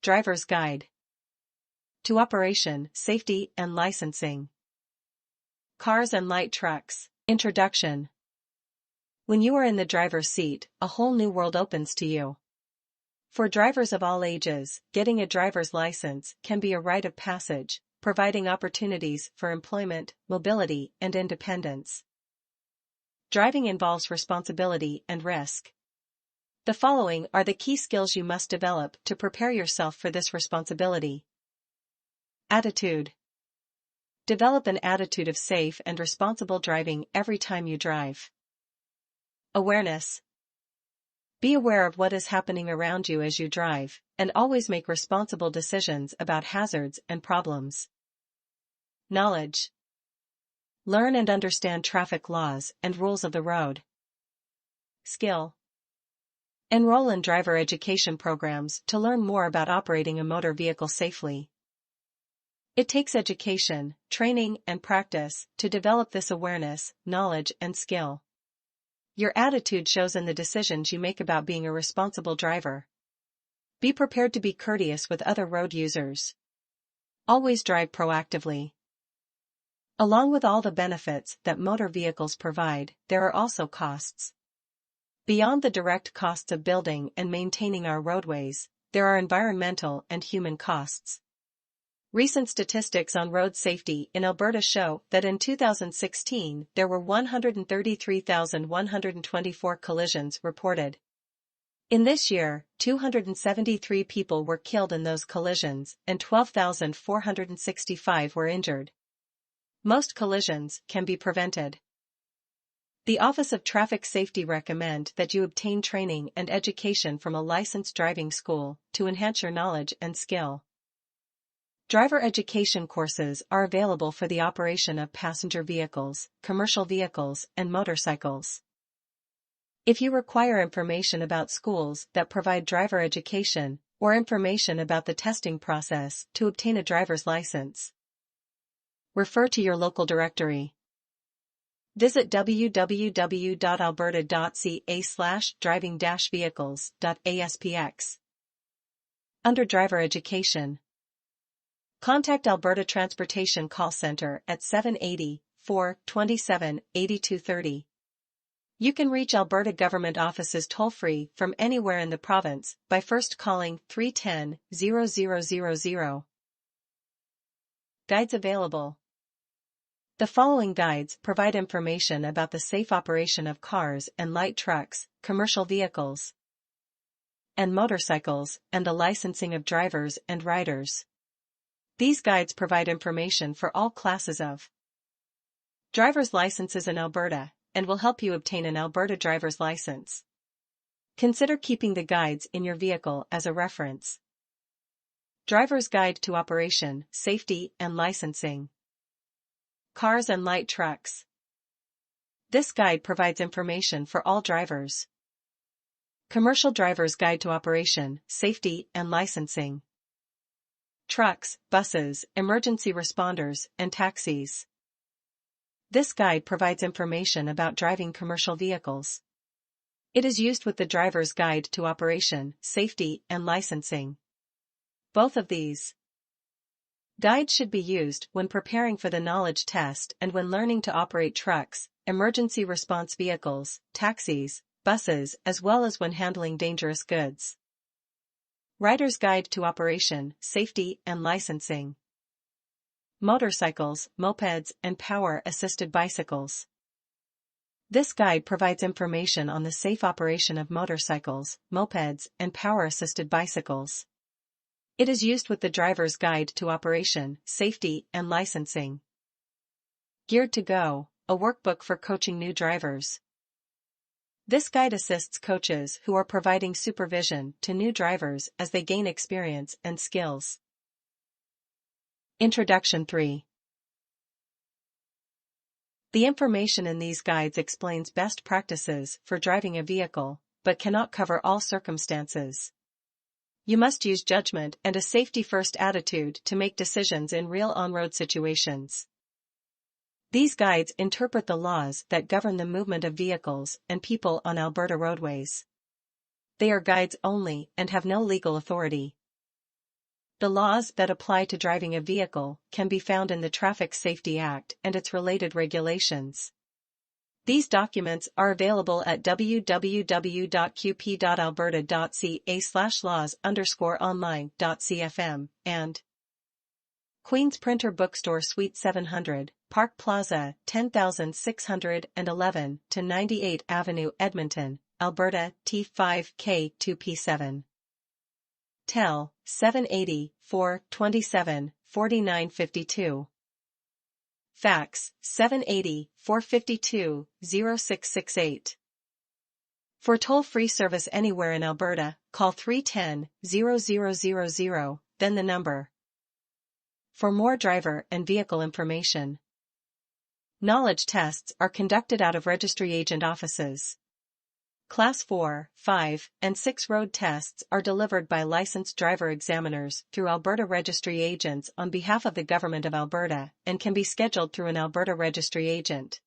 Driver's Guide to Operation, Safety and Licensing. Cars and Light Trucks. Introduction. When you are in the driver's seat, a whole new world opens to you. For drivers of all ages, getting a driver's license can be a rite of passage, providing opportunities for employment, mobility, and independence. Driving involves responsibility and risk. The following are the key skills you must develop to prepare yourself for this responsibility. Attitude. Develop an attitude of safe and responsible driving every time you drive. Awareness. Be aware of what is happening around you as you drive, and always make responsible decisions about hazards and problems. Knowledge. Learn and understand traffic laws and rules of the road. Skill. Enroll in driver education programs to learn more about operating a motor vehicle safely. It takes education, training, and practice to develop this awareness, knowledge, and skill. Your attitude shows in the decisions you make about being a responsible driver. Be prepared to be courteous with other road users. Always drive proactively. Along with all the benefits that motor vehicles provide, there are also costs. Beyond the direct costs of building and maintaining our roadways, there are environmental and human costs. Recent statistics on road safety in Alberta show that in 2016 there were 133,124 collisions reported. In this year, 273 people were killed in those collisions and 12,465 were injured. Most collisions can be prevented. The Office of Traffic Safety recommend that you obtain training and education from a licensed driving school to enhance your knowledge and skill. Driver education courses are available for the operation of passenger vehicles, commercial vehicles, and motorcycles. If you require information about schools that provide driver education, or information about the testing process to obtain a driver's license, refer to your local directory. Visit www.alberta.ca/driving-vehicles.aspx. Under Driver Education, contact Alberta Transportation Call Center at 780-427-8230. You can reach Alberta government offices toll-free from anywhere in the province by first calling 310-0000. Guides available. The following guides provide information about the safe operation of cars and light trucks, commercial vehicles, and motorcycles, and the licensing of drivers and riders. These guides provide information for all classes of driver's licenses in Alberta, and will help you obtain an Alberta driver's license. Consider keeping the guides in your vehicle as a reference. Driver's Guide to Operation, Safety and Licensing. Cars and Light Trucks. This guide provides information for all drivers. Commercial Driver's Guide to Operation, Safety and Licensing. Trucks, buses, emergency responders, and taxis. This guide provides information about driving commercial vehicles. It is used with the Driver's Guide to Operation, Safety and Licensing. Both of these guides should be used when preparing for the knowledge test and when learning to operate trucks, emergency response vehicles, taxis, buses, as well as when handling dangerous goods. Rider's Guide to Operation, Safety and Licensing. Motorcycles, mopeds, and power-assisted bicycles. This guide provides information on the safe operation of motorcycles, mopeds, and power-assisted bicycles. It is used with the Driver's Guide to Operation, Safety and Licensing. Geared to Go, a workbook for coaching new drivers. This guide assists coaches who are providing supervision to new drivers as they gain experience and skills. Introduction 3. The information in these guides explains best practices for driving a vehicle, but cannot cover all circumstances. You must use judgment and a safety-first attitude to make decisions in real on-road situations. These guides interpret the laws that govern the movement of vehicles and people on Alberta roadways. They are guides only and have no legal authority. The laws that apply to driving a vehicle can be found in the Traffic Safety Act and its related regulations. These documents are available at www.qp.alberta.ca/laws_online.cfm and Queen's Printer Bookstore Suite 700, Park Plaza, 10611 to 98 Avenue, Edmonton, Alberta, T5K2P7. Tel, 780-427-4952. Fax, 780-452-0668. For toll-free service anywhere in Alberta, call 310-0000, then the number. For more driver and vehicle information. Knowledge tests are conducted out of registry agent offices. Class 4, 5, and 6 road tests are delivered by licensed driver examiners through Alberta registry agents on behalf of the Government of Alberta and can be scheduled through an Alberta registry agent.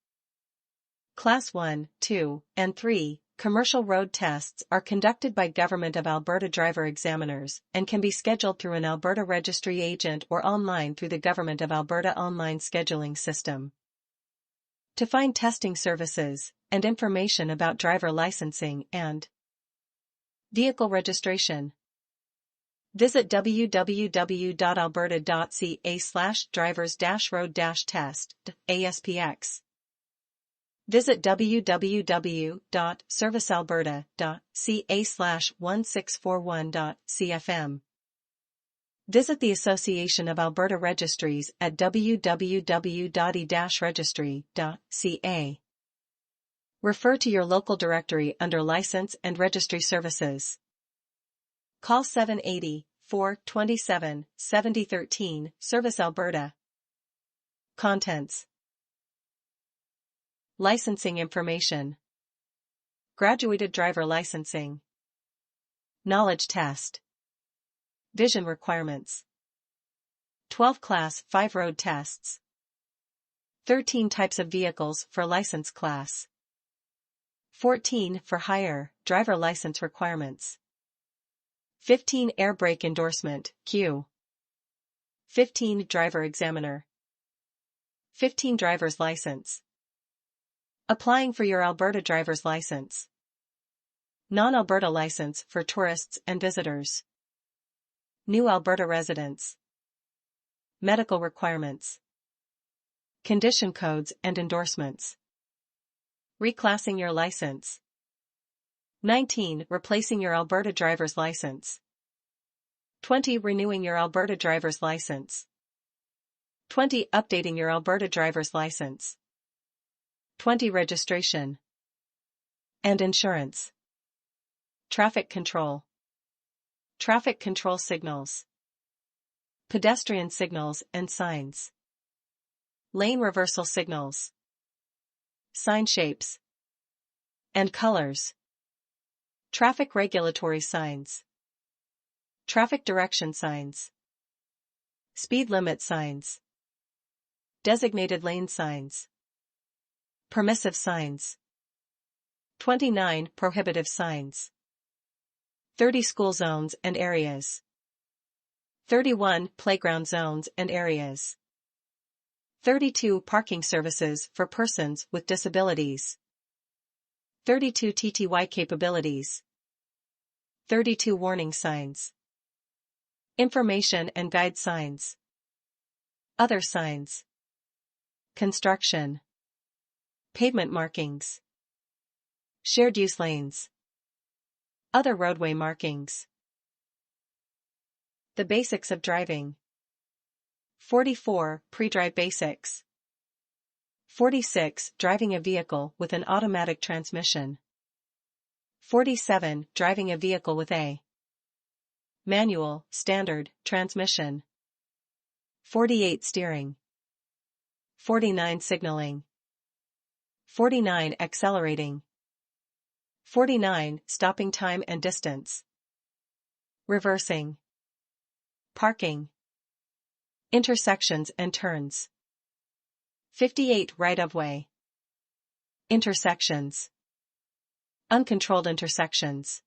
Class 1, 2, and 3 commercial road tests are conducted by Government of Alberta driver examiners and can be scheduled through an Alberta registry agent or online through the Government of Alberta online scheduling system. To find testing services and information about driver licensing and vehicle registration, visit www.alberta.ca/drivers-road-test, ASPX. Visit www.servicealberta.ca/1641.cfm. Visit the Association of Alberta Registries at www.e-registry.ca. Refer to your local directory under License and Registry Services. Call 780-427-7013, Service Alberta. Contents: Licensing information. Graduated driver licensing. Knowledge test. Vision requirements. 12 Class 5 road tests. 13 types of vehicles for license class. 14 for hire, driver license requirements. 15 air brake endorsement, Q. 15 driver examiner. 15 driver's license. Applying for your Alberta driver's license. Non-Alberta license for tourists and visitors. New Alberta residents. Medical requirements. Condition codes and endorsements. Reclassing your license. 19. Replacing your Alberta driver's license. 20. Renewing your Alberta driver's license. 20. Updating your Alberta driver's license. 20. Registration and insurance. Traffic control. Traffic control signals. Pedestrian signals and signs. Lane reversal signals. Sign shapes and colors. Traffic regulatory signs. Traffic direction signs. Speed limit signs. Designated lane signs. Permissive signs. 29. Prohibitive signs. 30. School zones and areas. 31. Playground zones and areas. 32. Parking services for persons with disabilities. 32. TTY capabilities. 32. Warning signs. Information and guide signs. Other signs. Construction. Pavement markings. Shared use lanes. Other roadway markings. The basics of driving. 44. Pre-drive basics. 46. Driving a vehicle with an automatic transmission. 47. Driving a vehicle with a manual, standard, transmission. 48. Steering. 49. Signaling. 49. Accelerating. 49. Stopping time and distance. Reversing. Parking. Intersections and turns. 58. Right-of-way. Intersections. Uncontrolled intersections.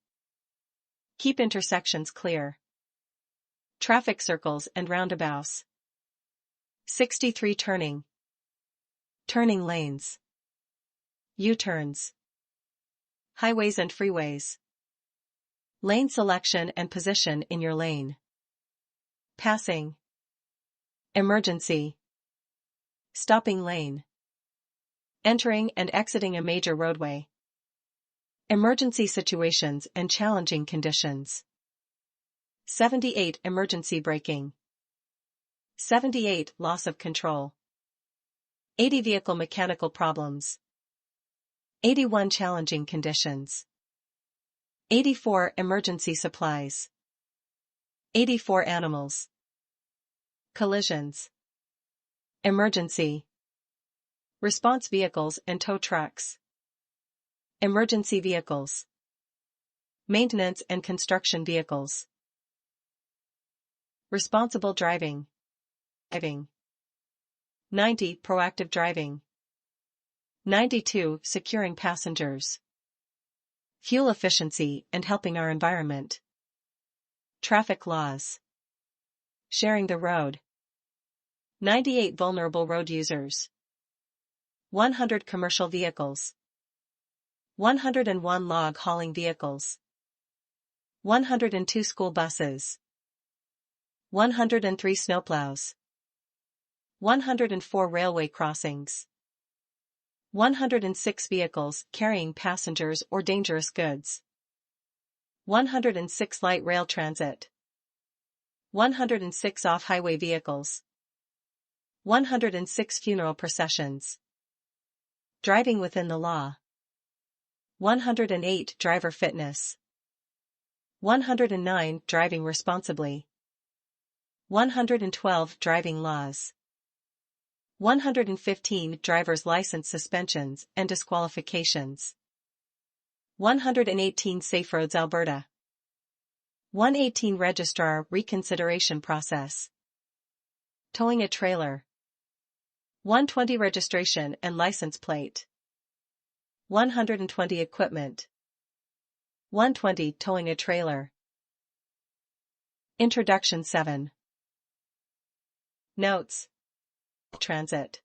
Keep intersections clear. Traffic circles and roundabouts. 63 turning. Turning lanes. U-turns. Highways and freeways. Lane selection and position in your lane. Passing. Emergency. Stopping lane. Entering and exiting a major roadway. Emergency situations and challenging conditions. 78 emergency braking. 78 loss of control. 80 vehicle mechanical problems. 81 challenging conditions. 84 emergency supplies. 84 animals. Collisions. Emergency. Response vehicles and tow trucks. Emergency vehicles. Maintenance and construction vehicles. Responsible driving. 90 proactive driving. 92 securing passengers. Fuel efficiency and helping our environment. Traffic laws. Sharing the road. 98 vulnerable road users. 100 commercial vehicles. 101 log hauling vehicles. 102 school buses. 103 snowplows. 104 railway crossings. 106 vehicles carrying passengers or dangerous goods. 106 light rail transit. 106 off-highway vehicles. 106 funeral processions. Driving within the law. 108 driver fitness. 109 driving responsibly. 112 driving laws. 115 driver's license suspensions and disqualifications. 118 Safe Roads Alberta. 118 Registrar reconsideration process. Towing a trailer. 120 registration and license plate. 120 equipment. 120 towing a trailer. Introduction 7. Notes. Transit.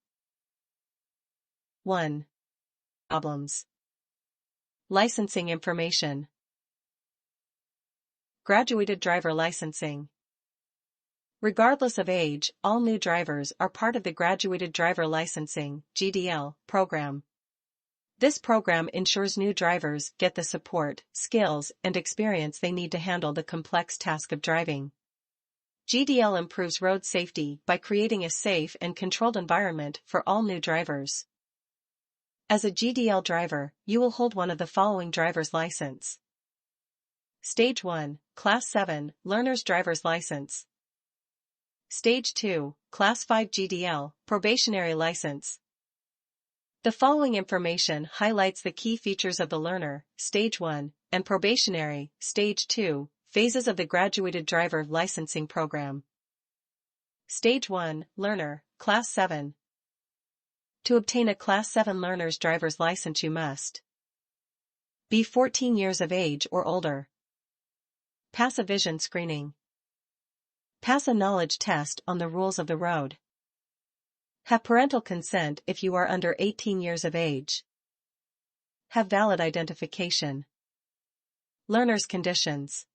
1. Problems. Licensing information. Graduated driver licensing. Regardless of age, all new drivers are part of the Graduated Driver Licensing (GDL) program. This program ensures new drivers get the support, skills, and experience they need to handle the complex task of driving. GDL improves road safety by creating a safe and controlled environment for all new drivers. As a GDL driver, you will hold one of the following driver's license. Stage 1, Class 7, Learner's Driver's License. Stage 2, Class 5 GDL, Probationary License. The following information highlights the key features of the Learner, Stage 1, and Probationary, Stage 2, phases of the Graduated Driver Licensing Program. Stage 1, Learner, Class 7. To obtain a Class 7 Learner's Driver's License you must be 14 years of age or older. Pass a vision screening. Pass a knowledge test on the rules of the road. Have parental consent if you are under 18 years of age. Have valid identification. Learner's conditions.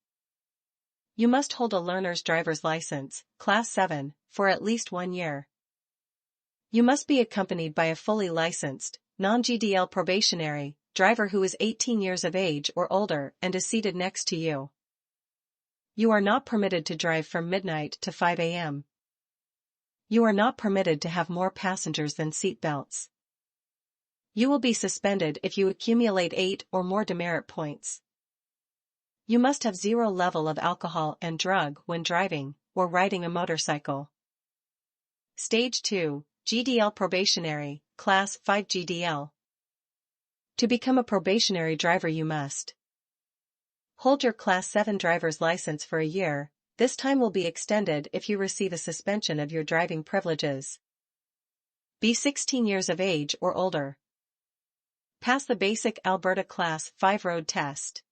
You must hold a learner's driver's license, Class 7, for at least 1 year. You must be accompanied by a fully licensed, non-GDL probationary driver who is 18 years of age or older and is seated next to you. You are not permitted to drive from midnight to 5 a.m. You are not permitted to have more passengers than seat belts. You will be suspended if you accumulate 8 or more demerit points. You must have 0 level of alcohol and drug when driving or riding a motorcycle. Stage 2, GDL Probationary, Class 5 GDL. To become a probationary driver you must hold your Class 7 driver's license for a year. This time will be extended if you receive a suspension of your driving privileges. Be 16 years of age or older. Pass the basic Alberta Class 5 road test.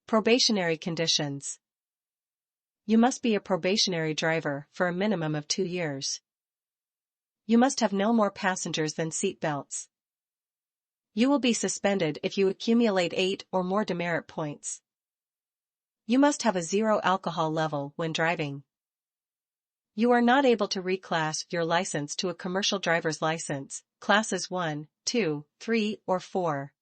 Probationary conditions. You must be a probationary driver for a minimum of 2 years. You must have no more passengers than seat belts. You will be suspended if you accumulate 8 or more demerit points. You must have a 0 alcohol level when driving. You are not able to reclass your license to a commercial driver's license, classes 1, 2, 3, or 4.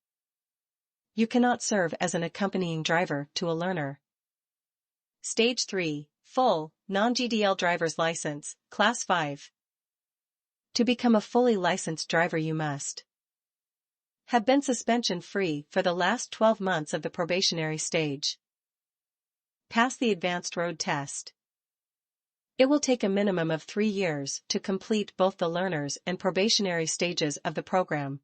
You cannot serve as an accompanying driver to a learner. Stage 3, full, non-GDL driver's license, class 5. To become a fully licensed driver you must have been suspension-free for the last 12 months of the probationary stage. Pass the advanced road test. It will take a minimum of 3 years to complete both the learners and probationary stages of the program.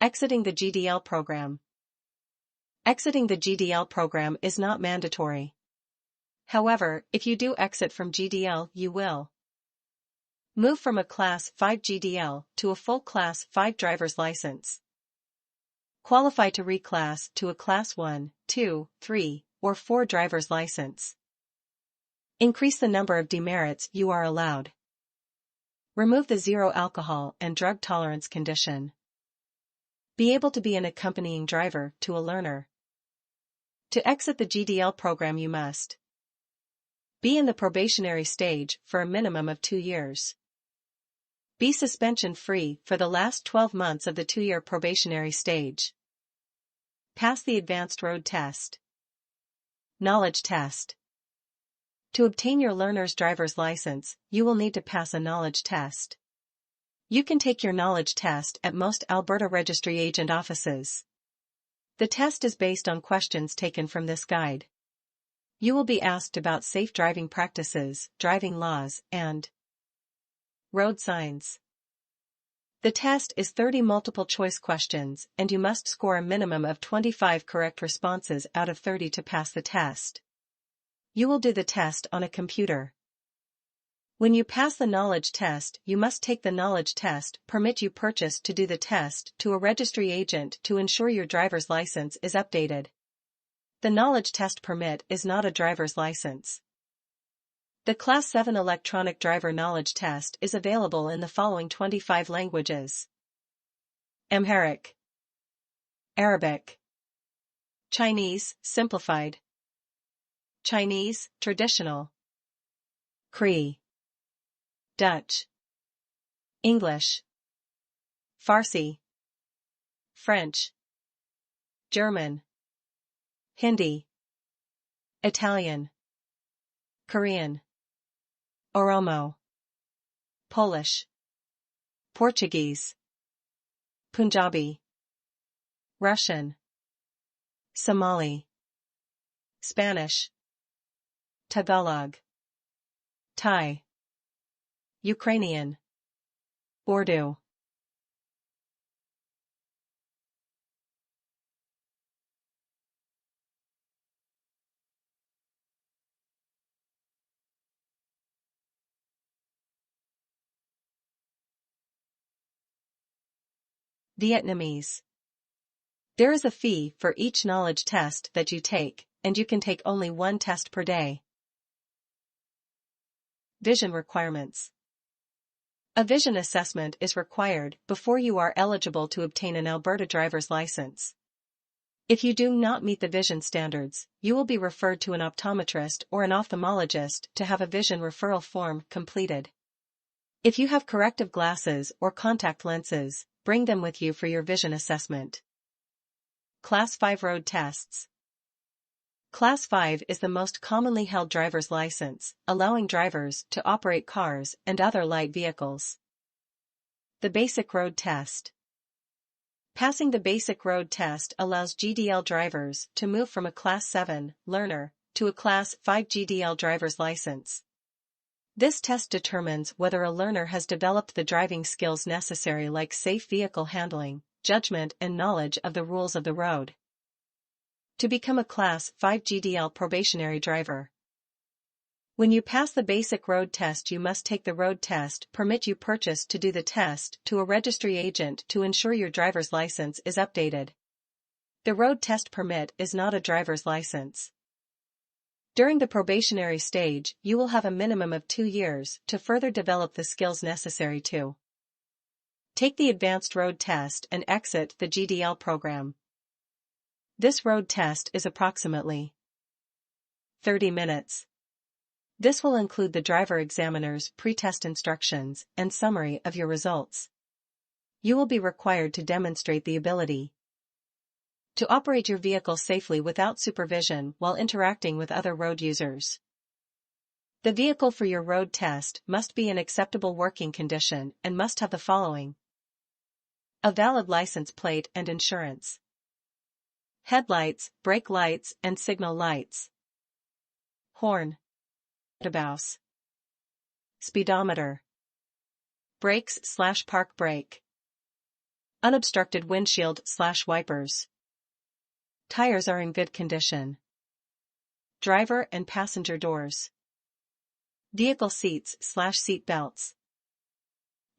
Exiting the GDL program. Exiting the GDL program is not mandatory. However, if you do exit from GDL, you will move from a Class 5 GDL to a full Class 5 driver's license. Qualify to reclass to a Class 1, 2, 3, or 4 driver's license. Increase the number of demerits you are allowed. Remove the 0 alcohol and drug tolerance condition. Be able to be an accompanying driver to a learner. To exit the GDL program you must be in the probationary stage for a minimum of 2 years. Be suspension-free for the last 12 months of the 2-year probationary stage. Pass the advanced road test. Knowledge test. To obtain your learner's driver's license, you will need to pass a knowledge test. You can take your knowledge test at most Alberta registry agent offices. The test is based on questions taken from this guide. You will be asked about safe driving practices, driving laws, and road signs. The test is 30 multiple-choice questions, and you must score a minimum of 25 correct responses out of 30 to pass the test. You will do the test on a computer. When you pass the knowledge test, you must take the knowledge test permit you purchased to do the test to a registry agent to ensure your driver's license is updated. The knowledge test permit is not a driver's license. The Class 7 electronic driver knowledge test is available in the following 25 languages: Amharic, Arabic, Chinese, simplified, Chinese, traditional, Cree, Dutch, English, Farsi, French, German, Hindi, Italian, Korean, Oromo, Polish, Portuguese, Punjabi, Russian, Somali, Spanish, Tagalog, Thai, Ukrainian, Urdu. Vietnamese. There is a fee for each knowledge test that you take, and you can take only one test per day. Vision requirements. A vision assessment is required before you are eligible to obtain an Alberta driver's license. If you do not meet the vision standards, you will be referred to an optometrist or an ophthalmologist to have a vision referral form completed. If you have corrective glasses or contact lenses, bring them with you for your vision assessment. Class 5 road tests. Class 5 is the most commonly held driver's license, allowing drivers to operate cars and other light vehicles. The basic road test. Passing the basic road test allows GDL drivers to move from a Class 7 learner to a Class 5 GDL driver's license. This test determines whether a learner has developed the driving skills necessary like safe vehicle handling, judgment and knowledge of the rules of the road. To become a Class 5 GDL probationary driver. When you pass the basic road test, you must take the road test permit you purchased to do the test to a registry agent to ensure your driver's license is updated. The road test permit is not a driver's license. During the probationary stage, you will have a minimum of 2 years to further develop the skills necessary to take the advanced road test and exit the GDL program. This road test is approximately 30 minutes. This will include the driver examiner's pre-test instructions and summary of your results. You will be required to demonstrate the ability to operate your vehicle safely without supervision while interacting with other road users. The vehicle for your road test must be in acceptable working condition and must have the following: a valid license plate and insurance, headlights, brake lights and signal lights, horn, database, speedometer, brakes/park brake, unobstructed windshield/wipers. Tires are in good condition. Driver and passenger doors. Vehicle seats/seat belts.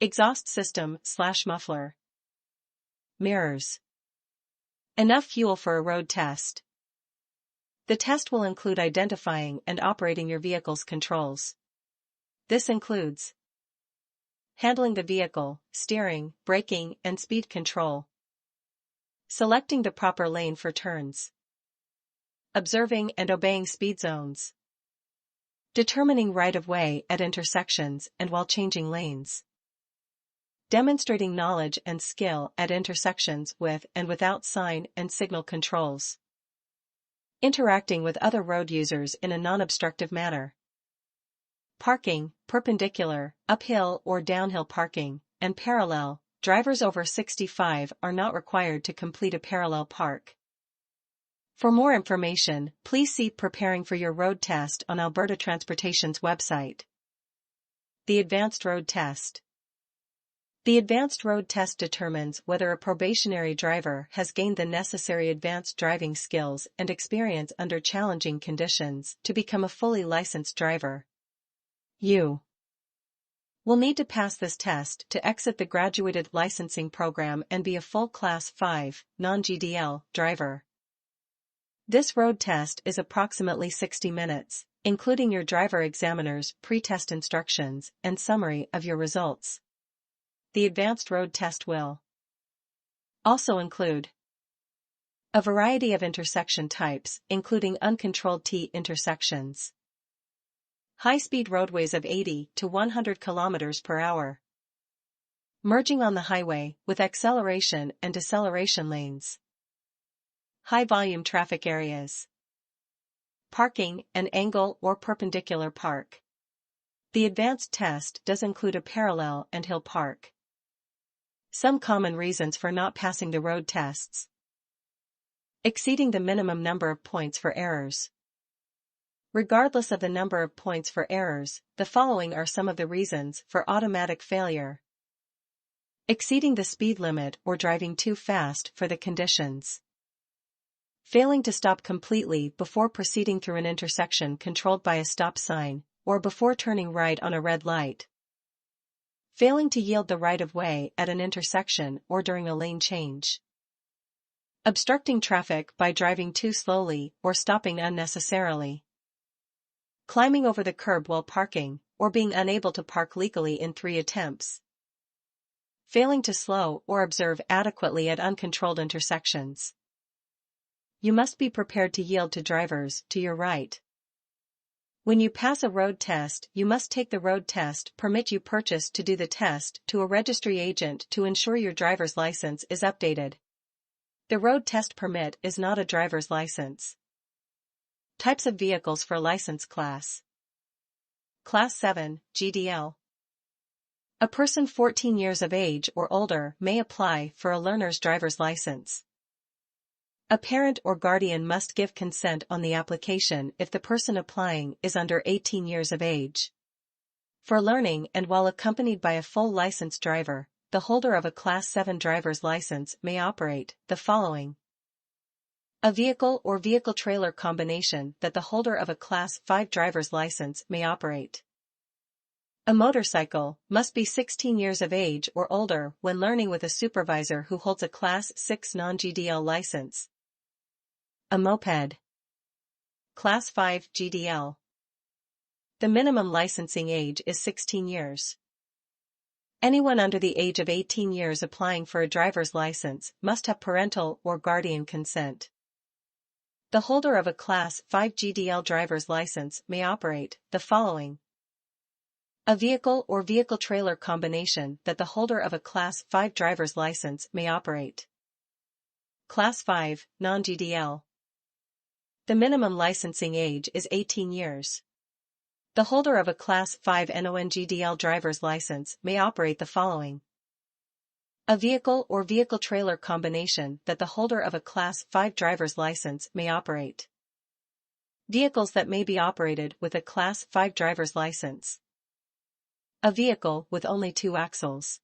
Exhaust system/muffler. Mirrors. Enough fuel for a road test. The test will include identifying and operating your vehicle's controls. This includes handling the vehicle, steering, braking, and speed control. Selecting the proper lane for turns. Observing and obeying speed zones. Determining right-of-way at intersections and while changing lanes. Demonstrating knowledge and skill at intersections with and without sign and signal controls. Interacting with other road users in a non-obstructive manner. Parking, perpendicular, uphill or downhill parking, and parallel. Drivers over 65 are not required to complete a parallel park. For more information, please see Preparing for Your Road Test on Alberta Transportation's website. The Advanced Road Test. The Advanced Road Test determines whether a probationary driver has gained the necessary advanced driving skills and experience under challenging conditions to become a fully licensed driver. You will need to pass this test to exit the graduated licensing program and be a full Class 5, non-GDL, driver. This road test is approximately 60 minutes, including your driver examiner's pre-test instructions and summary of your results. The advanced road test will also include a variety of intersection types, including uncontrolled T intersections, high-speed roadways of 80 to 100 km per hour, merging on the highway with acceleration and deceleration lanes, high-volume traffic areas, parking and angle or perpendicular park. The advanced test does include a parallel and hill park. Some common reasons for not passing the road tests: exceeding the minimum number of points for errors. Regardless of the number of points for errors, the following are some of the reasons for automatic failure: exceeding the speed limit or driving too fast for the conditions, failing to stop completely before proceeding through an intersection controlled by a stop sign, or before turning right on a red light, failing to yield the right-of-way at an intersection or during a lane change, obstructing traffic by driving too slowly or stopping unnecessarily, climbing over the curb while parking, or being unable to park legally in 3 attempts, failing to slow or observe adequately at uncontrolled intersections. You must be prepared to yield to drivers to your right. When you pass a road test, you must take the road test permit you purchased to do the test to a registry agent to ensure your driver's license is updated. The road test permit is not a driver's license. Types of vehicles for license class. Class 7, GDL. A person 14 years of age or older may apply for a learner's driver's license. A parent or guardian must give consent on the application if the person applying is under 18 years of age. For learning and while accompanied by a full licensed driver, the holder of a Class 7 driver's license may operate the following: a vehicle or vehicle-trailer combination that the holder of a Class 5 driver's license may operate. A motorcycle must be 16 years of age or older when learning with a supervisor who holds a Class 6 non-GDL license. A moped. Class 5 GDL. The minimum licensing age is 16 years. Anyone under the age of 18 years applying for a driver's license must have parental or guardian consent. The holder of a Class 5 GDL driver's license may operate the following: a vehicle or vehicle trailer combination that the holder of a Class 5 driver's license may operate. Class 5 non-GDL. The minimum licensing age is 18 years. The holder of a Class 5 non-GDL driver's license may operate the following: a vehicle or vehicle trailer combination that the holder of a Class 5 driver's license may operate. Vehicles that may be operated with a Class 5 driver's license: a vehicle with only 2 axles,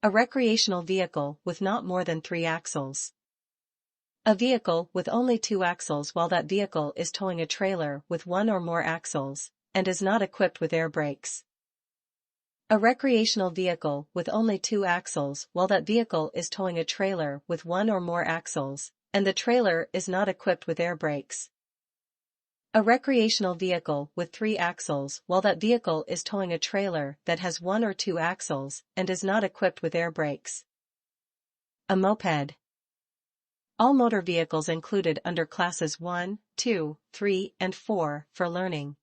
a recreational vehicle with not more than 3 axles, a vehicle with only 2 axles while that vehicle is towing a trailer with 1 or more axles and is not equipped with air brakes, a recreational vehicle with only 2 axles while that vehicle is towing a trailer with 1 or more axles and the trailer is not equipped with air brakes, a recreational vehicle with 3 axles while that vehicle is towing a trailer that has 1 or 2 axles and is not equipped with air brakes, a moped. All motor vehicles included under Classes 1, 2, 3, and 4 for learning.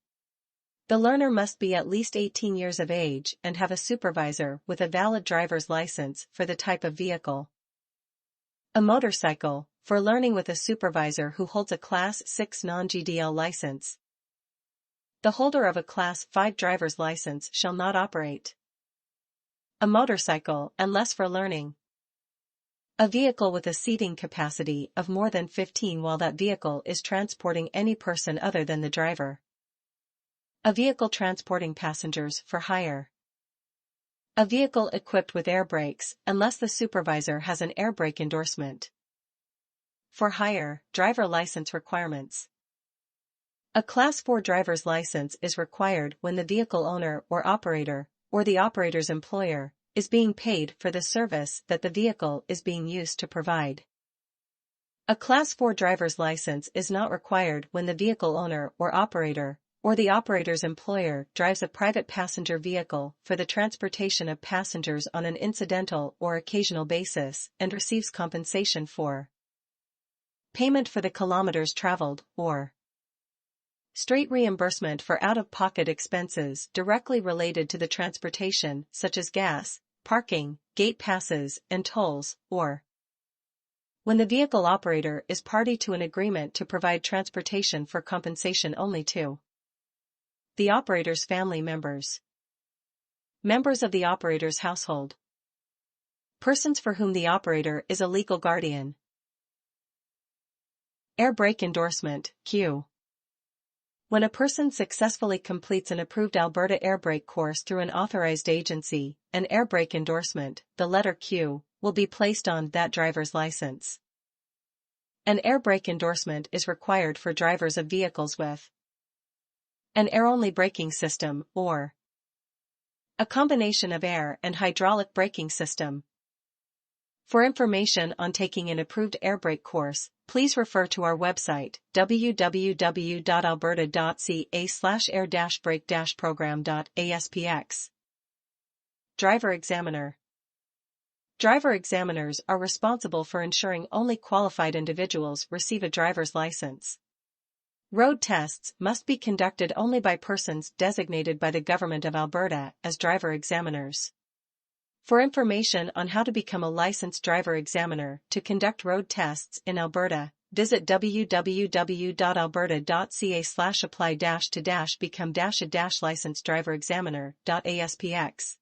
The learner must be at least 18 years of age and have a supervisor with a valid driver's license for the type of vehicle. A motorcycle, for learning with a supervisor who holds a Class 6 non-GDL license. The holder of a Class 5 driver's license shall not operate a motorcycle unless for learning. A vehicle with a seating capacity of more than 15 while that vehicle is transporting any person other than the driver. A vehicle transporting passengers for hire. A vehicle equipped with air brakes unless the supervisor has an air brake endorsement. For hire, driver license requirements. A Class 4 driver's license is required when the vehicle owner or operator, or the operator's employer, is being paid for the service that the vehicle is being used to provide. A Class 4 driver's license is not required when the vehicle owner or operator, or the operator's employer drives a private passenger vehicle for the transportation of passengers on an incidental or occasional basis and receives compensation for payment for the kilometers traveled or straight reimbursement for out-of-pocket expenses directly related to the transportation such as gas, parking, gate passes, and tolls, or when the vehicle operator is party to an agreement to provide transportation for compensation only to the operator's family members, members of the operator's household, persons for whom the operator is a legal guardian. Air brake endorsement, Q. When a person successfully completes an approved Alberta air brake course through an authorized agency, an air brake endorsement, the letter Q, will be placed on that driver's license. An air brake endorsement is required for drivers of vehicles with an air-only braking system or a combination of air and hydraulic braking system. For information on taking an approved air brake course, please refer to our website www.alberta.ca/air-brake-program.aspx. Driver Examiner. Driver examiners are responsible for ensuring only qualified individuals receive a driver's license. Road tests must be conducted only by persons designated by the Government of Alberta as driver examiners. For information on how to become a licensed driver examiner to conduct road tests in Alberta, visit www.alberta.ca/apply-to-become-a-licensed driver examiner.aspx.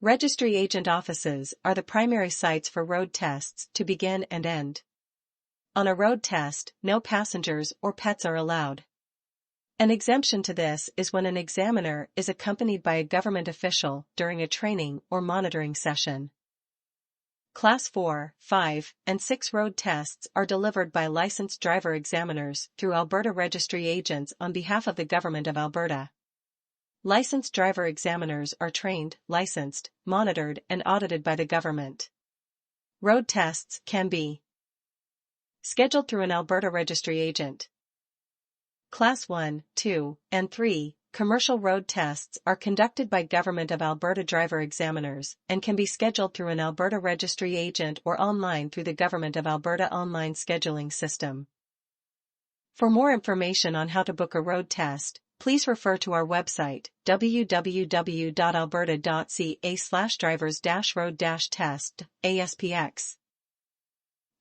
Registry agent offices are the primary sites for road tests to begin and end. On a road test, no passengers or pets are allowed. An exemption to this is when an examiner is accompanied by a government official during a training or monitoring session. Class 4, 5, and 6 road tests are delivered by licensed driver examiners through Alberta registry agents on behalf of the Government of Alberta. Licensed driver examiners are trained, licensed, monitored, and audited by the government. Road tests can be scheduled through an Alberta registry agent. Class 1, 2, and 3 commercial road tests are conducted by Government of Alberta driver examiners and can be scheduled through an Alberta registry agent or online through the Government of Alberta online scheduling system. For more information on how to book a road test, please refer to our website www.alberta.ca/drivers-road-test, ASPX.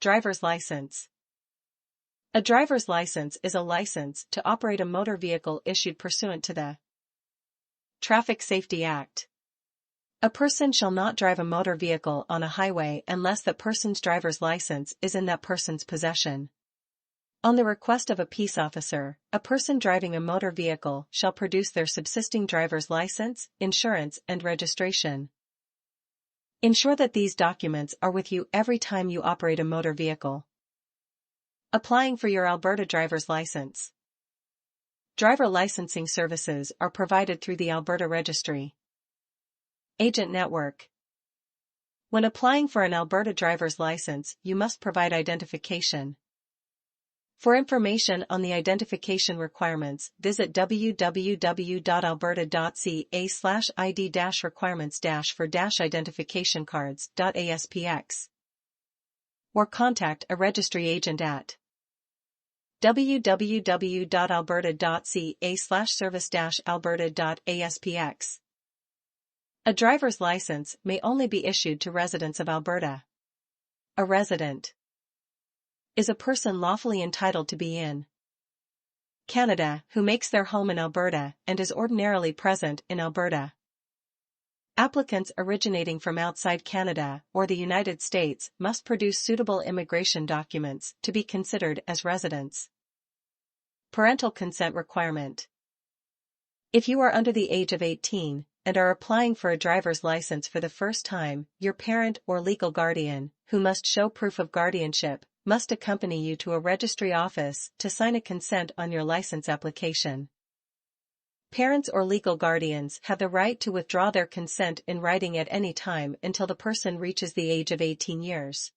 Driver's License. A driver's license is a license to operate a motor vehicle issued pursuant to the Traffic Safety Act. A person shall not drive a motor vehicle on a highway unless that person's driver's license is in that person's possession. On the request of a peace officer, a person driving a motor vehicle shall produce their subsisting driver's license, insurance, and registration. Ensure that these documents are with you every time you operate a motor vehicle. Applying for your Alberta driver's license. Driver licensing services are provided through the Alberta Registry. Agent Network. When applying for an Alberta driver's license, you must provide identification. For information on the identification requirements, visit www.alberta.ca/id-requirements-for-identification cards.aspx or contact a registry agent at www.alberta.ca/service-alberta.aspx. A driver's license may only be issued to residents of Alberta. A resident is a person lawfully entitled to be in Canada who makes their home in Alberta and is ordinarily present in Alberta. Applicants originating from outside Canada or the United States must produce suitable immigration documents to be considered as residents. Parental consent requirement. If you are under the age of 18 and are applying for a driver's license for the first time, your parent or legal guardian, who must show proof of guardianship, must accompany you to a registry office to sign a consent on your license application. Parents or legal guardians have the right to withdraw their consent in writing at any time until the person reaches the age of 18 years.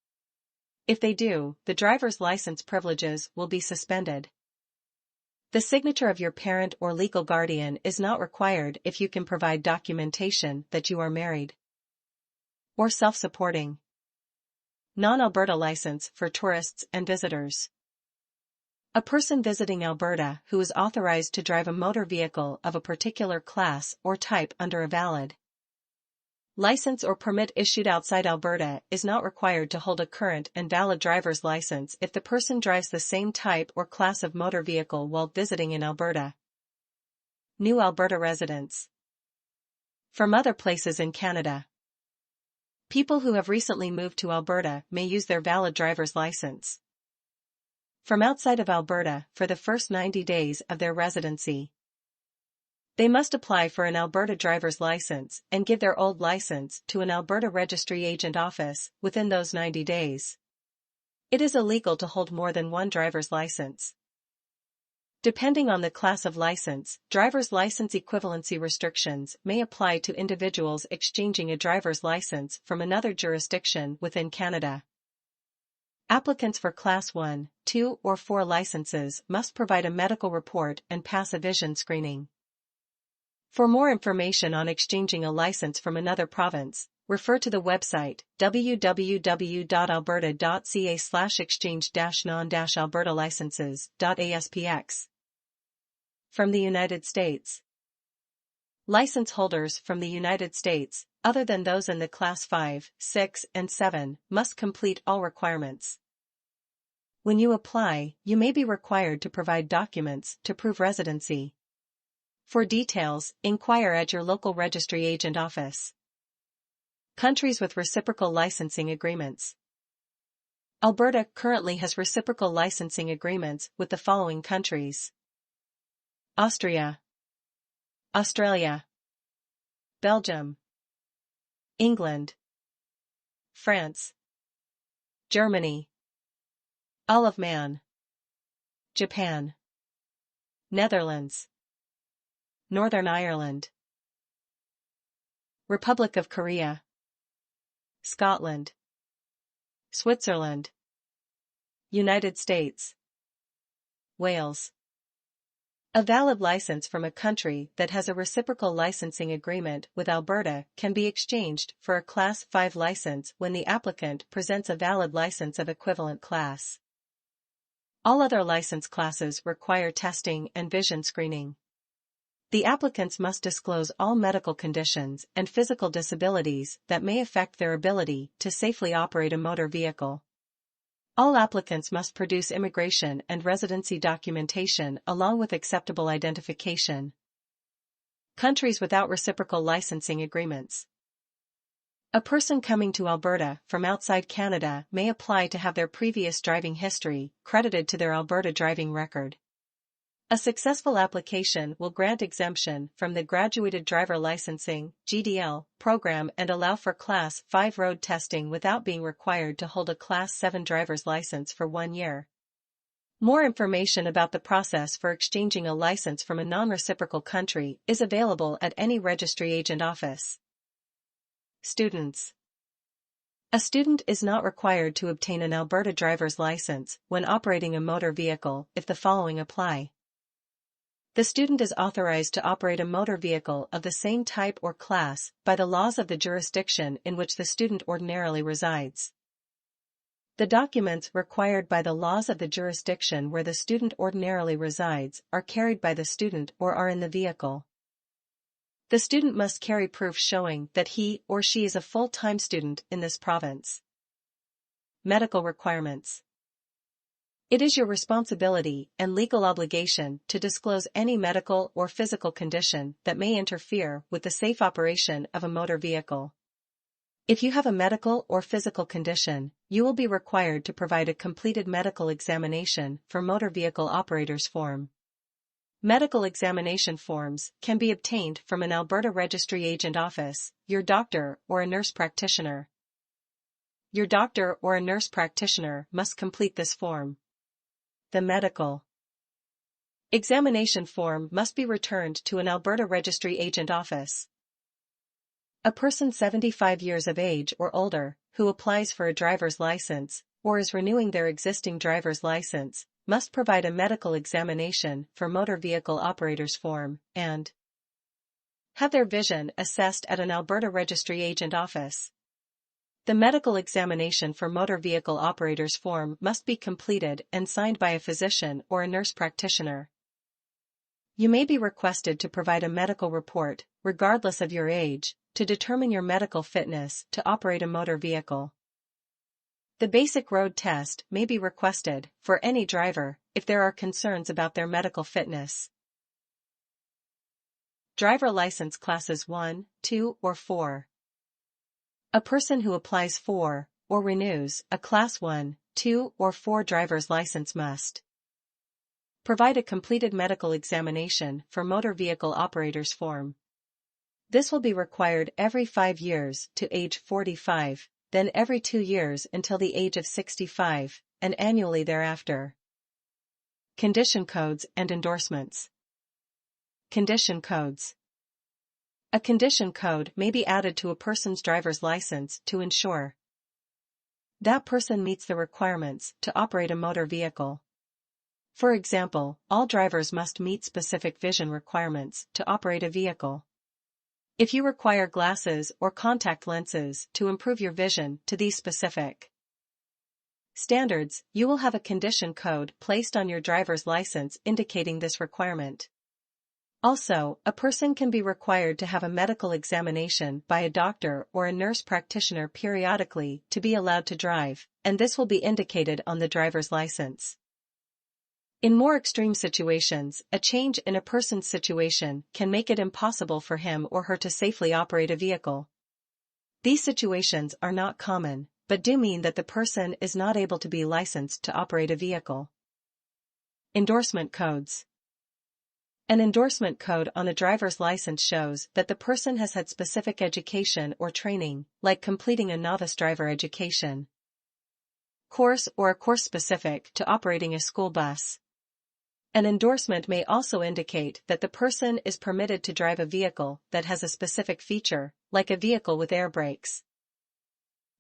If they do, the driver's license privileges will be suspended. The signature of your parent or legal guardian is not required if you can provide documentation that you are married or self-supporting. Non-Alberta license for tourists and visitors. A person visiting Alberta who is authorized to drive a motor vehicle of a particular class or type under a valid license or permit issued outside Alberta is not required to hold a current and valid driver's license if the person drives the same type or class of motor vehicle while visiting in Alberta. New Alberta residents from other places in Canada. People who have recently moved to Alberta may use their valid driver's license from outside of Alberta for the first 90 days of their residency. They must apply for an Alberta driver's license and give their old license to an Alberta registry agent office within those 90 days. It is illegal to hold more than one driver's license. Depending on the class of license, driver's license equivalency restrictions may apply to individuals exchanging a driver's license from another jurisdiction within Canada. Applicants for Class 1, 2, or 4 licenses must provide a medical report and pass a vision screening. For more information on exchanging a license from another province, refer to the website www.alberta.ca/exchange-non-alberta-licenses.aspx. From the United States. License holders from the United States, other than those in the Class 5, 6, and 7, must complete all requirements. When you apply, you may be required to provide documents to prove residency. For details, inquire at your local registry agent office. Countries with reciprocal licensing agreements. Alberta currently has reciprocal licensing agreements with the following countries: Austria, Australia, Belgium, England, France, Germany, Isle of Man, Japan, Netherlands, Northern Ireland, Republic of Korea, Scotland, Switzerland, United States, Wales. A valid license from a country that has a reciprocal licensing agreement with Alberta can be exchanged for a Class 5 license when the applicant presents a valid license of equivalent class. All other license classes require testing and vision screening. The applicants must disclose all medical conditions and physical disabilities that may affect their ability to safely operate a motor vehicle. All applicants must produce immigration and residency documentation along with acceptable identification. Countries without reciprocal licensing agreements. A person coming to Alberta from outside Canada may apply to have their previous driving history credited to their Alberta driving record. A successful application will grant exemption from the Graduated Driver Licensing (GDL) program and allow for Class 5 road testing without being required to hold a Class 7 driver's license for 1 year. More information about the process for exchanging a license from a non-reciprocal country is available at any registry agent office. Students. A student is not required to obtain an Alberta driver's license when operating a motor vehicle if the following apply. The student is authorized to operate a motor vehicle of the same type or class by the laws of the jurisdiction in which the student ordinarily resides. The documents required by the laws of the jurisdiction where the student ordinarily resides are carried by the student or are in the vehicle. The student must carry proof showing that he or she is a full-time student in this province. Medical requirements. It is your responsibility and legal obligation to disclose any medical or physical condition that may interfere with the safe operation of a motor vehicle. If you have a medical or physical condition, you will be required to provide a completed medical examination for motor vehicle operators form. Medical examination forms can be obtained from an Alberta Registry Agent office, your doctor or a nurse practitioner. Your doctor or a nurse practitioner must complete this form. The medical examination form must be returned to an Alberta Registry Agent office. A person 75 years of age or older, who applies for a driver's license, or is renewing their existing driver's license, must provide a medical examination for motor vehicle operators form, and have their vision assessed at an Alberta Registry Agent office. The medical examination for motor vehicle operators form must be completed and signed by a physician or a nurse practitioner. You may be requested to provide a medical report, regardless of your age, to determine your medical fitness to operate a motor vehicle. The basic road test may be requested for any driver if there are concerns about their medical fitness. Driver license classes 1, 2, or 4. A person who applies for, or renews, a Class 1, 2, or 4 driver's license must provide a completed medical examination for motor vehicle operators form. This will be required every 5 years to age 45, then every 2 years until the age of 65, and annually thereafter. Condition codes and endorsements. Condition codes. A condition code may be added to a person's driver's license to ensure that person meets the requirements to operate a motor vehicle. For example, all drivers must meet specific vision requirements to operate a vehicle. If you require glasses or contact lenses to improve your vision to these specific standards, you will have a condition code placed on your driver's license indicating this requirement. Also, a person can be required to have a medical examination by a doctor or a nurse practitioner periodically to be allowed to drive, and this will be indicated on the driver's license. In more extreme situations, a change in a person's situation can make it impossible for him or her to safely operate a vehicle. These situations are not common, but do mean that the person is not able to be licensed to operate a vehicle. Endorsement codes. An endorsement code on a driver's license shows that the person has had specific education or training, like completing a novice driver education course or a course specific to operating a school bus. An endorsement may also indicate that the person is permitted to drive a vehicle that has a specific feature, like a vehicle with air brakes.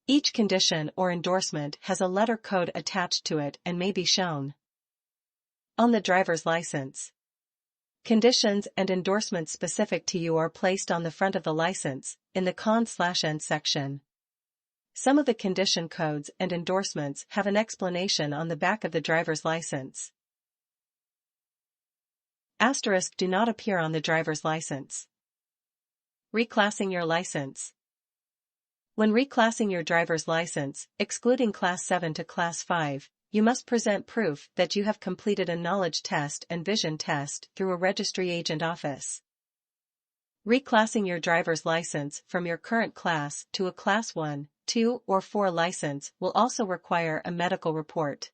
Each condition or endorsement has a letter code attached to it and may be shown on the driver's license. Conditions and endorsements specific to you are placed on the front of the license, in the con/end section. Some of the condition codes and endorsements have an explanation on the back of the driver's license. Asterisk do not appear on the driver's license. Reclassing your license. When reclassing your driver's license, excluding Class 7 to Class 5, you must present proof that you have completed a knowledge test and vision test through a registry agent office. Reclassing your driver's license from your current class to a Class 1, 2, or 4 license will also require a medical report.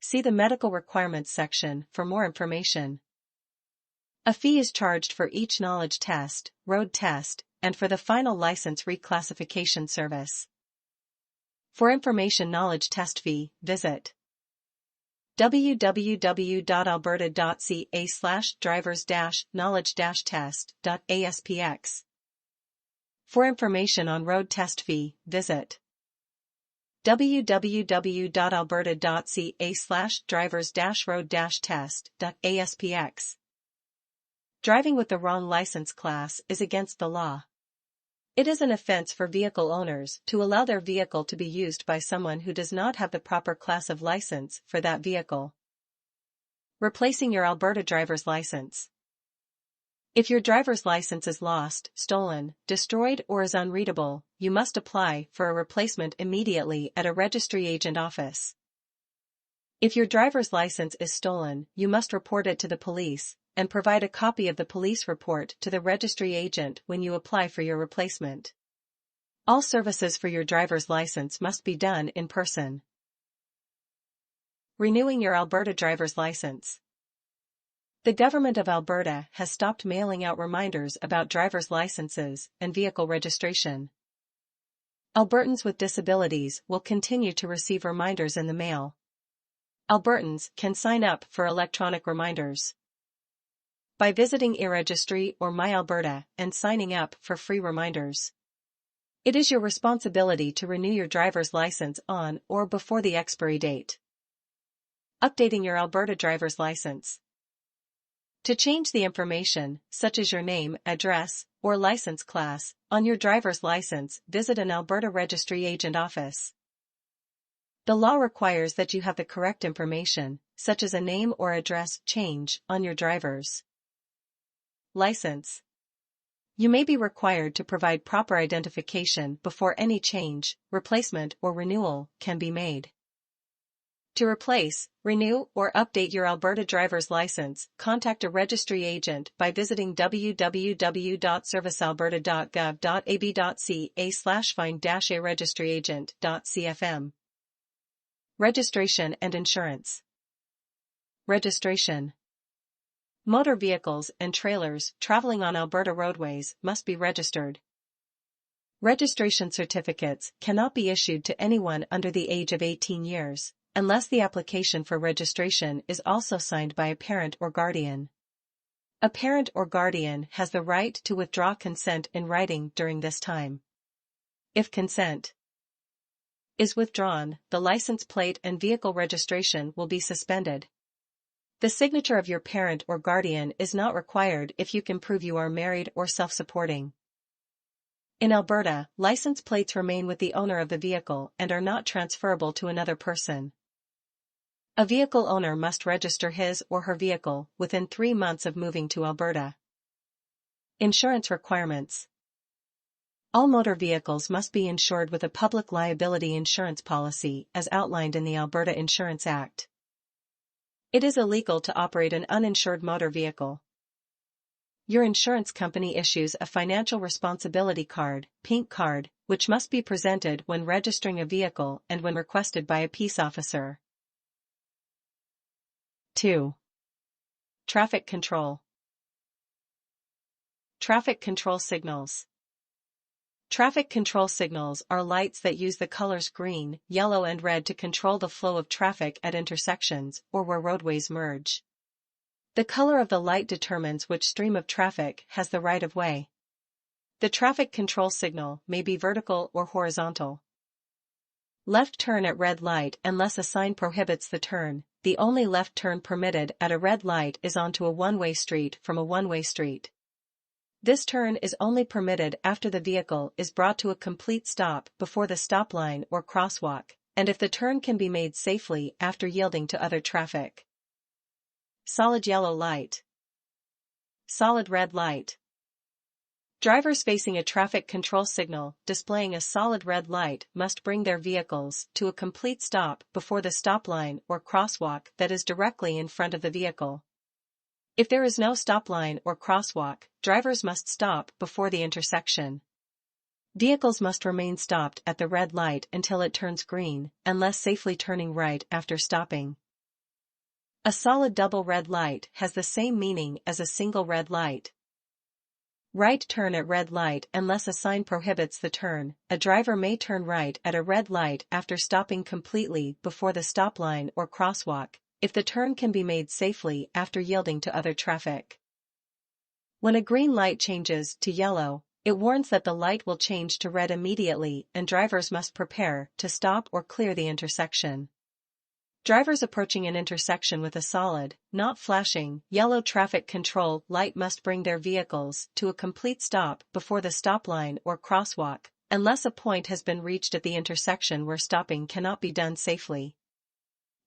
See the Medical Requirements section for more information. A fee is charged for each knowledge test, road test, and for the final license reclassification service. For information knowledge test fee, visit www.alberta.ca/drivers-knowledge-test.aspx. For information on road test fee, visit www.alberta.ca/drivers-road-test.aspx. Driving with the wrong license class is against the law. It is an offense for vehicle owners to allow their vehicle to be used by someone who does not have the proper class of license for that vehicle. Replacing your Alberta driver's license. If your driver's license is lost, stolen, destroyed, or is unreadable, you must apply for a replacement immediately at a registry agent office. If your driver's license is stolen, you must report it to the police and provide a copy of the police report to the registry agent when you apply for your replacement. All services for your driver's license must be done in person. Renewing your Alberta driver's license. The Government of Alberta has stopped mailing out reminders about driver's licenses and vehicle registration. Albertans with disabilities will continue to receive reminders in the mail. Albertans can sign up for electronic reminders by visiting eRegistry or MyAlberta and signing up for free reminders. It is your responsibility to renew your driver's license on or before the expiry date. Updating your Alberta driver's license. To change the information, such as your name, address, or license class, on your driver's license, visit an Alberta registry agent office. The law requires that you have the correct information, such as a name or address change, on your driver's license. You may be required to provide proper identification before any change, replacement, or renewal can be made. To replace, renew, or update your Alberta driver's license, contact a registry agent by visiting www.servicealberta.gov.ab.ca/find-a-registryagent.cfm. Registration and insurance. Registration. Motor vehicles and trailers traveling on Alberta roadways must be registered. Registration certificates cannot be issued to anyone under the age of 18 years, unless the application for registration is also signed by a parent or guardian. A parent or guardian has the right to withdraw consent in writing during this time. If consent is withdrawn, the license plate and vehicle registration will be suspended. The signature of your parent or guardian is not required if you can prove you are married or self-supporting. In Alberta, license plates remain with the owner of the vehicle and are not transferable to another person. A vehicle owner must register his or her vehicle within 3 months of moving to Alberta. Insurance requirements. All motor vehicles must be insured with a public liability insurance policy as outlined in the Alberta Insurance Act. It is illegal to operate an uninsured motor vehicle. Your insurance company issues a financial responsibility card, pink card, which must be presented when registering a vehicle and when requested by a peace officer. 2. Traffic control. Traffic control signals. Traffic control signals are lights that use the colors green, yellow and red to control the flow of traffic at intersections or where roadways merge. The color of the light determines which stream of traffic has the right of way. The traffic control signal may be vertical or horizontal. Left turn at red light unless a sign prohibits the turn. The only left turn permitted at a red light is onto a one-way street from a one-way street. This turn is only permitted after the vehicle is brought to a complete stop before the stop line or crosswalk, and if the turn can be made safely after yielding to other traffic. Solid yellow light. Solid red light. Drivers facing a traffic control signal displaying a solid red light must bring their vehicles to a complete stop before the stop line or crosswalk that is directly in front of the vehicle. If there is no stop line or crosswalk, drivers must stop before the intersection. Vehicles must remain stopped at the red light until it turns green, unless safely turning right after stopping. A solid double red light has the same meaning as a single red light. Right turn at red light unless a sign prohibits the turn. A driver may turn right at a red light after stopping completely before the stop line or crosswalk, if the turn can be made safely after yielding to other traffic. When a green light changes to yellow, it warns that the light will change to red immediately and drivers must prepare to stop or clear the intersection. Drivers approaching an intersection with a solid, not flashing, yellow traffic control light must bring their vehicles to a complete stop before the stop line or crosswalk, unless a point has been reached at the intersection where stopping cannot be done safely.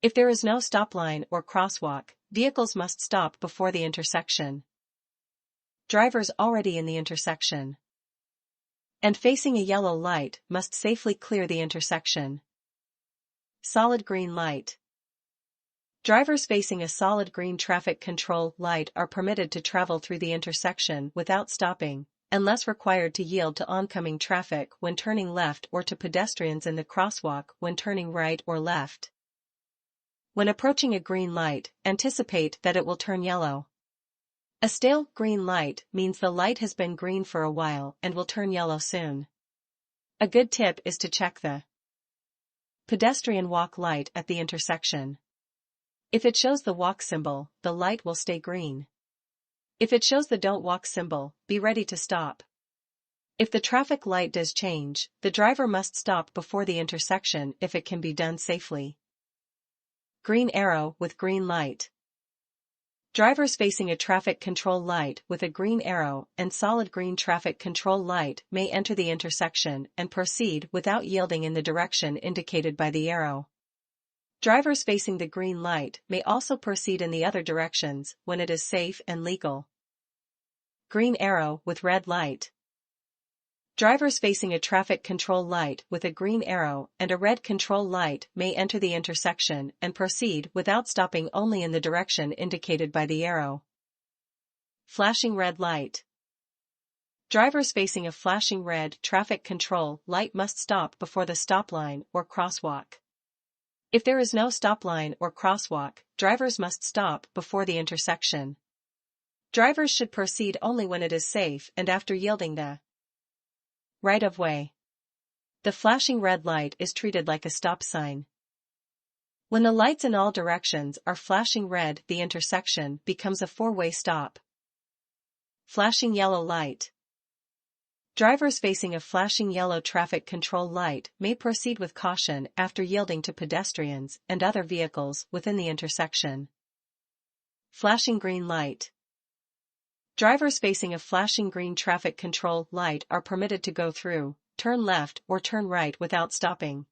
If there is no stop line or crosswalk, vehicles must stop before the intersection. Drivers already in the intersection and facing a yellow light must safely clear the intersection. Solid green light. Drivers facing a solid green traffic control light are permitted to travel through the intersection without stopping, unless required to yield to oncoming traffic when turning left or to pedestrians in the crosswalk when turning right or left. When approaching a green light, anticipate that it will turn yellow. A stale green light means the light has been green for a while and will turn yellow soon. A good tip is to check the pedestrian walk light at the intersection. If it shows the walk symbol, the light will stay green. If it shows the don't walk symbol, be ready to stop. If the traffic light does change, the driver must stop before the intersection if it can be done safely. Green arrow with green light. Drivers facing a traffic control light with a green arrow and solid green traffic control light may enter the intersection and proceed without yielding in the direction indicated by the arrow. Drivers facing the green light may also proceed in the other directions when it is safe and legal. Green arrow with red light. Drivers facing a traffic control light with a green arrow and a red control light may enter the intersection and proceed without stopping only in the direction indicated by the arrow. Flashing red light. Drivers facing a flashing red traffic control light must stop before the stop line or crosswalk. If there is no stop line or crosswalk, drivers must stop before the intersection. Drivers should proceed only when it is safe and after yielding the right-of-way. The flashing red light is treated like a stop sign. When the lights in all directions are flashing red, the intersection becomes a four-way stop. Flashing yellow light. Drivers facing a flashing yellow traffic control light may proceed with caution after yielding to pedestrians and other vehicles within the intersection. Flashing green light. Drivers facing a flashing green traffic control light are permitted to go through, turn left or turn right without stopping.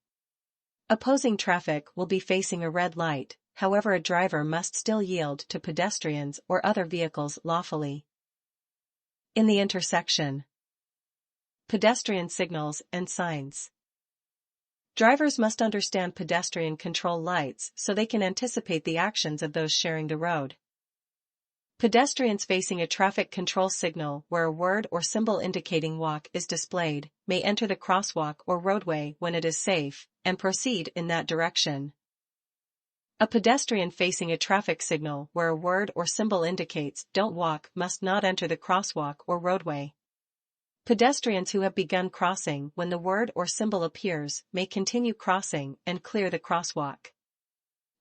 Opposing traffic will be facing a red light, however a driver must still yield to pedestrians or other vehicles lawfully. In the intersection. Pedestrian signals and signs. Drivers must understand pedestrian control lights so they can anticipate the actions of those sharing the road. Pedestrians facing a traffic control signal where a word or symbol indicating walk is displayed may enter the crosswalk or roadway when it is safe and proceed in that direction. A pedestrian facing a traffic signal where a word or symbol indicates don't walk must not enter the crosswalk or roadway. Pedestrians who have begun crossing when the word or symbol appears may continue crossing and clear the crosswalk.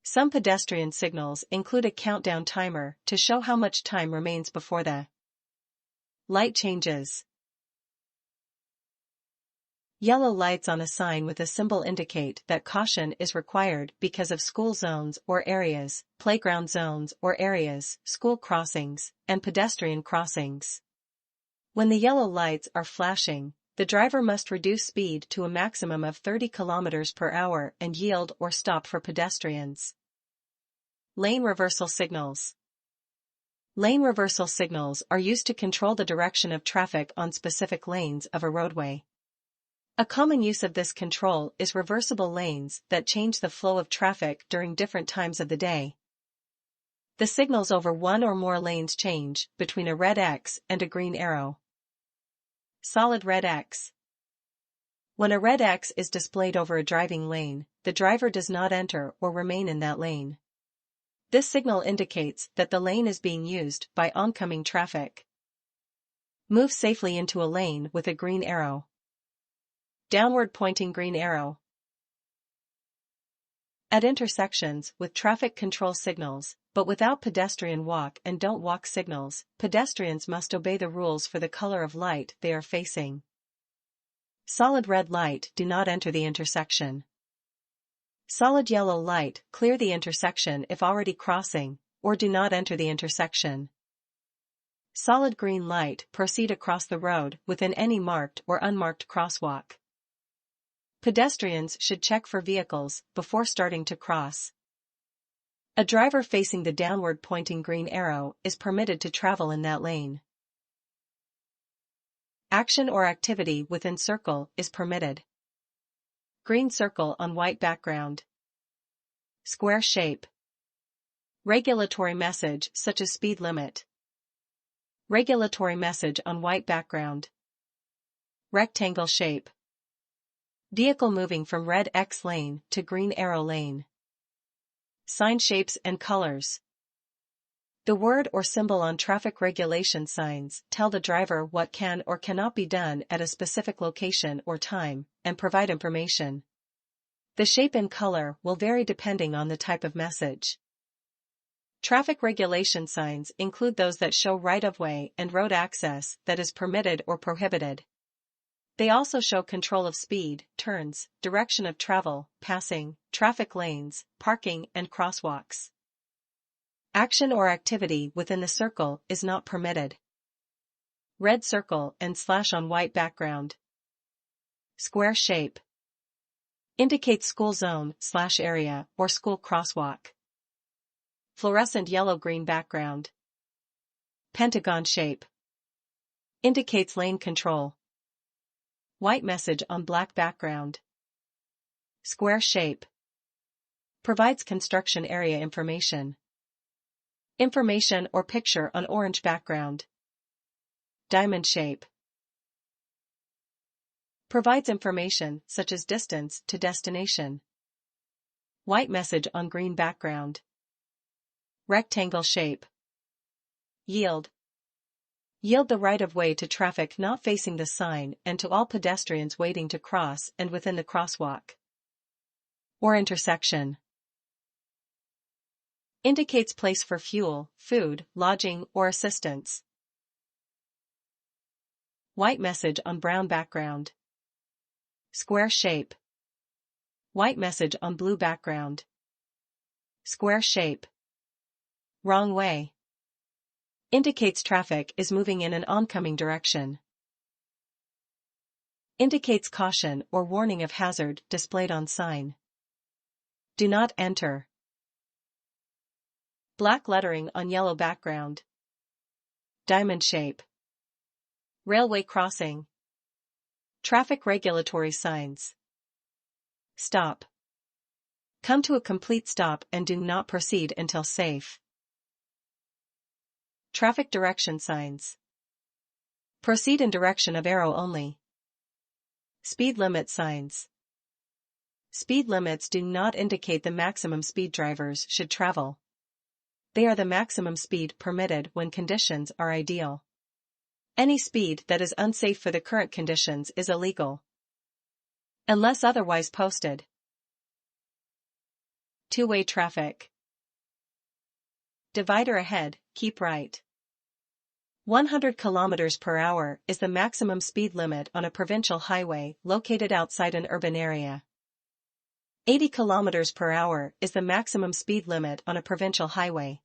Some pedestrian signals include a countdown timer to show how much time remains before the light changes. Yellow lights on a sign with a symbol indicate that caution is required because of school zones or areas, playground zones or areas, school crossings, and pedestrian crossings. When the yellow lights are flashing, the driver must reduce speed to a maximum of 30 km per hour and yield or stop for pedestrians. Lane reversal signals. Lane reversal signals are used to control the direction of traffic on specific lanes of a roadway. A common use of this control is reversible lanes that change the flow of traffic during different times of the day. The signals over one or more lanes change between a red X and a green arrow. Solid red X. When a red X is displayed over a driving lane, the driver does not enter or remain in that lane. This signal indicates that the lane is being used by oncoming traffic. Move safely into a lane with a green arrow. Downward pointing green arrow. At intersections with traffic control signals, but without pedestrian walk and don't walk signals, pedestrians must obey the rules for the color of light they are facing. Solid red light, do not enter the intersection. Solid yellow light, clear the intersection if already crossing, or do not enter the intersection. Solid green light, proceed across the road within any marked or unmarked crosswalk. Pedestrians should check for vehicles before starting to cross. A driver facing the downward pointing green arrow is permitted to travel in that lane. Action or activity within circle is permitted. Green circle on white background. Square shape. Regulatory message such as speed limit. Regulatory message on white background. Rectangle shape. Vehicle moving from red X lane to green arrow lane. Sign shapes and colors. The word or symbol on traffic regulation signs tell the driver what can or cannot be done at a specific location or time, and provide information. The shape and color will vary depending on the type of message. Traffic regulation signs include those that show right-of-way and road access that is permitted or prohibited. They also show control of speed, turns, direction of travel, passing, traffic lanes, parking, and crosswalks. Action or activity within the circle is not permitted. Red circle and slash on white background. Square shape. Indicates school zone, /area, or school crosswalk. Fluorescent yellow-green background. Pentagon shape. Indicates lane control. White message on black background. Square shape. Provides construction area information. Information or picture on orange background. Diamond shape. Provides information such as distance to destination. White message on green background. Rectangle shape. Yield. Yield the right-of-way to traffic not facing the sign and to all pedestrians waiting to cross and within the crosswalk. Or intersection. Indicates place for fuel, food, lodging, or assistance. White message on brown background. Square shape. White message on blue background. Square shape. Wrong way. Indicates traffic is moving in an oncoming direction. Indicates caution or warning of hazard displayed on sign. Do not enter. Black lettering on yellow background. Diamond shape. Railway crossing. Traffic regulatory signs. Stop. Come to a complete stop and do not proceed until safe. Traffic direction signs. Proceed in direction of arrow only. Speed limit signs. Speed limits do not indicate the maximum speed drivers should travel. They are the maximum speed permitted when conditions are ideal. Any speed that is unsafe for the current conditions is illegal, unless otherwise posted. Two-way traffic. Divider ahead, keep right. 100 kilometers per hour is the maximum speed limit on a provincial highway located outside an urban area. 80 kilometers per hour is the maximum speed limit on a provincial highway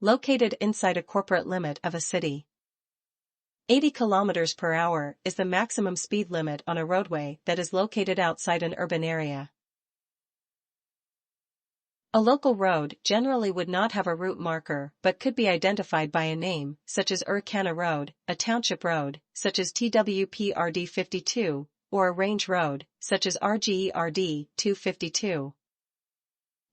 located inside a corporate limit of a city. 80 kilometers per hour is the maximum speed limit on a roadway that is located outside an urban area. A local road generally would not have a route marker but could be identified by a name, such as Urcana Road, a township road, such as TWPRD 52, or a range road, such as RGERD 252.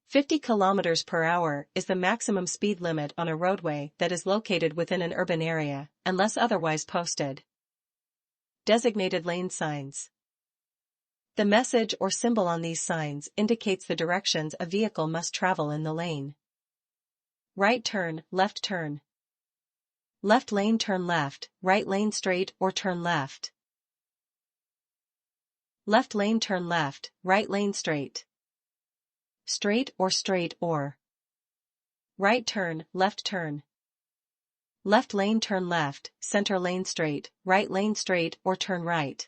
50 kilometers per hour is the maximum speed limit on a roadway that is located within an urban area, unless otherwise posted. Designated lane signs. The message or symbol on these signs indicates the directions a vehicle must travel in the lane. Right turn, left turn. Left lane turn left, right lane straight or turn left. Left lane turn left, right lane straight. Straight or straight or. Right turn, left turn. Left lane turn left, center lane straight, right lane straight or turn right.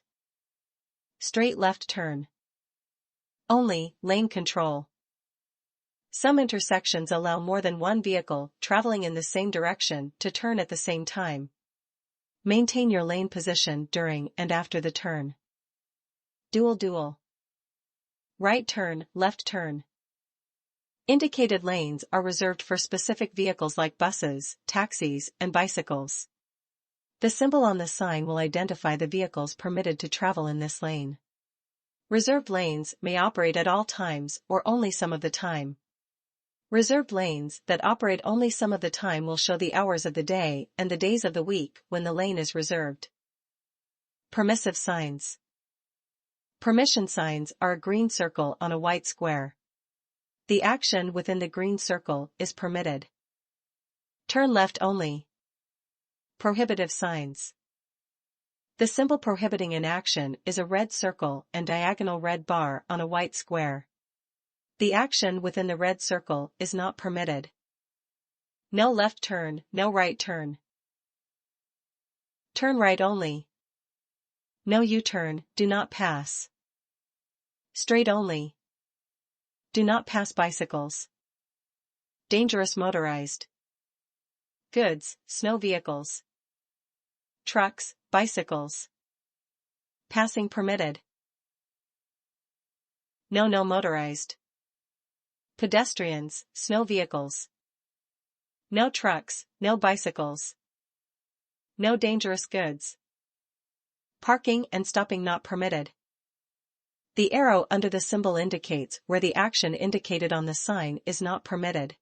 Straight left turn. Only, lane control. Some intersections allow more than one vehicle traveling in the same direction to turn at the same time. Maintain your lane position during and after the turn. Dual. Right turn, left turn. Indicated lanes are reserved for specific vehicles like buses, taxis, and bicycles. The symbol on the sign will identify the vehicles permitted to travel in this lane. Reserved lanes may operate at all times or only some of the time. Reserved lanes that operate only some of the time will show the hours of the day and the days of the week when the lane is reserved. Permissive signs. Permission signs are a green circle on a white square. The action within the green circle is permitted. Turn left only. Prohibitive signs. The symbol prohibiting an action is a red circle and diagonal red bar on a white square. The action within the red circle is not permitted. No left turn, no right turn. Turn right only. No U-turn, do not pass. Straight only. Do not pass bicycles. Dangerous motorized goods, snow vehicles. Trucks, bicycles. Passing permitted. No motorized. Pedestrians, snow vehicles. No trucks, no bicycles. No dangerous goods. Parking and stopping not permitted. The arrow under the symbol indicates where the action indicated on the sign is not permitted.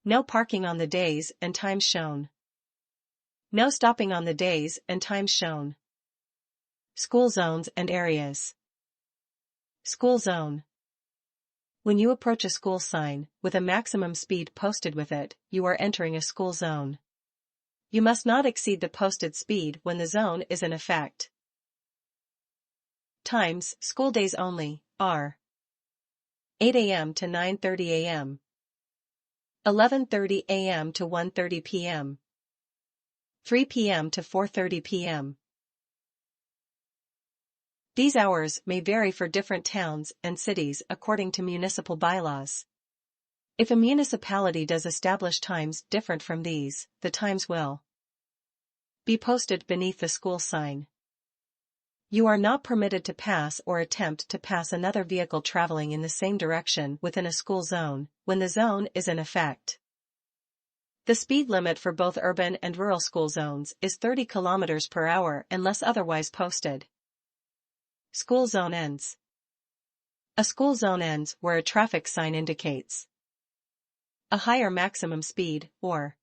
No parking on the days and times shown. No stopping on the days and times shown. School zones and areas. School zone. When you approach a school sign, with a maximum speed posted with it, you are entering a school zone. You must not exceed the posted speed when the zone is in effect. Times, school days only, are 8 a.m. to 9:30 a.m. 11:30 a.m. to 1:30 p.m. 3 p.m. to 4:30 p.m. These hours may vary for different towns and cities according to municipal bylaws. If a municipality does establish times different from these, the times will be posted beneath the school sign. You are not permitted to pass or attempt to pass another vehicle traveling in the same direction within a school zone, when the zone is in effect. The speed limit for both urban and rural school zones is 30 km per hour unless otherwise posted. School zone ends. A school zone ends where a traffic sign indicates a higher maximum speed, or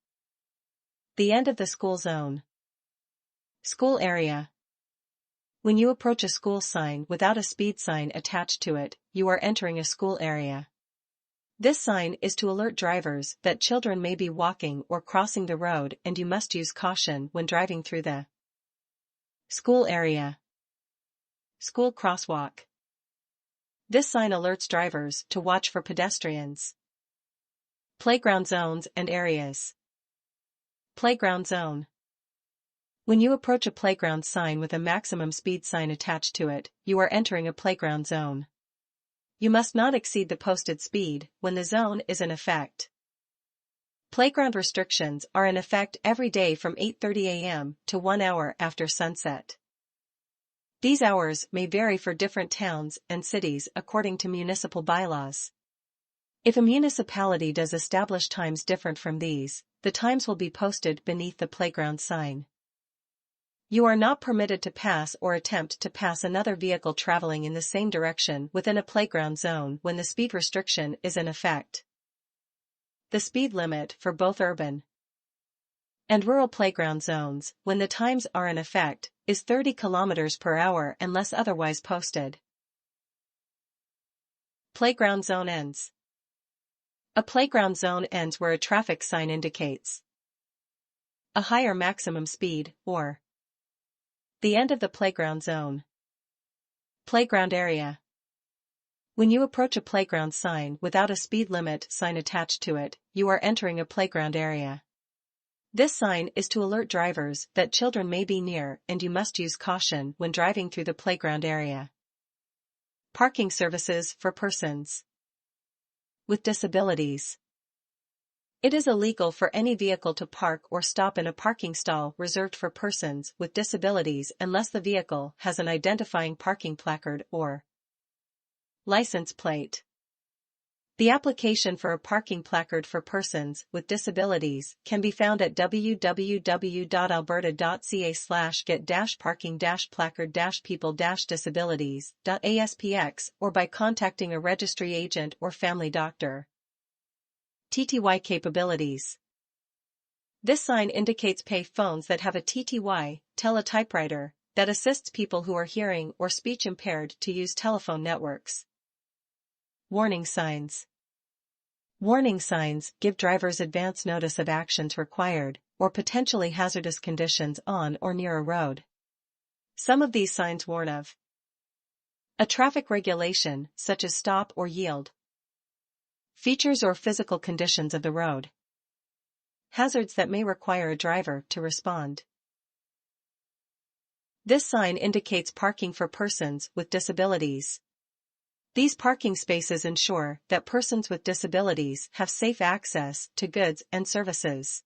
the end of the school zone. School area. When you approach a school sign without a speed sign attached to it, you are entering a school area. This sign is to alert drivers that children may be walking or crossing the road and you must use caution when driving through the school area. School crosswalk. This sign alerts drivers to watch for pedestrians. Playground zones and areas. Playground zone. When you approach a playground sign with a maximum speed sign attached to it, you are entering a playground zone. You must not exceed the posted speed when the zone is in effect. Playground restrictions are in effect every day from 8:30 a.m. to 1 hour after sunset. These hours may vary for different towns and cities according to municipal bylaws. If a municipality does establish times different from these, the times will be posted beneath the playground sign. You are not permitted to pass or attempt to pass another vehicle traveling in the same direction within a playground zone when the speed restriction is in effect. The speed limit for both urban and rural playground zones, when the times are in effect, is 30 km per hour unless otherwise posted. Playground zone ends. A playground zone ends where a traffic sign indicates a higher maximum speed, or the end of the playground zone. Playground area. When you approach a playground sign without a speed limit sign attached to it, you are entering a playground area. This sign is to alert drivers that children may be near and you must use caution when driving through the playground area. Parking services for persons with disabilities. It is illegal for any vehicle to park or stop in a parking stall reserved for persons with disabilities unless the vehicle has an identifying parking placard or license plate. The application for a parking placard for persons with disabilities can be found at www.alberta.ca/get-parking-placard-people-disabilities.aspx or by contacting a registry agent or family doctor. TTY capabilities. This sign indicates pay phones that have a TTY, teletypewriter, that assists people who are hearing or speech impaired to use telephone networks. Warning signs. Warning signs give drivers advance notice of actions required, or potentially hazardous conditions on or near a road. Some of these signs warn of a traffic regulation, such as stop or yield, features or physical conditions of the road, hazards that may require a driver to respond. This sign indicates parking for persons with disabilities. These parking spaces ensure that persons with disabilities have safe access to goods and services.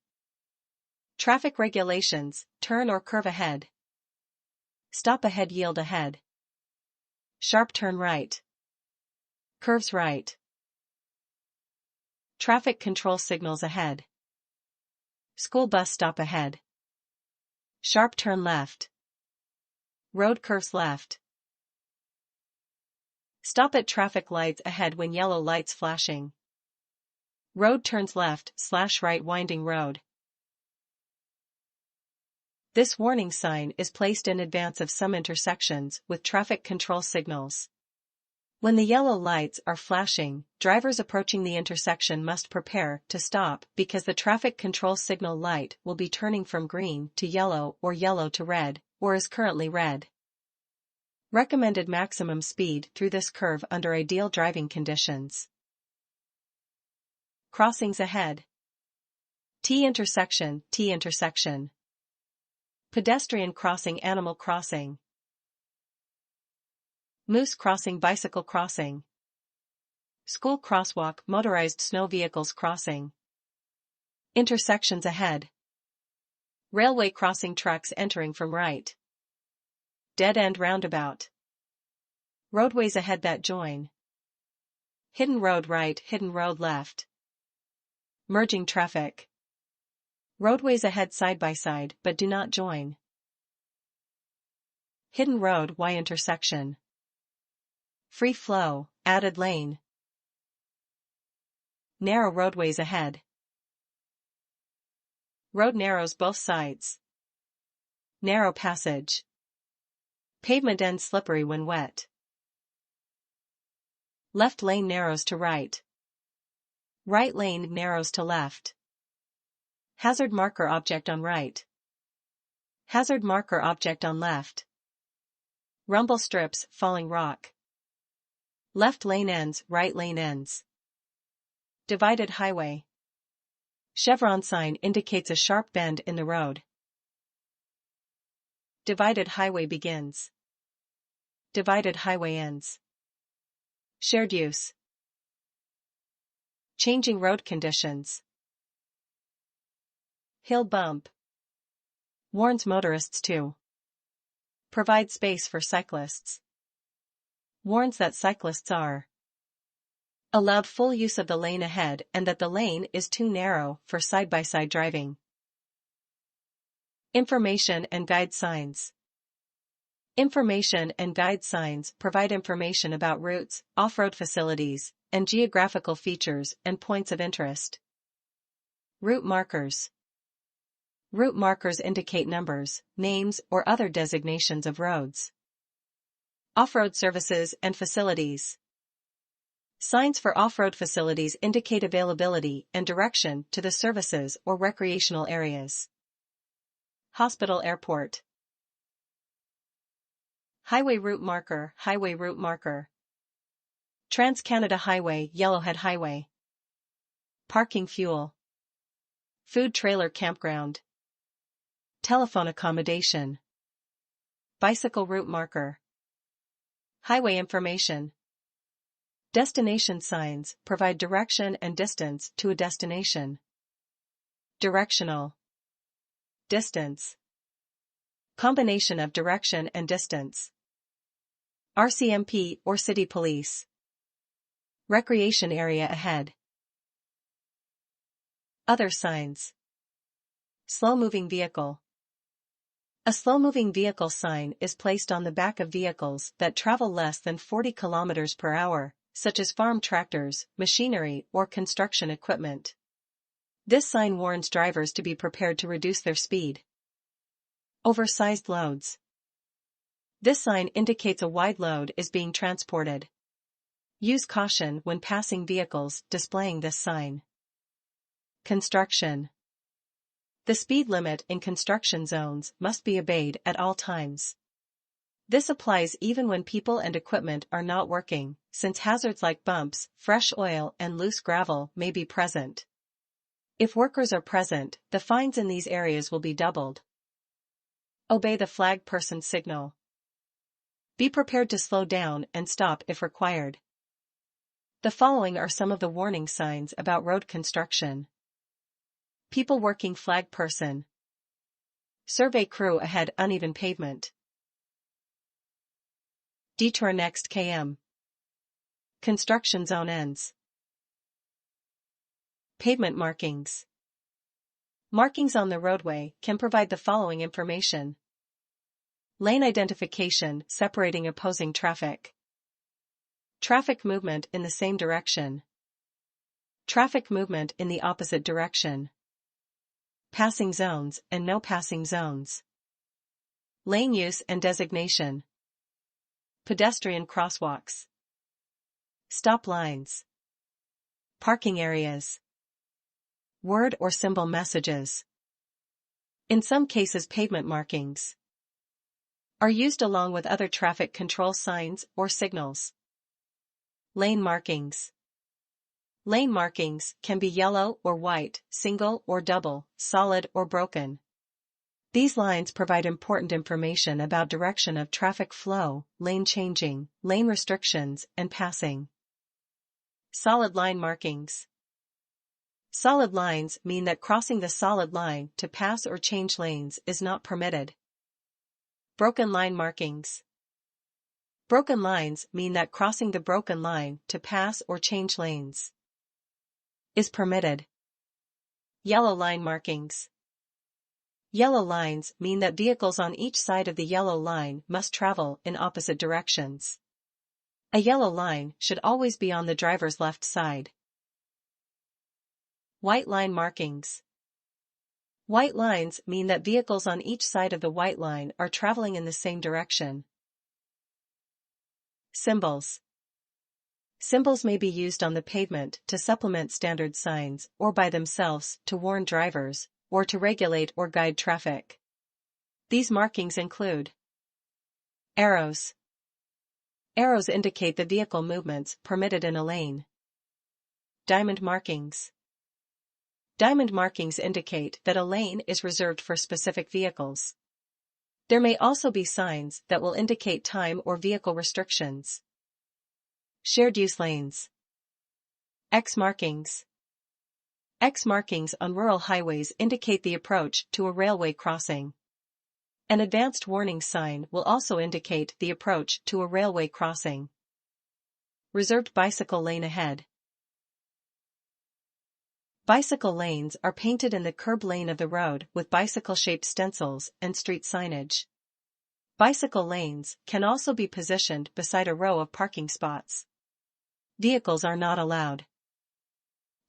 Traffic regulations: turn or curve ahead, stop ahead, yield ahead, sharp turn right, curves right. Traffic control signals ahead, school bus stop ahead, sharp turn left, road curves left. Stop at traffic lights ahead when yellow lights flashing. Road turns left/right, winding road. This warning sign is placed in advance of some intersections with traffic control signals. When the yellow lights are flashing, drivers approaching the intersection must prepare to stop because the traffic control signal light will be turning from green to yellow or yellow to red, or is currently red. Recommended maximum speed through this curve under ideal driving conditions. Crossings ahead. T intersection, T intersection. Pedestrian crossing, animal crossing. Moose crossing, bicycle crossing. School crosswalk, motorized snow vehicles crossing. Intersections ahead. Railway crossing, tracks entering from right. Dead-end roundabout. Roadways ahead that join. Hidden road right, hidden road left. Merging traffic. Roadways ahead side by side but do not join. Hidden road Y intersection. Free flow, added lane. Narrow roadways ahead. Road narrows both sides. Narrow passage. Pavement ends slippery when wet. Left lane narrows to right. Right lane narrows to left. Hazard marker object on right. Hazard marker object on left. Rumble strips, falling rock. Left lane ends, right lane ends. Divided highway. Chevron sign indicates a sharp bend in the road. Divided highway begins. Divided highway ends. Shared use. Changing road conditions. Hill bump. Warns motorists to provide space for cyclists. Warns that cyclists are allowed full use of the lane ahead and that the lane is too narrow for side-by-side driving. Information and guide signs. Information and guide signs provide information about routes, off-road facilities, and geographical features and points of interest. Route markers. Route markers indicate numbers, names, or other designations of roads. Off-road services and facilities. Signs for off-road facilities indicate availability and direction to the services or recreational areas. Hospital airport. Highway route marker, highway route marker. Trans-Canada Highway, Yellowhead Highway. Parking fuel. Food trailer campground. Telephone accommodation. Bicycle route marker. Highway information. Destination signs provide direction and distance to a destination. Directional. Distance. Combination of direction and distance. RCMP or city police. Recreation area ahead. Other signs. Slow-moving vehicle. A slow-moving vehicle sign is placed on the back of vehicles that travel less than 40 km per hour, such as farm tractors, machinery, or construction equipment. This sign warns drivers to be prepared to reduce their speed. Oversized loads. This sign indicates a wide load is being transported. Use caution when passing vehicles displaying this sign. Construction. The speed limit in construction zones must be obeyed at all times. This applies even when people and equipment are not working, since hazards like bumps, fresh oil, and loose gravel may be present. If workers are present, the fines in these areas will be doubled. Obey the flag person signal. Be prepared to slow down and stop if required. The following are some of the warning signs about road construction. People working flag person. Survey crew ahead uneven pavement. Detour next km. Construction zone ends. Pavement markings. Markings on the roadway can provide the following information. Lane identification separating opposing traffic. Traffic movement in the same direction. Traffic movement in the opposite direction. Passing zones and no passing zones. Lane use and designation. Pedestrian crosswalks. Stop lines. Parking areas. Word or symbol messages. In some cases, pavement markings are used along with other traffic control signs or signals. Lane markings. Lane markings can be yellow or white, single or double, solid or broken. These lines provide important information about direction of traffic flow, lane changing, lane restrictions, and passing. Solid line markings. Solid lines mean that crossing the solid line to pass or change lanes is not permitted. Broken line markings. Broken lines mean that crossing the broken line to pass or change lanes is permitted. Yellow line markings. Yellow lines mean that vehicles on each side of the yellow line must travel in opposite directions. A yellow line should always be on the driver's left side. White line markings. White lines mean that vehicles on each side of the white line are traveling in the same direction. Symbols. Symbols may be used on the pavement to supplement standard signs or by themselves to warn drivers, or to regulate or guide traffic. These markings include arrows. Arrows indicate the vehicle movements permitted in a lane. Diamond markings. Diamond markings indicate that a lane is reserved for specific vehicles. There may also be signs that will indicate time or vehicle restrictions. Shared use lanes. X markings. X markings on rural highways indicate the approach to a railway crossing. An advanced warning sign will also indicate the approach to a railway crossing. Reserved bicycle lane ahead. Bicycle lanes are painted in the curb lane of the road with bicycle-shaped stencils and street signage. Bicycle lanes can also be positioned beside a row of parking spots. Vehicles are not allowed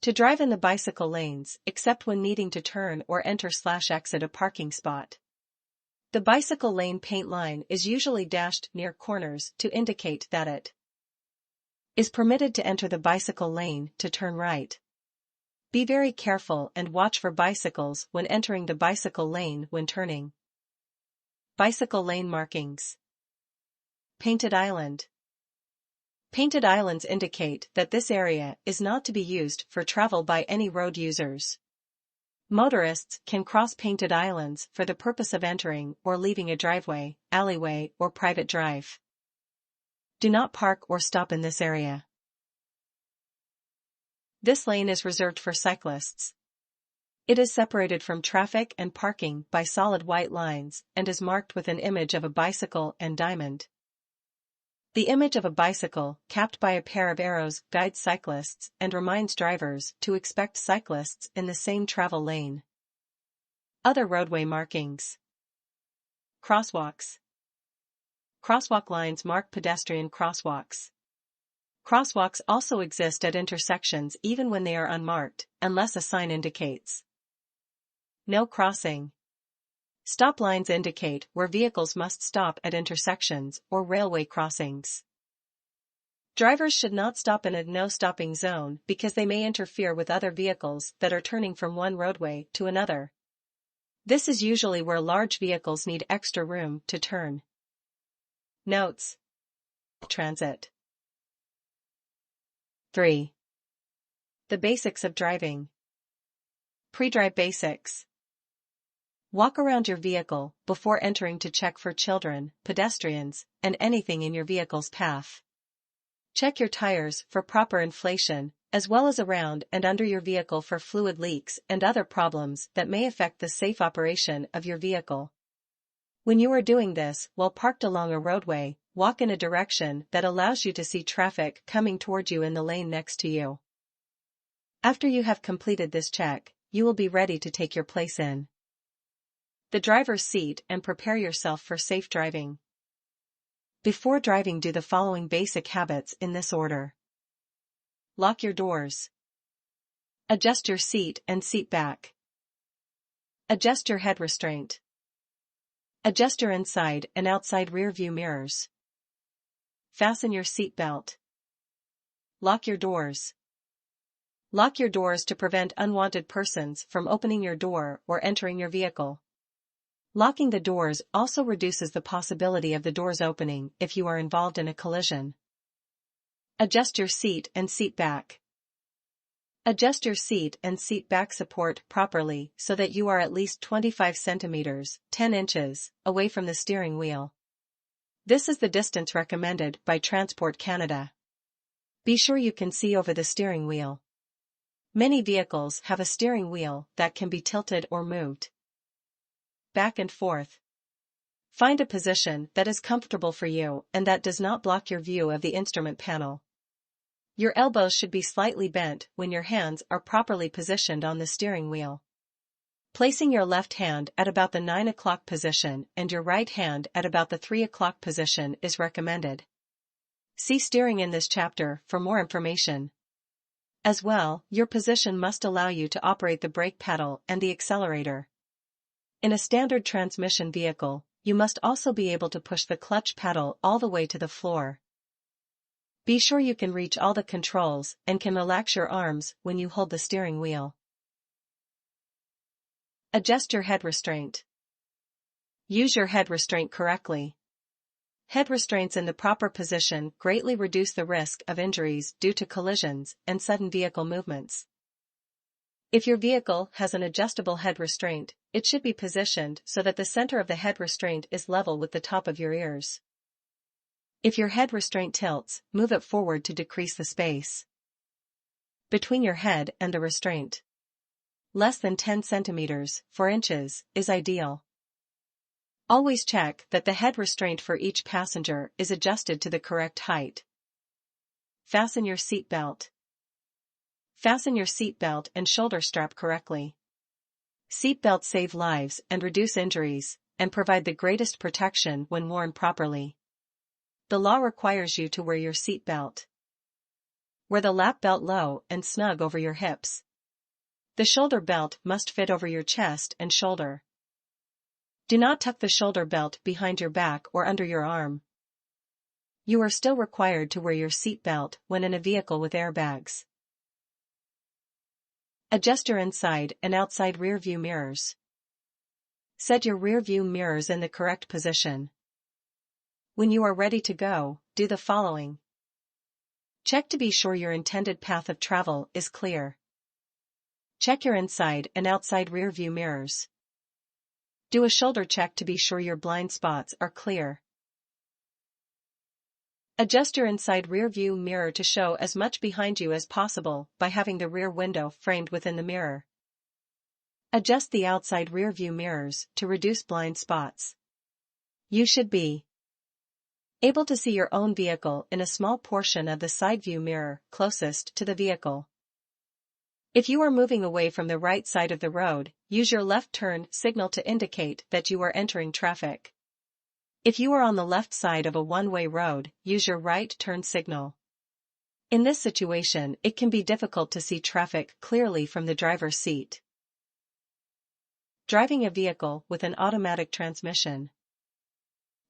to drive in the bicycle lanes except when needing to turn or enter/exit a parking spot. The bicycle lane paint line is usually dashed near corners to indicate that it is permitted to enter the bicycle lane to turn right. Be very careful and watch for bicycles when entering the bicycle lane when turning. Bicycle lane markings. Painted island. Painted islands indicate that this area is not to be used for travel by any road users. Motorists can cross painted islands for the purpose of entering or leaving a driveway, alleyway, or private drive. Do not park or stop in this area. This lane is reserved for cyclists. It is separated from traffic and parking by solid white lines and is marked with an image of a bicycle and diamond. The image of a bicycle, capped by a pair of arrows, guides cyclists and reminds drivers to expect cyclists in the same travel lane. Other roadway markings. Crosswalks. Crosswalk lines mark pedestrian crosswalks. Crosswalks also exist at intersections even when they are unmarked, unless a sign indicates no crossing. Stop lines indicate where vehicles must stop at intersections or railway crossings. Drivers should not stop in a no-stopping zone because they may interfere with other vehicles that are turning from one roadway to another. This is usually where large vehicles need extra room to turn. Notes. Transit. 3. The basics of driving. Pre-drive basics. Walk around your vehicle before entering to check for children, pedestrians, and anything in your vehicle's path. Check your tires for proper inflation, as well as around and under your vehicle for fluid leaks and other problems that may affect the safe operation of your vehicle. When you are doing this while parked along a roadway, walk in a direction that allows you to see traffic coming toward you in the lane next to you. After you have completed this check, you will be ready to take your place in the driver's seat and prepare yourself for safe driving. Before driving, do the following basic habits in this order. Lock your doors. Adjust your seat and seat back. Adjust your head restraint. Adjust your inside and outside rear view mirrors. Fasten your seat belt. Lock your doors. Lock your doors to prevent unwanted persons from opening your door or entering your vehicle. Locking the doors also reduces the possibility of the doors opening if you are involved in a collision. Adjust your seat and seat back. Adjust your seat and seat back support properly so that you are at least 25 centimeters, 10 inches, away from the steering wheel. This is the distance recommended by Transport Canada. Be sure you can see over the steering wheel. Many vehicles have a steering wheel that can be tilted or moved back and forth. Find a position that is comfortable for you and that does not block your view of the instrument panel. Your elbows should be slightly bent when your hands are properly positioned on the steering wheel. Placing your left hand at about the 9 o'clock position and your right hand at about the 3 o'clock position is recommended. See steering in this chapter for more information. As well, your position must allow you to operate the brake pedal and the accelerator. In a standard transmission vehicle, you must also be able to push the clutch pedal all the way to the floor. Be sure you can reach all the controls and can relax your arms when you hold the steering wheel. Adjust your head restraint. Use your head restraint correctly. Head restraints in the proper position greatly reduce the risk of injuries due to collisions and sudden vehicle movements. If your vehicle has an adjustable head restraint, it should be positioned so that the center of the head restraint is level with the top of your ears. If your head restraint tilts, move it forward to decrease the space between your head and the restraint. Less than 10 centimeters, 4 inches, is ideal. Always check that the head restraint for each passenger is adjusted to the correct height. Fasten your seat belt. Fasten your seat belt and shoulder strap correctly. Seat belts save lives and reduce injuries, and provide the greatest protection when worn properly. The law requires you to wear your seat belt. Wear the lap belt low and snug over your hips. The shoulder belt must fit over your chest and shoulder. Do not tuck the shoulder belt behind your back or under your arm. You are still required to wear your seat belt when in a vehicle with airbags. Adjust your inside and outside rear view mirrors. Set your rear view mirrors in the correct position. When you are ready to go, do the following. Check to be sure your intended path of travel is clear. Check your inside and outside rear view mirrors. Do a shoulder check to be sure your blind spots are clear. Adjust your inside rear view mirror to show as much behind you as possible by having the rear window framed within the mirror. Adjust the outside rear view mirrors to reduce blind spots. You should be able to see your own vehicle in a small portion of the side view mirror closest to the vehicle. If you are moving away from the right side of the road, use your left turn signal to indicate that you are entering traffic. If you are on the left side of a one-way road, use your right turn signal. In this situation, it can be difficult to see traffic clearly from the driver's seat. Driving a vehicle with an automatic transmission.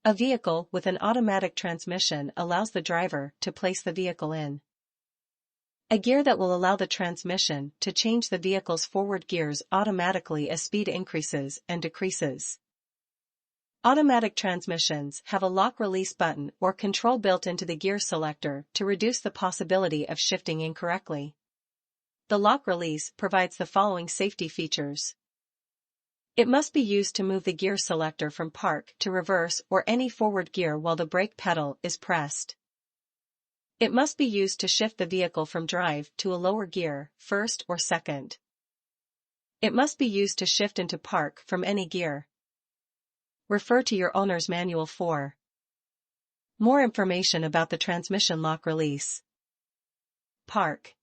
A vehicle with an automatic transmission allows the driver to place the vehicle in a gear that will allow the transmission to change the vehicle's forward gears automatically as speed increases and decreases. Automatic transmissions have a lock-release button or control built into the gear selector to reduce the possibility of shifting incorrectly. The lock release provides the following safety features. It must be used to move the gear selector from park to reverse or any forward gear while the brake pedal is pressed. It must be used to shift the vehicle from drive to a lower gear, first or second. It must be used to shift into park from any gear. Refer to your owner's manual for more information about the transmission lock release. Park.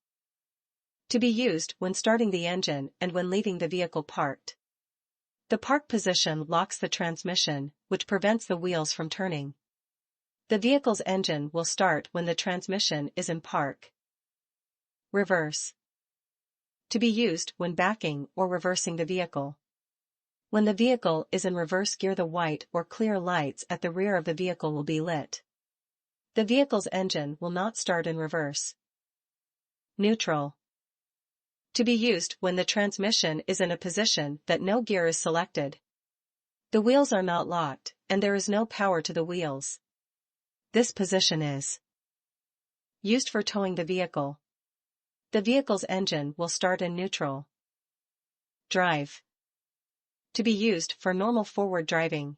To be used when starting the engine and when leaving the vehicle parked. The park position locks the transmission, which prevents the wheels from turning. The vehicle's engine will start when the transmission is in park. Reverse. To be used when backing or reversing the vehicle. When the vehicle is in reverse gear, the white or clear lights at the rear of the vehicle will be lit. The vehicle's engine will not start in reverse. Neutral. To be used when the transmission is in a position that no gear is selected. The wheels are not locked, and there is no power to the wheels. This position is used for towing the vehicle. The vehicle's engine will start in neutral. Drive. To be used for normal forward driving.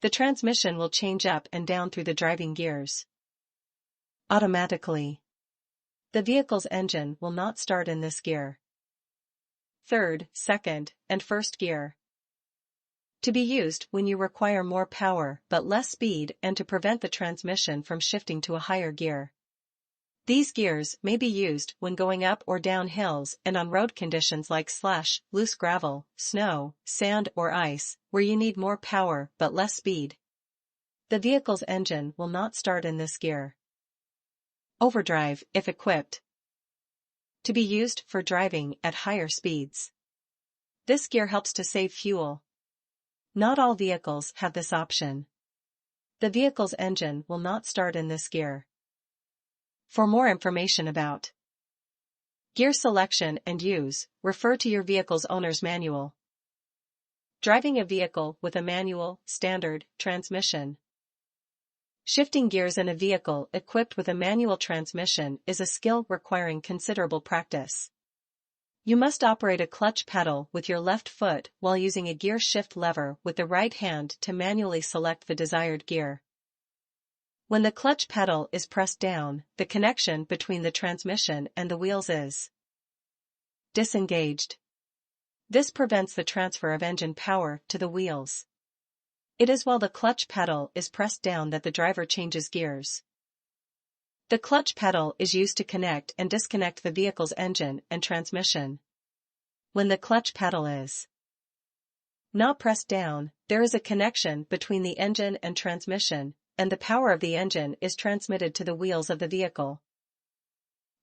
The transmission will change up and down through the driving gears automatically. The vehicle's engine will not start in this gear. Third, second, and first gear. To be used when you require more power but less speed and to prevent the transmission from shifting to a higher gear. These gears may be used when going up or down hills and on road conditions like slush, loose gravel, snow, sand or ice, where you need more power but less speed. The vehicle's engine will not start in this gear. Overdrive, if equipped. To be used for driving at higher speeds. This gear helps to save fuel. Not all vehicles have this option. The vehicle's engine will not start in this gear. For more information about gear selection and use, refer to your vehicle's owner's manual. Driving a vehicle with a manual, standard, transmission. Shifting gears in a vehicle equipped with a manual transmission is a skill requiring considerable practice. You must operate a clutch pedal with your left foot while using a gear shift lever with the right hand to manually select the desired gear. When the clutch pedal is pressed down, the connection between the transmission and the wheels is disengaged. This prevents the transfer of engine power to the wheels. It is while the clutch pedal is pressed down that the driver changes gears. The clutch pedal is used to connect and disconnect the vehicle's engine and transmission. When the clutch pedal is not pressed down, there is a connection between the engine and transmission, and the power of the engine is transmitted to the wheels of the vehicle.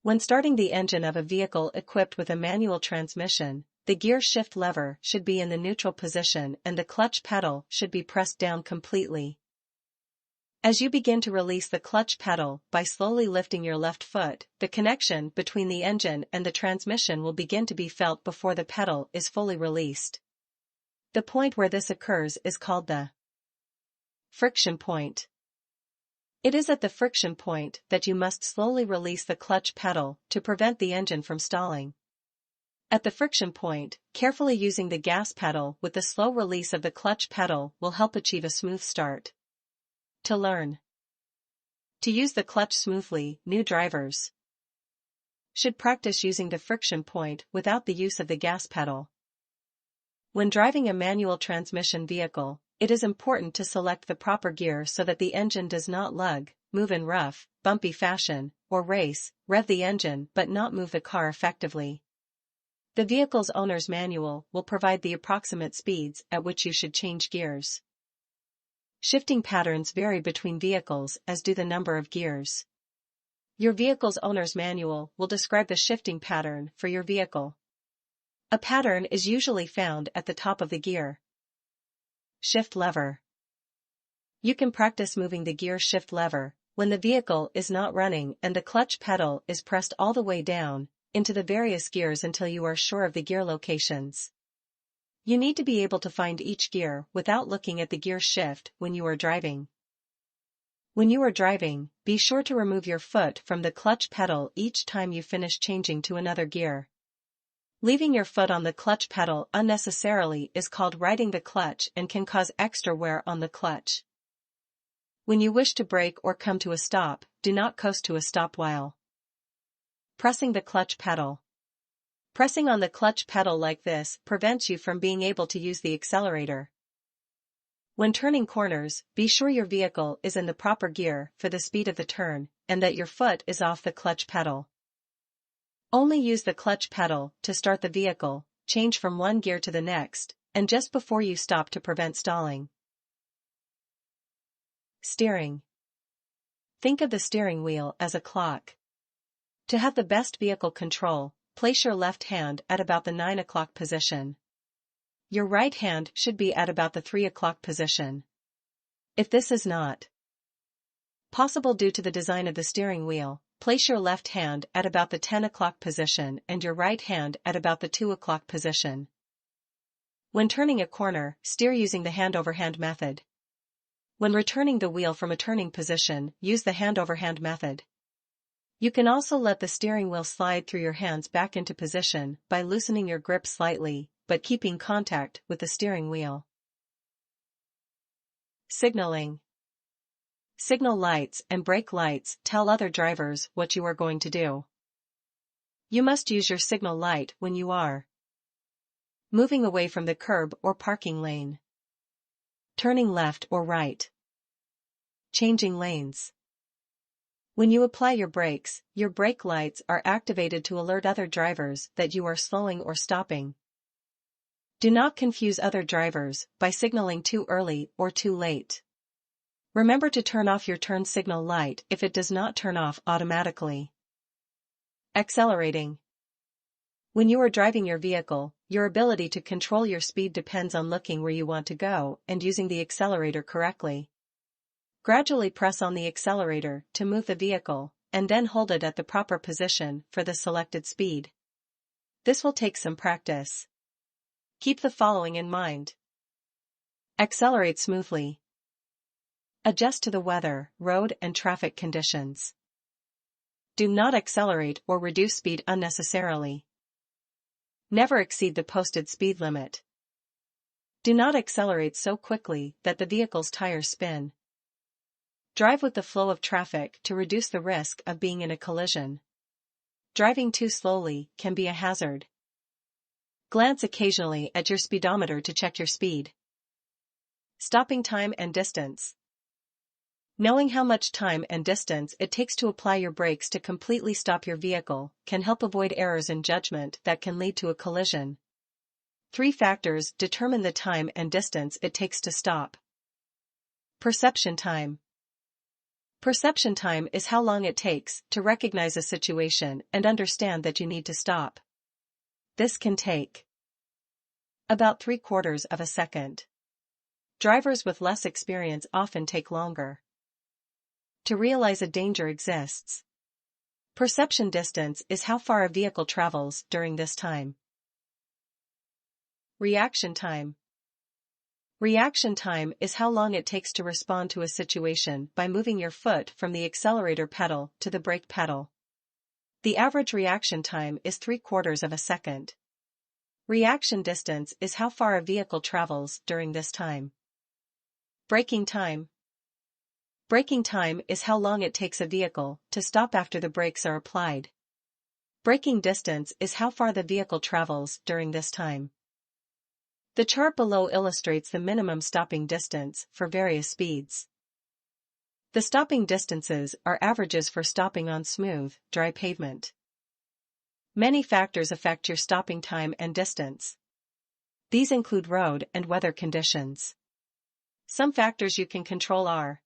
When starting the engine of a vehicle equipped with a manual transmission, the gear shift lever should be in the neutral position and the clutch pedal should be pressed down completely. As you begin to release the clutch pedal by slowly lifting your left foot, the connection between the engine and the transmission will begin to be felt before the pedal is fully released. The point where this occurs is called the friction point. It is at the friction point that you must slowly release the clutch pedal to prevent the engine from stalling. At the friction point, carefully using the gas pedal with the slow release of the clutch pedal will help achieve a smooth start. To learn to use the clutch smoothly, new drivers should practice using the friction point without the use of the gas pedal. When driving a manual transmission vehicle, it is important to select the proper gear so that the engine does not lug, move in rough, bumpy fashion, or race, rev the engine but not move the car effectively. The vehicle's owner's manual will provide the approximate speeds at which you should change gears. Shifting patterns vary between vehicles as do the number of gears. Your vehicle's owner's manual will describe the shifting pattern for your vehicle. A pattern is usually found at the top of the gear shift lever. You can practice moving the gear shift lever when the vehicle is not running and the clutch pedal is pressed all the way down into the various gears until you are sure of the gear locations. You need to be able to find each gear without looking at the gear shift when you are driving. When you are driving, be sure to remove your foot from the clutch pedal each time you finish changing to another gear. Leaving your foot on the clutch pedal unnecessarily is called riding the clutch and can cause extra wear on the clutch. When you wish to brake or come to a stop, do not coast to a stop while pressing the clutch pedal. Pressing on the clutch pedal like this prevents you from being able to use the accelerator. When turning corners, be sure your vehicle is in the proper gear for the speed of the turn, and that your foot is off the clutch pedal. Only use the clutch pedal to start the vehicle, change from one gear to the next, and just before you stop to prevent stalling. Steering. Think of the steering wheel as a clock. To have the best vehicle control, place your left hand at about the 9 o'clock position. Your right hand should be at about the 3 o'clock position. If this is not possible due to the design of the steering wheel, place your left hand at about the 10 o'clock position and your right hand at about the 2 o'clock position. When turning a corner, steer using the hand-over-hand method. When returning the wheel from a turning position, use the hand-over-hand method. You can also let the steering wheel slide through your hands back into position by loosening your grip slightly, but keeping contact with the steering wheel. Signaling. Signal lights and brake lights tell other drivers what you are going to do. You must use your signal light when you are moving away from the curb or parking lane, turning left or right, changing lanes. When you apply your brakes, your brake lights are activated to alert other drivers that you are slowing or stopping. Do not confuse other drivers by signaling too early or too late. Remember to turn off your turn signal light if it does not turn off automatically. Accelerating. When you are driving your vehicle, your ability to control your speed depends on looking where you want to go and using the accelerator correctly. Gradually press on the accelerator to move the vehicle, and then hold it at the proper position for the selected speed. This will take some practice. Keep the following in mind. Accelerate smoothly. Adjust to the weather, road and traffic conditions. Do not accelerate or reduce speed unnecessarily. Never exceed the posted speed limit. Do not accelerate so quickly that the vehicle's tires spin. Drive with the flow of traffic to reduce the risk of being in a collision. Driving too slowly can be a hazard. Glance occasionally at your speedometer to check your speed. Stopping time and distance. Knowing how much time and distance it takes to apply your brakes to completely stop your vehicle can help avoid errors in judgment that can lead to a collision. 3 factors determine the time and distance it takes to stop. Perception time. Perception time is how long it takes to recognize a situation and understand that you need to stop. This can take about 3/4 of a second. Drivers with less experience often take longer. To realize a danger exists. Perception distance is how far a vehicle travels during this time. Reaction time. Reaction time is how long it takes to respond to a situation by moving your foot from the accelerator pedal to the brake pedal. The average reaction time is 3/4 of a second. Reaction distance is how far a vehicle travels during this time. Braking time. Braking time is how long it takes a vehicle to stop after the brakes are applied. Braking distance is how far the vehicle travels during this time. The chart below illustrates the minimum stopping distance for various speeds. The stopping distances are averages for stopping on smooth, dry pavement. Many factors affect your stopping time and distance. These include road and weather conditions. Some factors you can control are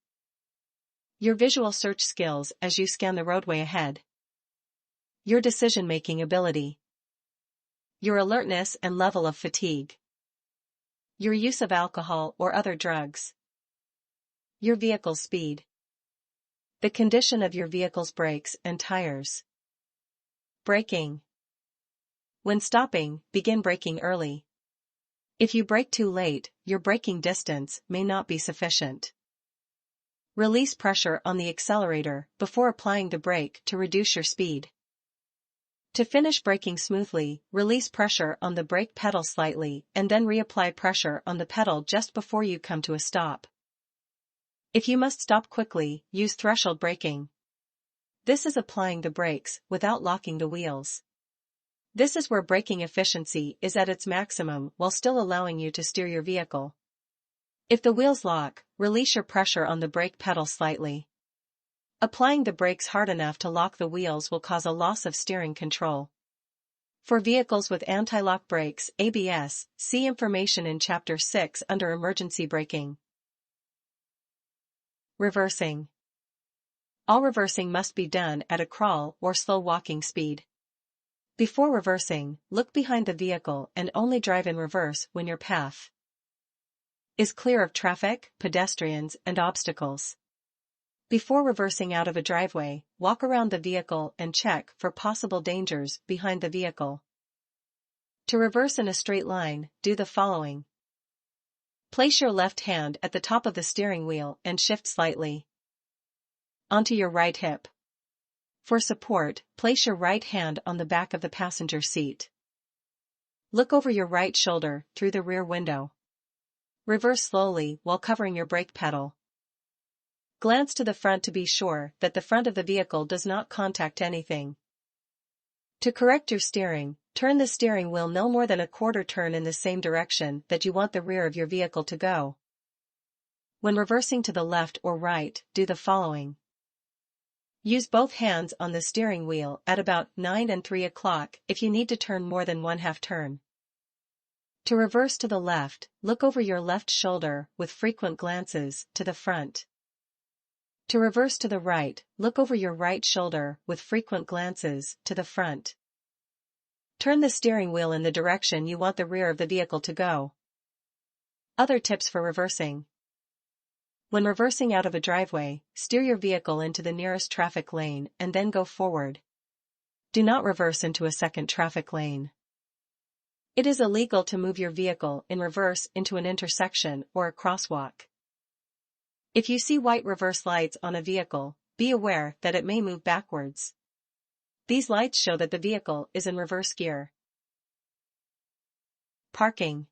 your visual search skills as you scan the roadway ahead, your decision-making ability, your alertness and level of fatigue, your use of alcohol or other drugs, your vehicle's speed, the condition of your vehicle's brakes and tires. Braking. When stopping, begin braking early. If you brake too late, your braking distance may not be sufficient. Release pressure on the accelerator before applying the brake to reduce your speed. To finish braking smoothly, release pressure on the brake pedal slightly and then reapply pressure on the pedal just before you come to a stop. If you must stop quickly, use threshold braking. This is applying the brakes without locking the wheels. This is where braking efficiency is at its maximum while still allowing you to steer your vehicle. If the wheels lock, release your pressure on the brake pedal slightly. Applying the brakes hard enough to lock the wheels will cause a loss of steering control. For vehicles with anti-lock brakes (ABS), see information in Chapter 6 under Emergency Braking. Reversing. All reversing must be done at a crawl or slow walking speed. Before reversing, look behind the vehicle and only drive in reverse when your path is clear of traffic, pedestrians, and obstacles. Before reversing out of a driveway, walk around the vehicle and check for possible dangers behind the vehicle. To reverse in a straight line, do the following. Place your left hand at the top of the steering wheel and shift slightly onto your right hip. For support, place your right hand on the back of the passenger seat. Look over your right shoulder through the rear window. Reverse slowly while covering your brake pedal. Glance to the front to be sure that the front of the vehicle does not contact anything. To correct your steering, turn the steering wheel no more than a quarter turn in the same direction that you want the rear of your vehicle to go. When reversing to the left or right, do the following. Use both hands on the steering wheel at about 9 and 3 o'clock if you need to turn more than 1/2 turn. To reverse to the left, look over your left shoulder with frequent glances to the front. To reverse to the right, look over your right shoulder with frequent glances to the front. Turn the steering wheel in the direction you want the rear of the vehicle to go. Other tips for reversing. When reversing out of a driveway, steer your vehicle into the nearest traffic lane and then go forward. Do not reverse into a second traffic lane. It is illegal to move your vehicle in reverse into an intersection or a crosswalk. If you see white reverse lights on a vehicle, be aware that it may move backwards. These lights show that the vehicle is in reverse gear. Parking.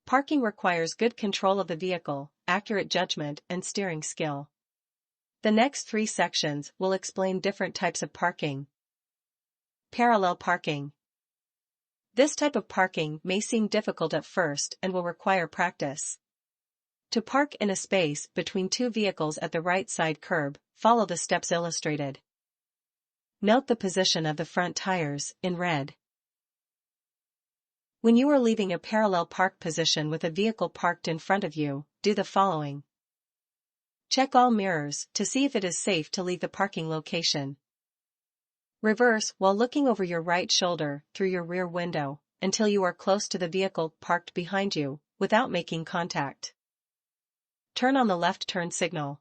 Parking requires good control of the vehicle, accurate judgment, and steering skill. The next 3 sections will explain different types of parking. Parallel parking. This type of parking may seem difficult at first and will require practice. To park in a space between 2 vehicles at the right side curb, follow the steps illustrated. Note the position of the front tires, in red. When you are leaving a parallel park position with a vehicle parked in front of you, do the following. Check all mirrors to see if it is safe to leave the parking location. Reverse while looking over your right shoulder through your rear window until you are close to the vehicle parked behind you, without making contact. Turn on the left turn signal.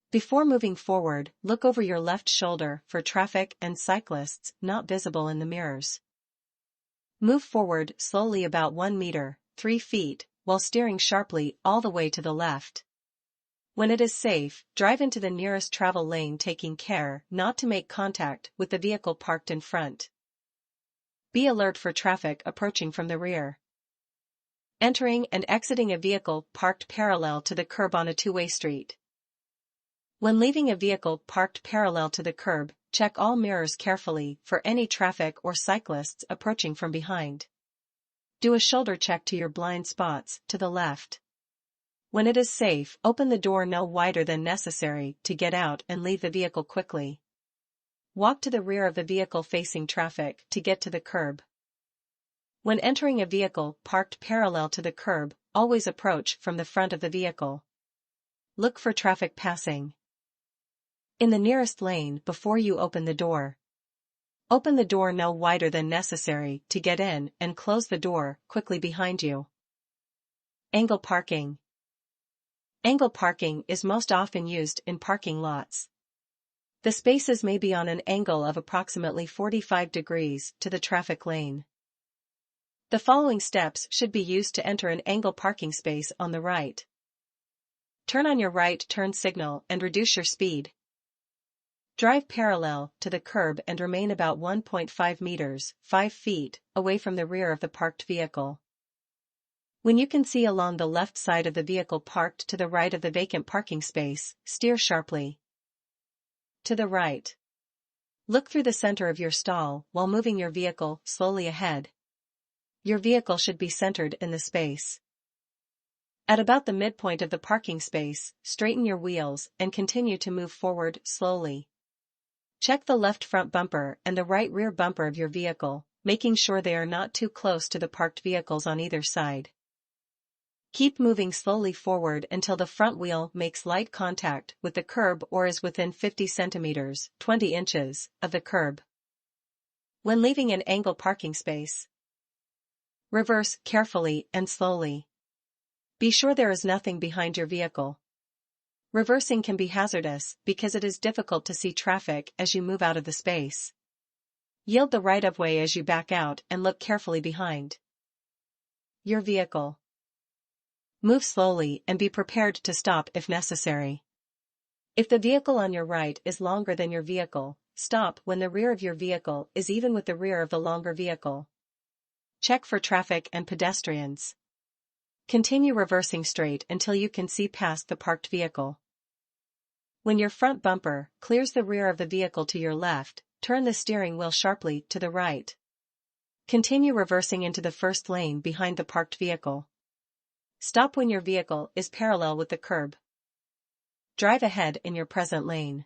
Before moving forward, look over your left shoulder for traffic and cyclists not visible in the mirrors. Move forward slowly about 1 meter, 3 feet, while steering sharply all the way to the left. When it is safe, drive into the nearest travel lane, taking care not to make contact with the vehicle parked in front. Be alert for traffic approaching from the rear. Entering and exiting a vehicle parked parallel to the curb on a 2-way street. When leaving a vehicle parked parallel to the curb, check all mirrors carefully for any traffic or cyclists approaching from behind. Do a shoulder check to your blind spots to the left. When it is safe, open the door no wider than necessary to get out and leave the vehicle quickly. Walk to the rear of the vehicle facing traffic to get to the curb. When entering a vehicle parked parallel to the curb, always approach from the front of the vehicle. Look for traffic passing in the nearest lane before you open the door. Open the door no wider than necessary to get in and close the door quickly behind you. Angle parking. Angle parking is most often used in parking lots. The spaces may be on an angle of approximately 45 degrees to the traffic lane. The following steps should be used to enter an angle parking space on the right. Turn on your right turn signal and reduce your speed. Drive parallel to the curb and remain about 1.5 meters, 5 feet, away from the rear of the parked vehicle. When you can see along the left side of the vehicle parked to the right of the vacant parking space, steer sharply to the right. Look through the center of your stall while moving your vehicle slowly ahead. Your vehicle should be centered in the space. At about the midpoint of the parking space, straighten your wheels and continue to move forward slowly. Check the left front bumper and the right rear bumper of your vehicle, making sure they are not too close to the parked vehicles on either side. Keep moving slowly forward until the front wheel makes light contact with the curb or is within 50 centimeters, 20 inches, of the curb. When leaving an angle parking space, reverse carefully and slowly. Be sure there is nothing behind your vehicle. Reversing can be hazardous because it is difficult to see traffic as you move out of the space. Yield the right-of-way as you back out and look carefully behind your vehicle. Move slowly and be prepared to stop if necessary. If the vehicle on your right is longer than your vehicle, stop when the rear of your vehicle is even with the rear of the longer vehicle. Check for traffic and pedestrians. Continue reversing straight until you can see past the parked vehicle. When your front bumper clears the rear of the vehicle to your left, turn the steering wheel sharply to the right. Continue reversing into the first lane behind the parked vehicle. Stop when your vehicle is parallel with the curb. Drive ahead in your present lane.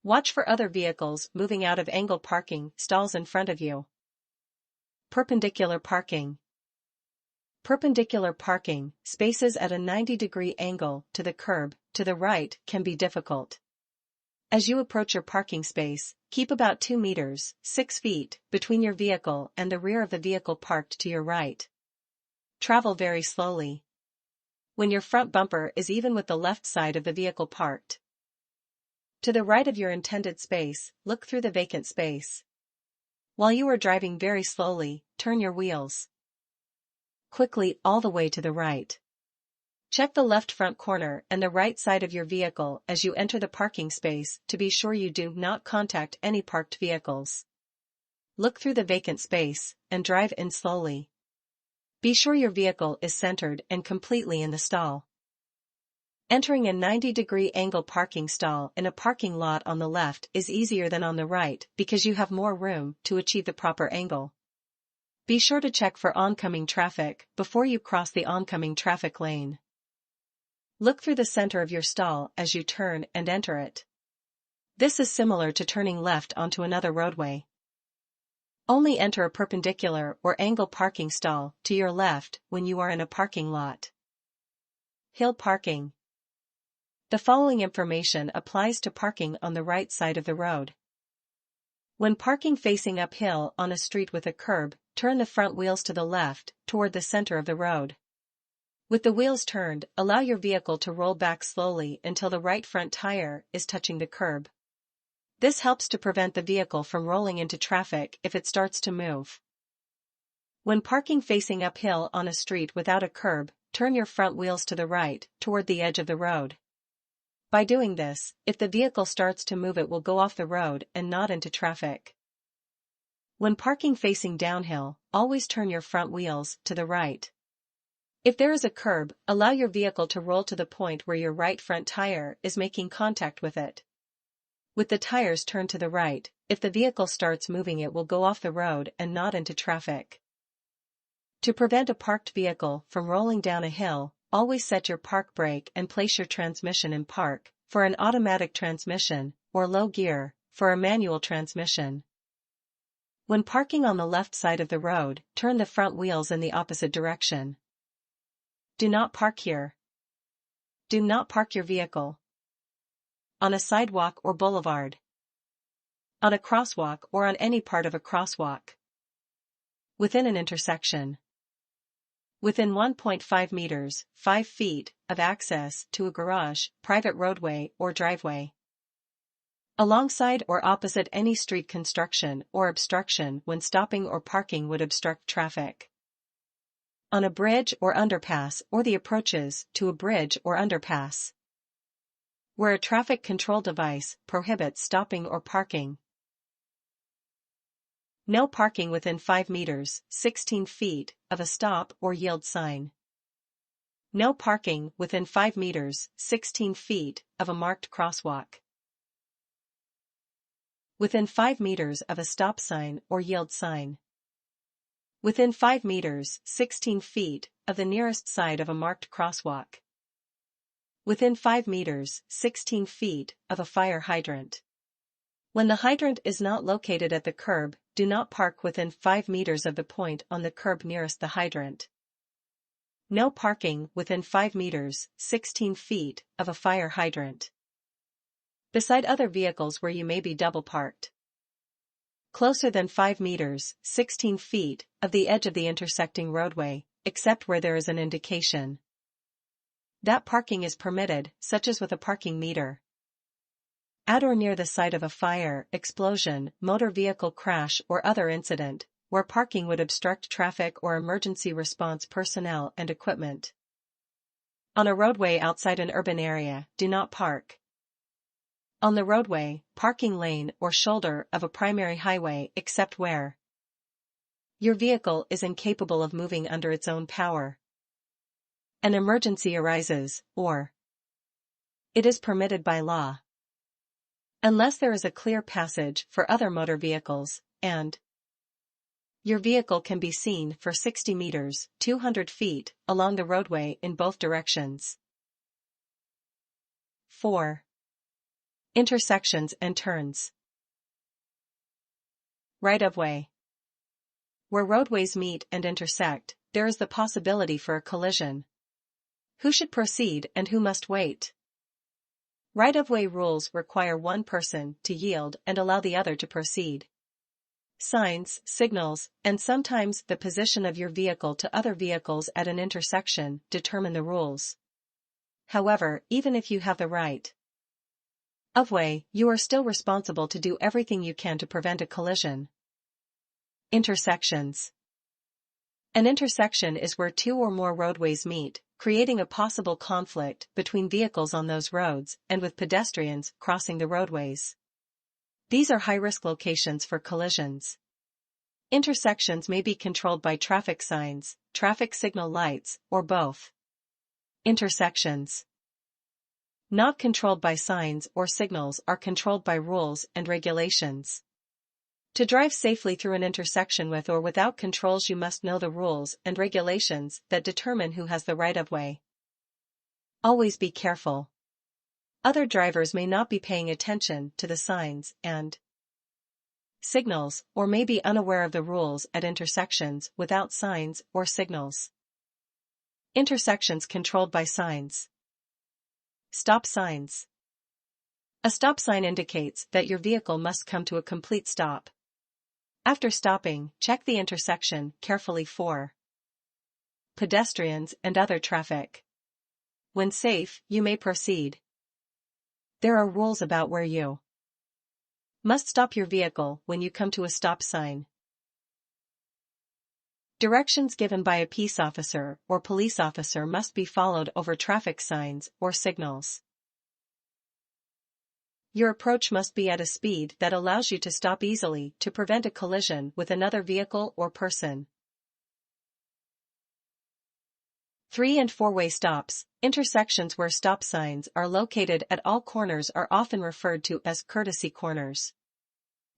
Watch for other vehicles moving out of angle parking stalls in front of you. Perpendicular parking. Perpendicular parking, spaces at a 90-degree angle to the curb, to the right, can be difficult. As you approach your parking space, keep about 2 meters, 6 feet, between your vehicle and the rear of the vehicle parked to your right. Travel very slowly. When your front bumper is even with the left side of the vehicle parked to the right of your intended space, look through the vacant space. While you are driving very slowly, turn your wheels quickly all the way to the right. Check the left front corner and the right side of your vehicle as you enter the parking space to be sure you do not contact any parked vehicles. look through the vacant space, and drive in slowly. Be sure your vehicle is centered and completely in the stall. Entering a 90-degree angle parking stall in a parking lot on the left is easier than on the right because you have more room to achieve the proper angle. Be sure to check for oncoming traffic before you cross the oncoming traffic lane. Look through the center of your stall as you turn and enter it. This is similar to turning left onto another roadway. Only enter a perpendicular or angle parking stall to your left when you are in a parking lot. Hill parking. The following information applies to parking on the right side of the road. When parking facing uphill on a street with a curb, turn the front wheels to the left, toward the center of the road. With the wheels turned, allow your vehicle to roll back slowly until the right front tire is touching the curb. This helps to prevent the vehicle from rolling into traffic if it starts to move. When parking facing uphill on a street without a curb, turn your front wheels to the right, toward the edge of the road. By doing this, if the vehicle starts to move, it will go off the road and not into traffic. When parking facing downhill, always turn your front wheels to the right. If there is a curb, allow your vehicle to roll to the point where your right front tire is making contact with it. With the tires turned to the right, if the vehicle starts moving, it will go off the road and not into traffic. To prevent a parked vehicle from rolling down a hill, always set your park brake and place your transmission in park, for an automatic transmission, or low gear, for a manual transmission. When parking on the left side of the road, turn the front wheels in the opposite direction. Do not park here. Do not park your vehicle on a sidewalk or boulevard, on a crosswalk or on any part of a crosswalk, within an intersection, within 1.5 meters, 5 feet, of access to a garage, private roadway or driveway, alongside or opposite any street construction or obstruction when stopping or parking would obstruct traffic, on a bridge or underpass or the approaches to a bridge or underpass, where a traffic control device prohibits stopping or parking. No parking within 5 meters, 16 feet, of a stop or yield sign. No parking within 5 meters, 16 feet, of a marked crosswalk. Within 5 meters of a stop sign or yield sign. Within 5 meters, 16 feet, of the nearest side of a marked crosswalk. Within 5 meters, 16 feet, of a fire hydrant. When the hydrant is not located at the curb, do not park within 5 meters of the point on the curb nearest the hydrant. No parking within 5 meters, 16 feet, of a fire hydrant. Beside other vehicles where you may be double parked. Closer than 5 meters, 16 feet, of the edge of the intersecting roadway, except where there is an indication that parking is permitted, such as with a parking meter. At or near the site of a fire, explosion, motor vehicle crash or other incident, where parking would obstruct traffic or emergency response personnel and equipment. On a roadway outside an urban area, do not park. On the roadway, parking lane or shoulder of a primary highway except where your vehicle is incapable of moving under its own power. An emergency arises, or it is permitted by law. Unless there is a clear passage for other motor vehicles, and your vehicle can be seen for 60 meters, 200 feet, along the roadway in both directions. 4. Intersections and turns. Right-of-way. Where roadways meet and intersect, there is the possibility for a collision. Who should proceed and who must wait? Right-of-way rules require one person to yield and allow the other to proceed. Signs, signals, and sometimes the position of your vehicle to other vehicles at an intersection determine the rules. However, even if you have the right of way, you are still responsible to do everything you can to prevent a collision. Intersections. An intersection is where two or more roadways meet, creating a possible conflict between vehicles on those roads and with pedestrians crossing the roadways. These are high-risk locations for collisions. Intersections may be controlled by traffic signs, traffic signal lights, or both. Intersections not controlled by signs or signals are controlled by rules and regulations. To drive safely through an intersection with or without controls, you must know the rules and regulations that determine who has the right-of-way. Always be careful. Other drivers may not be paying attention to the signs and signals, or may be unaware of the rules at intersections without signs or signals. Intersections controlled by signs. Stop signs. A stop sign indicates that your vehicle must come to a complete stop. After stopping, check the intersection carefully for pedestrians and other traffic. When safe, you may proceed. There are rules about where you must stop your vehicle when you come to a stop sign. Directions given by a peace officer or police officer must be followed over traffic signs or signals. Your approach must be at a speed that allows you to stop easily to prevent a collision with another vehicle or person. 3- and 4-way stops. Intersections where stop signs are located at all corners are often referred to as courtesy corners.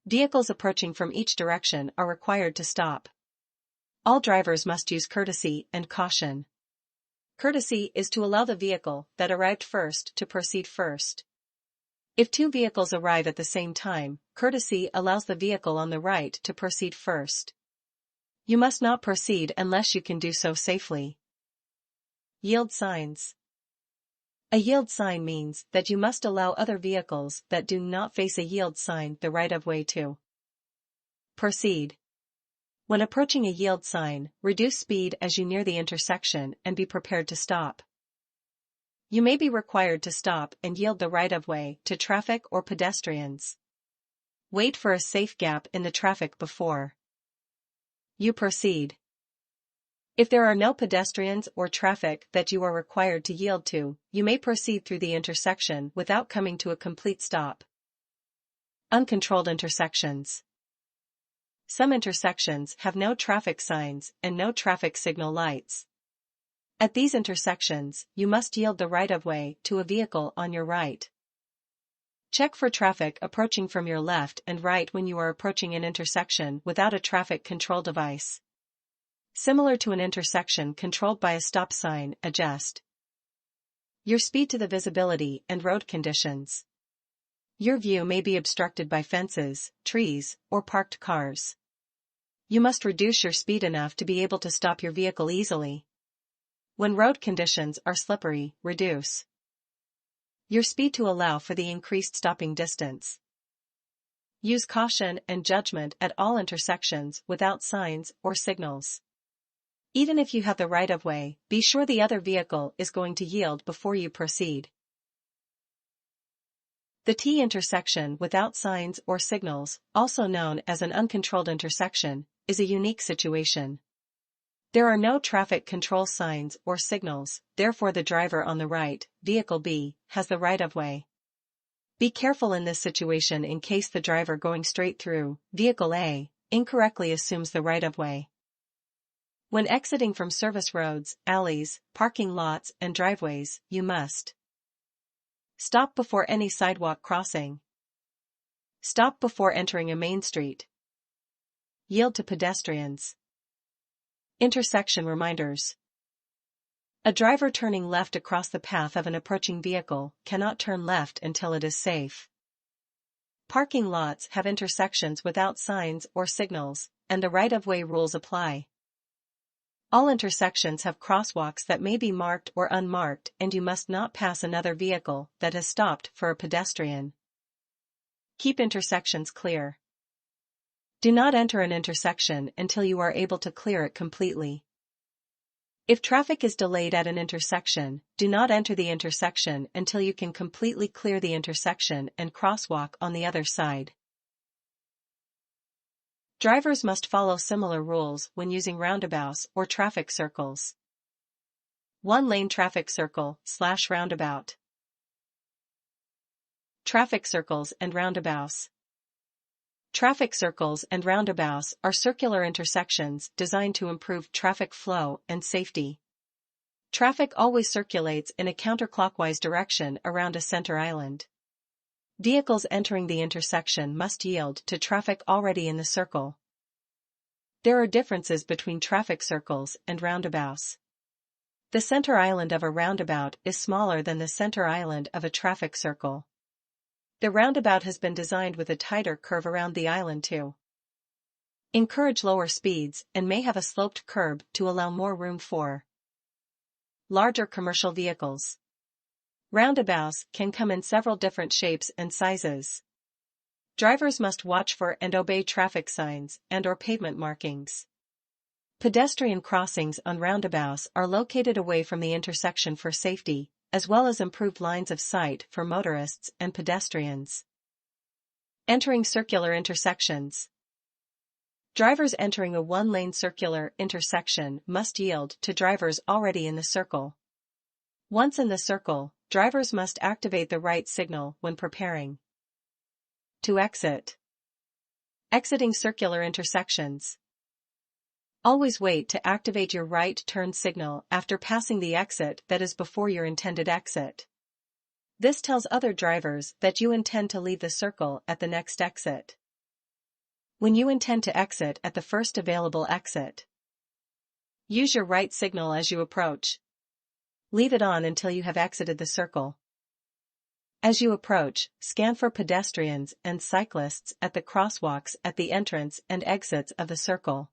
Vehicles approaching from each direction are required to stop. All drivers must use courtesy and caution. Courtesy is to allow the vehicle that arrived first to proceed first. If two vehicles arrive at the same time, courtesy allows the vehicle on the right to proceed first. You must not proceed unless you can do so safely. Yield signs. A yield sign means that you must allow other vehicles that do not face a yield sign the right-of-way to proceed. When approaching a yield sign, reduce speed as you near the intersection and be prepared to stop. You may be required to stop and yield the right-of-way to traffic or pedestrians. Wait for a safe gap in the traffic before you proceed. If there are no pedestrians or traffic that you are required to yield to, you may proceed through the intersection without coming to a complete stop. Uncontrolled intersections. Some intersections have no traffic signs and no traffic signal lights. At these intersections, you must yield the right-of-way to a vehicle on your right. Check for traffic approaching from your left and right when you are approaching an intersection without a traffic control device. Similar to an intersection controlled by a stop sign, adjust your speed to the visibility and road conditions. Your view may be obstructed by fences, trees, or parked cars. You must reduce your speed enough to be able to stop your vehicle easily. When road conditions are slippery, reduce your speed to allow for the increased stopping distance. Use caution and judgment at all intersections without signs or signals. Even if you have the right-of-way, be sure the other vehicle is going to yield before you proceed. The T intersection without signs or signals, also known as an uncontrolled intersection, is a unique situation. There are no traffic control signs or signals, therefore the driver on the right, vehicle B, has the right-of-way. Be careful in this situation in case the driver going straight through, vehicle A, incorrectly assumes the right-of-way. When exiting from service roads, alleys, parking lots, and driveways, you must stop before any sidewalk crossing. Stop before entering a main street. Yield to pedestrians. Intersection reminders. A driver turning left across the path of an approaching vehicle cannot turn left until it is safe. Parking lots have intersections without signs or signals, and the right-of-way rules apply. All intersections have crosswalks that may be marked or unmarked, and you must not pass another vehicle that has stopped for a pedestrian. Keep intersections clear. Do not enter an intersection until you are able to clear it completely. If traffic is delayed at an intersection, do not enter the intersection until you can completely clear the intersection and crosswalk on the other side. Drivers must follow similar rules when using roundabouts or traffic circles. One-lane traffic circle/roundabout. Traffic circles and roundabouts. Traffic circles and roundabouts are circular intersections designed to improve traffic flow and safety. Traffic always circulates in a counterclockwise direction around a center island. Vehicles entering the intersection must yield to traffic already in the circle. There are differences between traffic circles and roundabouts. The center island of a roundabout is smaller than the center island of a traffic circle. The roundabout has been designed with a tighter curve around the island to encourage lower speeds and may have a sloped curb to allow more room for larger commercial vehicles. Roundabouts can come in several different shapes and sizes. Drivers must watch for and obey traffic signs and/or pavement markings. Pedestrian crossings on roundabouts are located away from the intersection for safety, as well as improved lines of sight for motorists and pedestrians. Entering circular intersections. Drivers entering a one-lane circular intersection must yield to drivers already in the circle. Once in the circle, drivers must activate the right signal when preparing to exit. Exiting circular intersections. Always wait to activate your right turn signal after passing the exit that is before your intended exit. This tells other drivers that you intend to leave the circle at the next exit. When you intend to exit at the first available exit, use your right signal as you approach. Leave it on until you have exited the circle. As you approach, scan for pedestrians and cyclists at the crosswalks at the entrance and exits of the circle.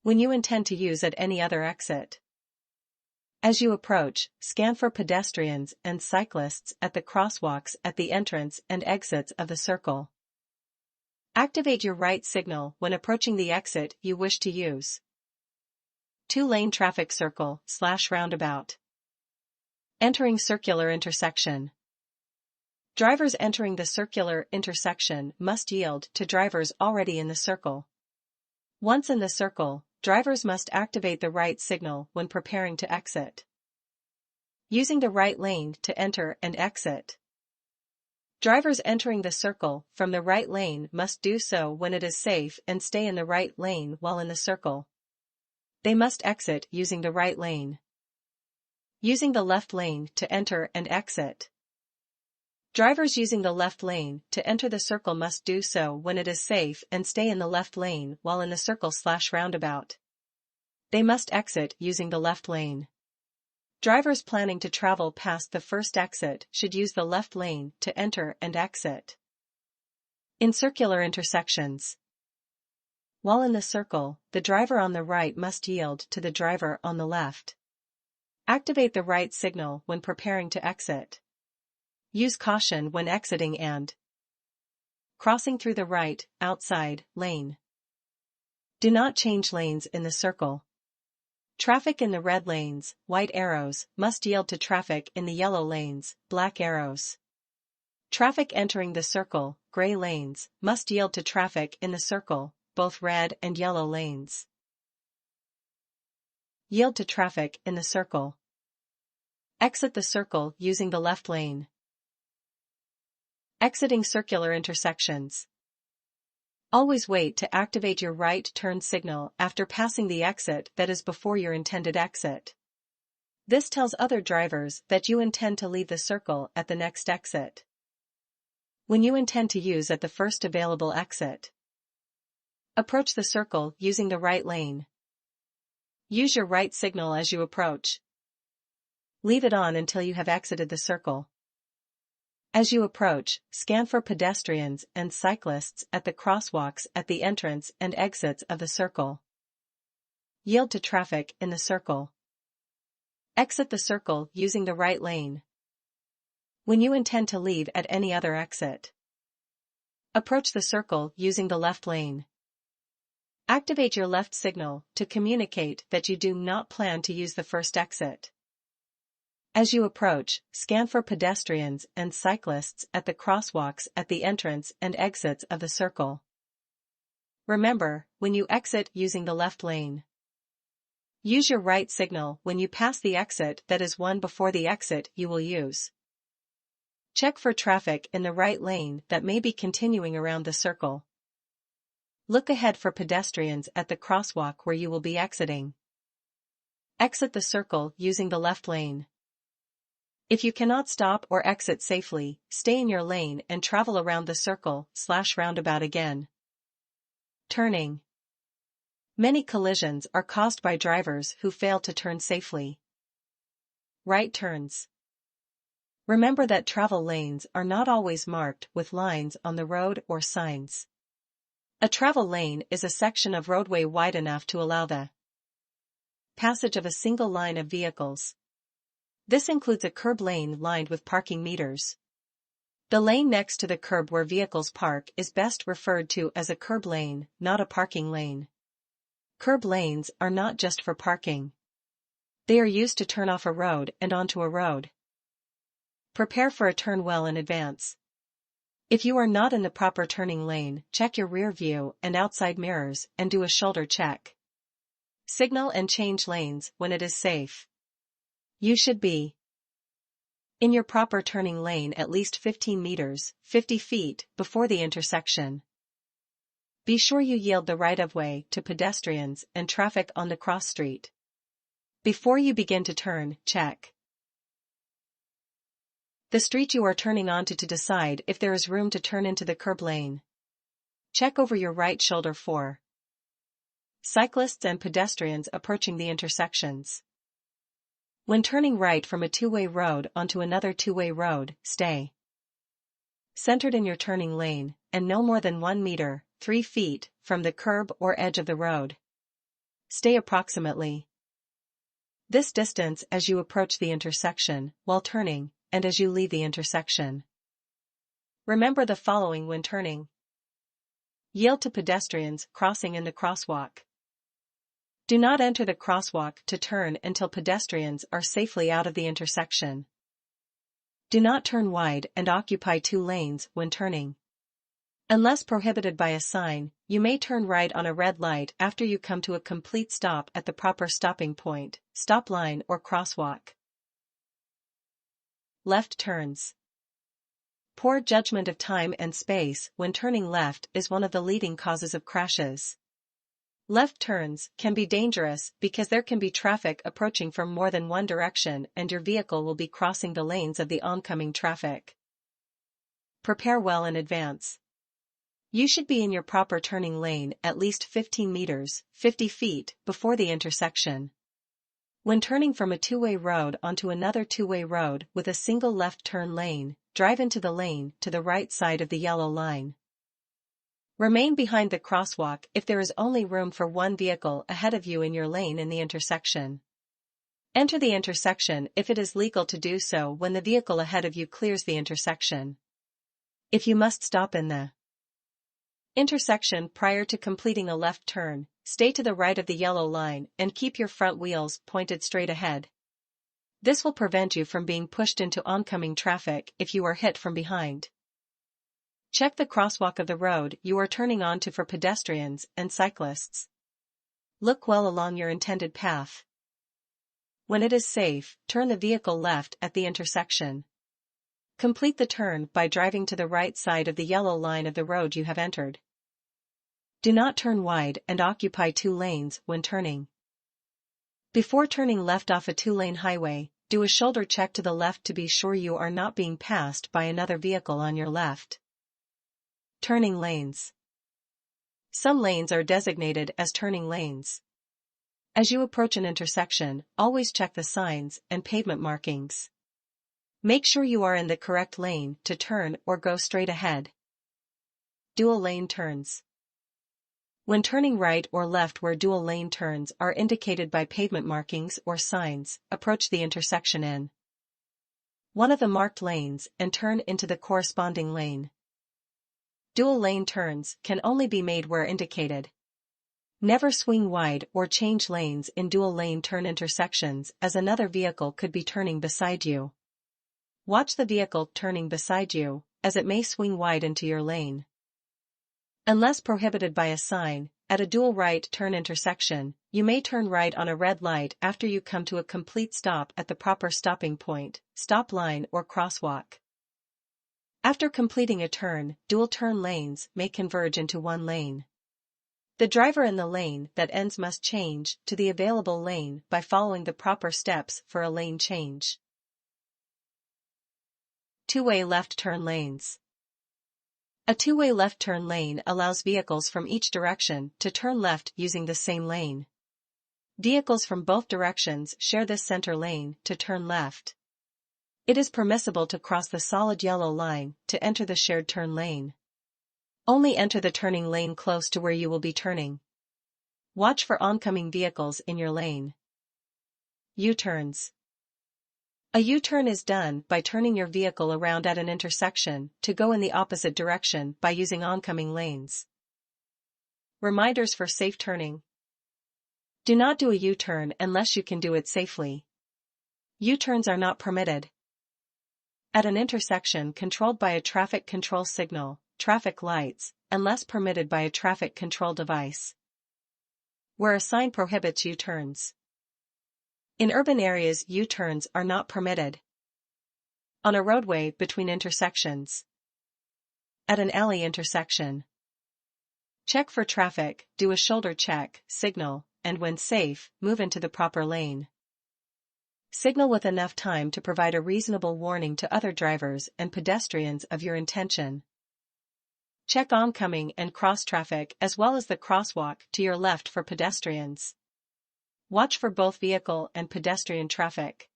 When you intend to use at any other exit. As you approach, scan for pedestrians and cyclists at the crosswalks at the entrance and exits of the circle. Activate your right signal when approaching the exit you wish to use. Two-lane traffic circle/roundabout. Entering circular intersection. Drivers entering the circular intersection must yield to drivers already in the circle. Once in the circle, drivers must activate the right signal when preparing to exit. Using the right lane to enter and exit. Drivers entering the circle from the right lane must do so when it is safe and stay in the right lane while in the circle. They must exit using the right lane. Using the left lane to enter and exit. Drivers using the left lane to enter the circle must do so when it is safe and stay in the left lane while in the circle/roundabout. They must exit using the left lane. Drivers planning to travel past the first exit should use the left lane to enter and exit. In circular intersections. While in the circle, the driver on the right must yield to the driver on the left. Activate the right signal when preparing to exit. Use caution when exiting and crossing through the right, outside, lane. Do not change lanes in the circle. Traffic in the red lanes, white arrows, must yield to traffic in the yellow lanes, black arrows. Traffic entering the circle, gray lanes, must yield to traffic in the circle, both red and yellow lanes. Yield to traffic in the circle. Exit the circle using the left lane. Exiting circular intersections. Always wait to activate your right turn signal after passing the exit that is before your intended exit. This tells other drivers that you intend to leave the circle at the next exit. When you intend to use at the first available exit. Approach the circle using the right lane. Use your right signal as you approach. Leave it on until you have exited the circle. As you approach, scan for pedestrians and cyclists at the crosswalks at the entrance and exits of the circle. Yield to traffic in the circle. Exit the circle using the right lane. When you intend to leave at any other exit. Approach the circle using the left lane. Activate your left signal to communicate that you do not plan to use the first exit. As you approach, scan for pedestrians and cyclists at the crosswalks at the entrance and exits of the circle. Remember, when you exit using the left lane. Use your right signal when you pass the exit that is one before the exit you will use. Check for traffic in the right lane that may be continuing around the circle. Look ahead for pedestrians at the crosswalk where you will be exiting. Exit the circle using the left lane. If you cannot stop or exit safely, stay in your lane and travel around the circle/roundabout again. Turning. Many collisions are caused by drivers who fail to turn safely. Right turns. Remember that travel lanes are not always marked with lines on the road or signs. A travel lane is a section of roadway wide enough to allow the passage of a single line of vehicles. This includes a curb lane lined with parking meters. The lane next to the curb where vehicles park is best referred to as a curb lane, not a parking lane. Curb lanes are not just for parking. They are used to turn off a road and onto a road. Prepare for a turn well in advance. If you are not in the proper turning lane, check your rear view and outside mirrors and do a shoulder check. Signal and change lanes when it is safe. You should be in your proper turning lane at least 15 meters, 50 feet, before the intersection. Be sure you yield the right-of-way to pedestrians and traffic on the cross street. Before you begin to turn, check the street you are turning onto to decide if there is room to turn into the curb lane. Check over your right shoulder for cyclists and pedestrians approaching the intersections. When turning right from a two-way road onto another two-way road, stay centered in your turning lane, and no more than 1 meter, 3 feet, from the curb or edge of the road. Stay approximately this distance as you approach the intersection, while turning, and as you leave the intersection. Remember the following when turning. Yield to pedestrians crossing in the crosswalk. Do not enter the crosswalk to turn until pedestrians are safely out of the intersection. Do not turn wide and occupy 2 lanes when turning. Unless prohibited by a sign, you may turn right on a red light after you come to a complete stop at the proper stopping point, stop line or crosswalk. Left turns. Poor judgment of time and space when turning left is one of the leading causes of crashes. Left turns can be dangerous because there can be traffic approaching from more than one direction and your vehicle will be crossing the lanes of the oncoming traffic. Prepare well in advance. You should be in your proper turning lane at least 15 meters, 50 feet, before the intersection. When turning from a two-way road onto another two-way road with a single left turn lane, drive into the lane to the right side of the yellow line. Remain behind the crosswalk if there is only room for one vehicle ahead of you in your lane in the intersection. Enter the intersection if it is legal to do so when the vehicle ahead of you clears the intersection. If you must stop in the intersection prior to completing a left turn, stay to the right of the yellow line and keep your front wheels pointed straight ahead. This will prevent you from being pushed into oncoming traffic if you are hit from behind. Check the crosswalk of the road you are turning onto for pedestrians and cyclists. Look well along your intended path. When it is safe, turn the vehicle left at the intersection. Complete the turn by driving to the right side of the yellow line of the road you have entered. Do not turn wide and occupy 2 lanes when turning. Before turning left off a 2-lane highway, do a shoulder check to the left to be sure you are not being passed by another vehicle on your left. Turning lanes. Some lanes are designated as turning lanes. As you approach an intersection, always check the signs and pavement markings. Make sure you are in the correct lane to turn or go straight ahead. Dual lane turns. When turning right or left where dual lane turns are indicated by pavement markings or signs, approach the intersection in one of the marked lanes and turn into the corresponding lane. Dual lane turns can only be made where indicated. Never swing wide or change lanes in dual lane turn intersections as another vehicle could be turning beside you. Watch the vehicle turning beside you, as it may swing wide into your lane. Unless prohibited by a sign, at a dual right turn intersection, you may turn right on a red light after you come to a complete stop at the proper stopping point, stop line or crosswalk. After completing a turn, dual turn lanes may converge into one lane. The driver in the lane that ends must change to the available lane by following the proper steps for a lane change. Two-way left turn lanes. A two-way left turn lane allows vehicles from each direction to turn left using the same lane. Vehicles from both directions share this center lane to turn left. It is permissible to cross the solid yellow line to enter the shared turn lane. Only enter the turning lane close to where you will be turning. Watch for oncoming vehicles in your lane. U-turns. A U-turn is done by turning your vehicle around at an intersection to go in the opposite direction by using oncoming lanes. Reminders for safe turning. Do not do a U-turn unless you can do it safely. U-turns are not permitted. At an intersection controlled by a traffic control signal, traffic lights, unless permitted by a traffic control device. Where a sign prohibits U-turns. In urban areas, U-turns are not permitted. On a roadway between intersections. At an alley intersection. Check for traffic, do a shoulder check, signal, and when safe, move into the proper lane. Signal with enough time to provide a reasonable warning to other drivers and pedestrians of your intention. Check oncoming and cross traffic as well as the crosswalk to your left for pedestrians. Watch for both vehicle and pedestrian traffic.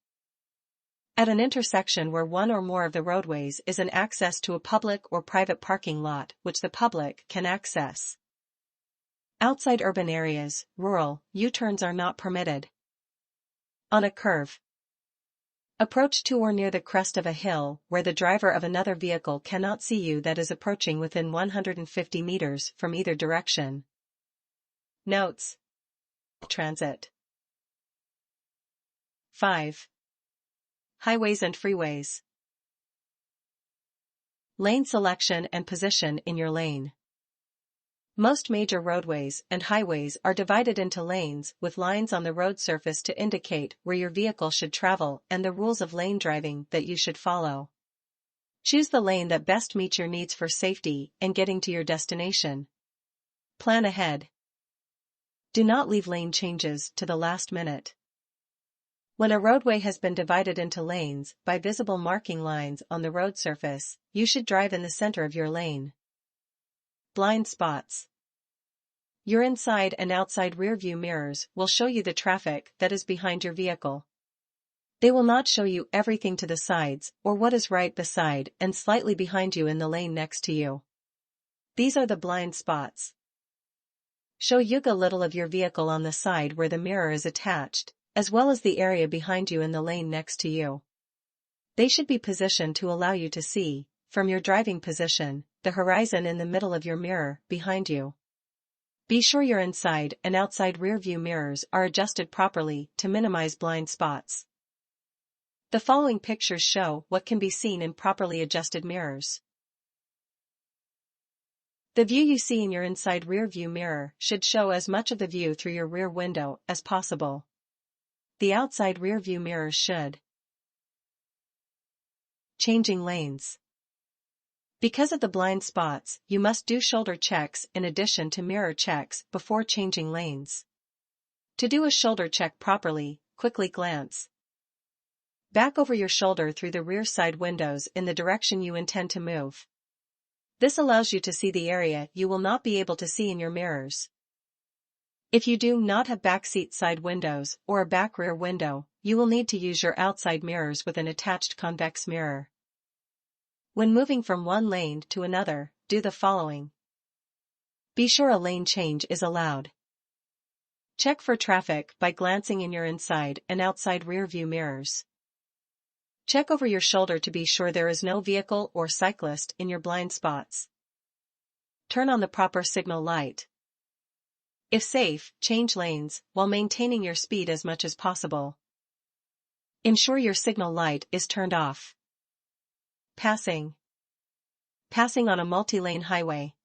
At an intersection where one or more of the roadways is an access to a public or private parking lot which the public can access. Outside urban areas, rural, U-turns are not permitted. On a curve. Approach to or near the crest of a hill where the driver of another vehicle cannot see you that is approaching within 150 meters from either direction. Notes. Transit. 5. Highways and freeways. Lane selection and position in your lane. Most major roadways and highways are divided into lanes with lines on the road surface to indicate where your vehicle should travel and the rules of lane driving that you should follow. Choose the lane that best meets your needs for safety and getting to your destination. Plan ahead. Do not leave lane changes to the last minute. When a roadway has been divided into lanes by visible marking lines on the road surface, you should drive in the center of your lane. Blind spots. Your inside and outside rearview mirrors will show you the traffic that is behind your vehicle. They will not show you everything to the sides or what is right beside and slightly behind you in the lane next to you. These are the blind spots. Show you a little of your vehicle on the side where the mirror is attached, as well as the area behind you in the lane next to you. They should be positioned to allow you to see, from your driving position, the horizon in the middle of your mirror, behind you. Be sure your inside and outside rearview mirrors are adjusted properly to minimize blind spots. The following pictures show what can be seen in properly adjusted mirrors. The view you see in your inside rearview mirror should show as much of the view through your rear window as possible. The outside rearview mirrors should. Changing lanes. Because of the blind spots, you must do shoulder checks in addition to mirror checks before changing lanes. To do a shoulder check properly, quickly glance back over your shoulder through the rear side windows in the direction you intend to move. This allows you to see the area you will not be able to see in your mirrors. If you do not have back seat side windows or a back rear window, you will need to use your outside mirrors with an attached convex mirror. When moving from one lane to another, do the following. Be sure a lane change is allowed. Check for traffic by glancing in your inside and outside rearview mirrors. Check over your shoulder to be sure there is no vehicle or cyclist in your blind spots. Turn on the proper signal light. If safe, change lanes while maintaining your speed as much as possible. Ensure your signal light is turned off. Passing. Passing on a multi-lane highway.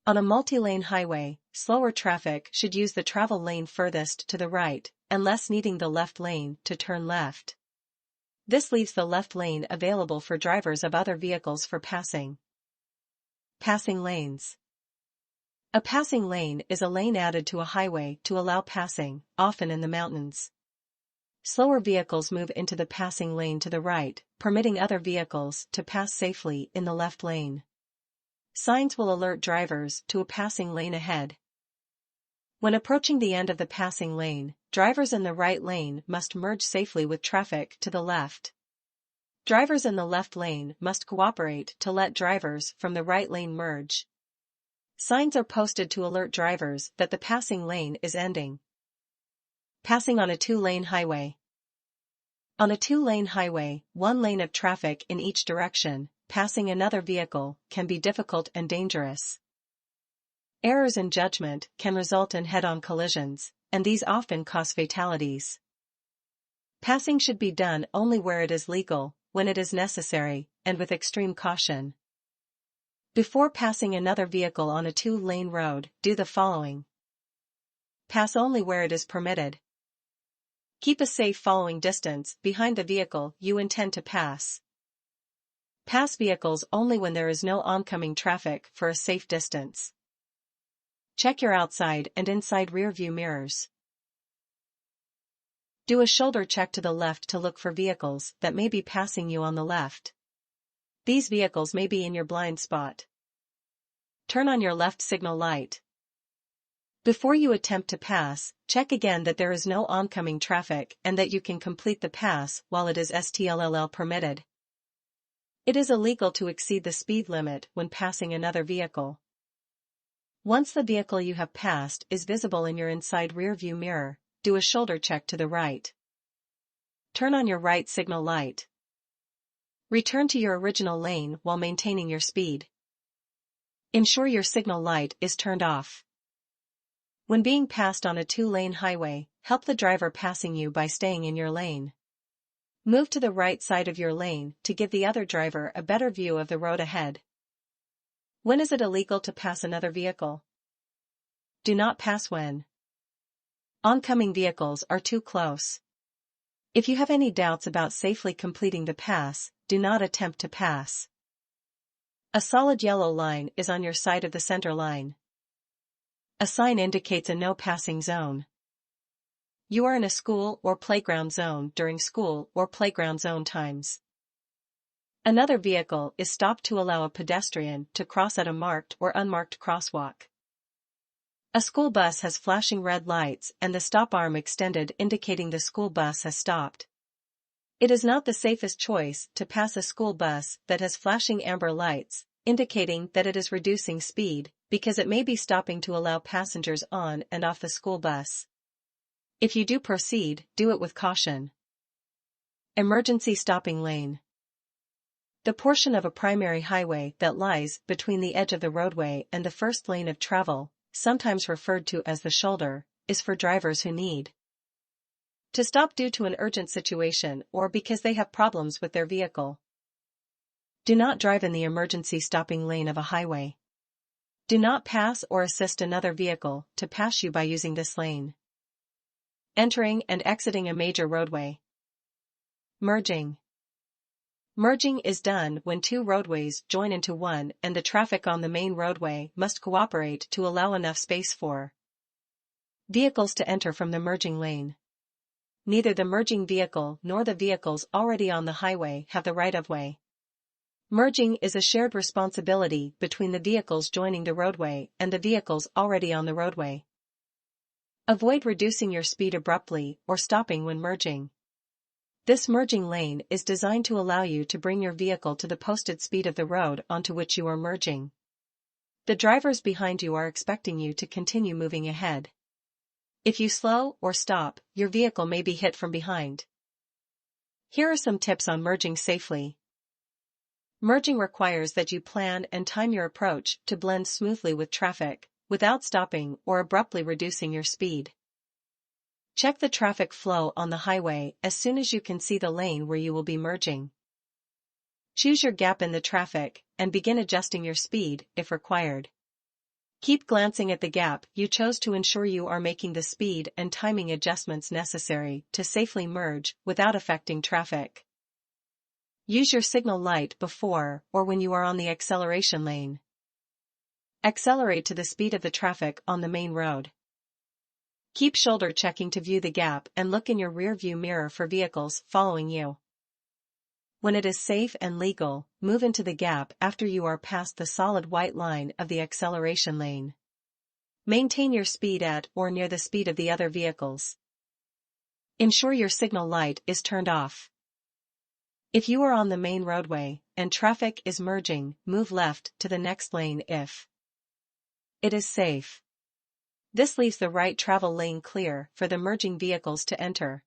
On a multi-lane highway, slower traffic should use the travel lane furthest to the right, unless needing the left lane to turn left. This leaves the left lane available for drivers of other vehicles for passing. Passing lanes. A passing lane is a lane added to a highway to allow passing, often in the mountains. Slower vehicles move into the passing lane to the right, permitting other vehicles to pass safely in the left lane. Signs will alert drivers to a passing lane ahead. When approaching the end of the passing lane, drivers in the right lane must merge safely with traffic to the left. Drivers in the left lane must cooperate to let drivers from the right lane merge. Signs are posted to alert drivers that the passing lane is ending. Passing on a two-lane highway. On a two-lane highway, one lane of traffic in each direction, passing another vehicle can be difficult and dangerous. Errors in judgment can result in head-on collisions, and these often cause fatalities. Passing should be done only where it is legal, when it is necessary, and with extreme caution. Before passing another vehicle on a two-lane road, do the following. Pass only where it is permitted. Keep a safe following distance behind the vehicle you intend to pass. Pass vehicles only when there is no oncoming traffic for a safe distance. Check your outside and inside rear-view mirrors. Do a shoulder check to the left to look for vehicles that may be passing you on the left. These vehicles may be in your blind spot. Turn on your left signal light. Before you attempt to pass, check again that there is no oncoming traffic and that you can complete the pass while it is still permitted. It is illegal to exceed the speed limit when passing another vehicle. Once the vehicle you have passed is visible in your inside rear-view mirror, do a shoulder check to the right. Turn on your right signal light. Return to your original lane while maintaining your speed. Ensure your signal light is turned off. When being passed on a two-lane highway, help the driver passing you by staying in your lane. Move to the right side of your lane to give the other driver a better view of the road ahead. When is it illegal to pass another vehicle? Do not pass when oncoming vehicles are too close. If you have any doubts about safely completing the pass, do not attempt to pass. A solid yellow line is on your side of the center line. A sign indicates a no passing zone. You are in a school or playground zone during school or playground zone times. Another vehicle is stopped to allow a pedestrian to cross at a marked or unmarked crosswalk. A school bus has flashing red lights and the stop arm extended indicating the school bus has stopped. It is not the safest choice to pass a school bus that has flashing amber lights, indicating that it is reducing speed, because it may be stopping to allow passengers on and off the school bus. If you do proceed, do it with caution. Emergency stopping lane. The portion of a primary highway that lies between the edge of the roadway and the first lane of travel, sometimes referred to as the shoulder, is for drivers who need to stop due to an urgent situation or because they have problems with their vehicle. Do not drive in the emergency stopping lane of a highway. Do not pass or assist another vehicle to pass you by using this lane. Entering and exiting a major roadway. Merging. Merging is done when two roadways join into one and the traffic on the main roadway must cooperate to allow enough space for vehicles to enter from the merging lane. Neither the merging vehicle nor the vehicles already on the highway have the right-of-way. Merging is a shared responsibility between the vehicles joining the roadway and the vehicles already on the roadway. Avoid reducing your speed abruptly or stopping when merging. This merging lane is designed to allow you to bring your vehicle to the posted speed of the road onto which you are merging. The drivers behind you are expecting you to continue moving ahead. If you slow or stop, your vehicle may be hit from behind. Here are some tips on merging safely. Merging requires that you plan and time your approach to blend smoothly with traffic, without stopping or abruptly reducing your speed. Check the traffic flow on the highway as soon as you can see the lane where you will be merging. Choose your gap in the traffic and begin adjusting your speed if required. Keep glancing at the gap you chose to ensure you are making the speed and timing adjustments necessary to safely merge without affecting traffic. Use your signal light before or when you are on the acceleration lane. Accelerate to the speed of the traffic on the main road. Keep shoulder checking to view the gap and look in your rear-view mirror for vehicles following you. When it is safe and legal, move into the gap after you are past the solid white line of the acceleration lane. Maintain your speed at or near the speed of the other vehicles. Ensure your signal light is turned off. If you are on the main roadway and traffic is merging, move left to the next lane if it is safe. This leaves the right travel lane clear for the merging vehicles to enter.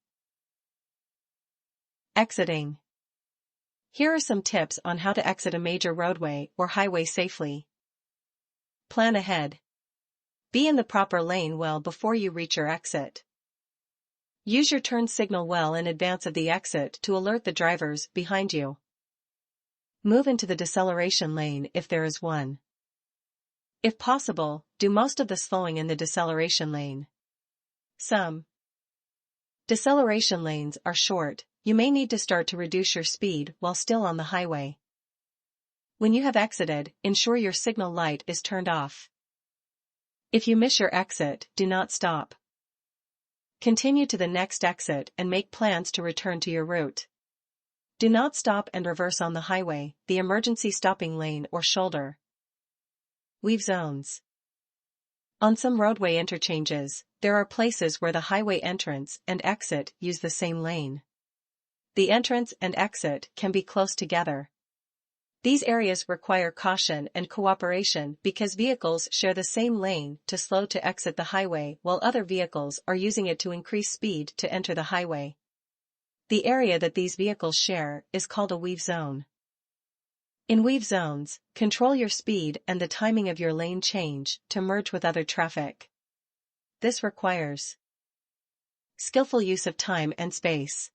Exiting. Here are some tips on how to exit a major roadway or highway safely. Plan ahead. Be in the proper lane well before you reach your exit. Use your turn signal well in advance of the exit to alert the drivers behind you. Move into the deceleration lane if there is one. If possible, do most of the slowing in the deceleration lane. Some deceleration lanes are short. You may need to start to reduce your speed while still on the highway. When you have exited, ensure your signal light is turned off. If you miss your exit, do not stop. Continue to the next exit and make plans to return to your route. Do not stop and reverse on the highway, the emergency stopping lane or shoulder. Weave zones. On some roadway interchanges, there are places where the highway entrance and exit use the same lane. The entrance and exit can be close together. These areas require caution and cooperation because vehicles share the same lane to slow to exit the highway while other vehicles are using it to increase speed to enter the highway. The area that these vehicles share is called a weave zone. In weave zones, control your speed and the timing of your lane change to merge with other traffic. This requires skillful use of time and space.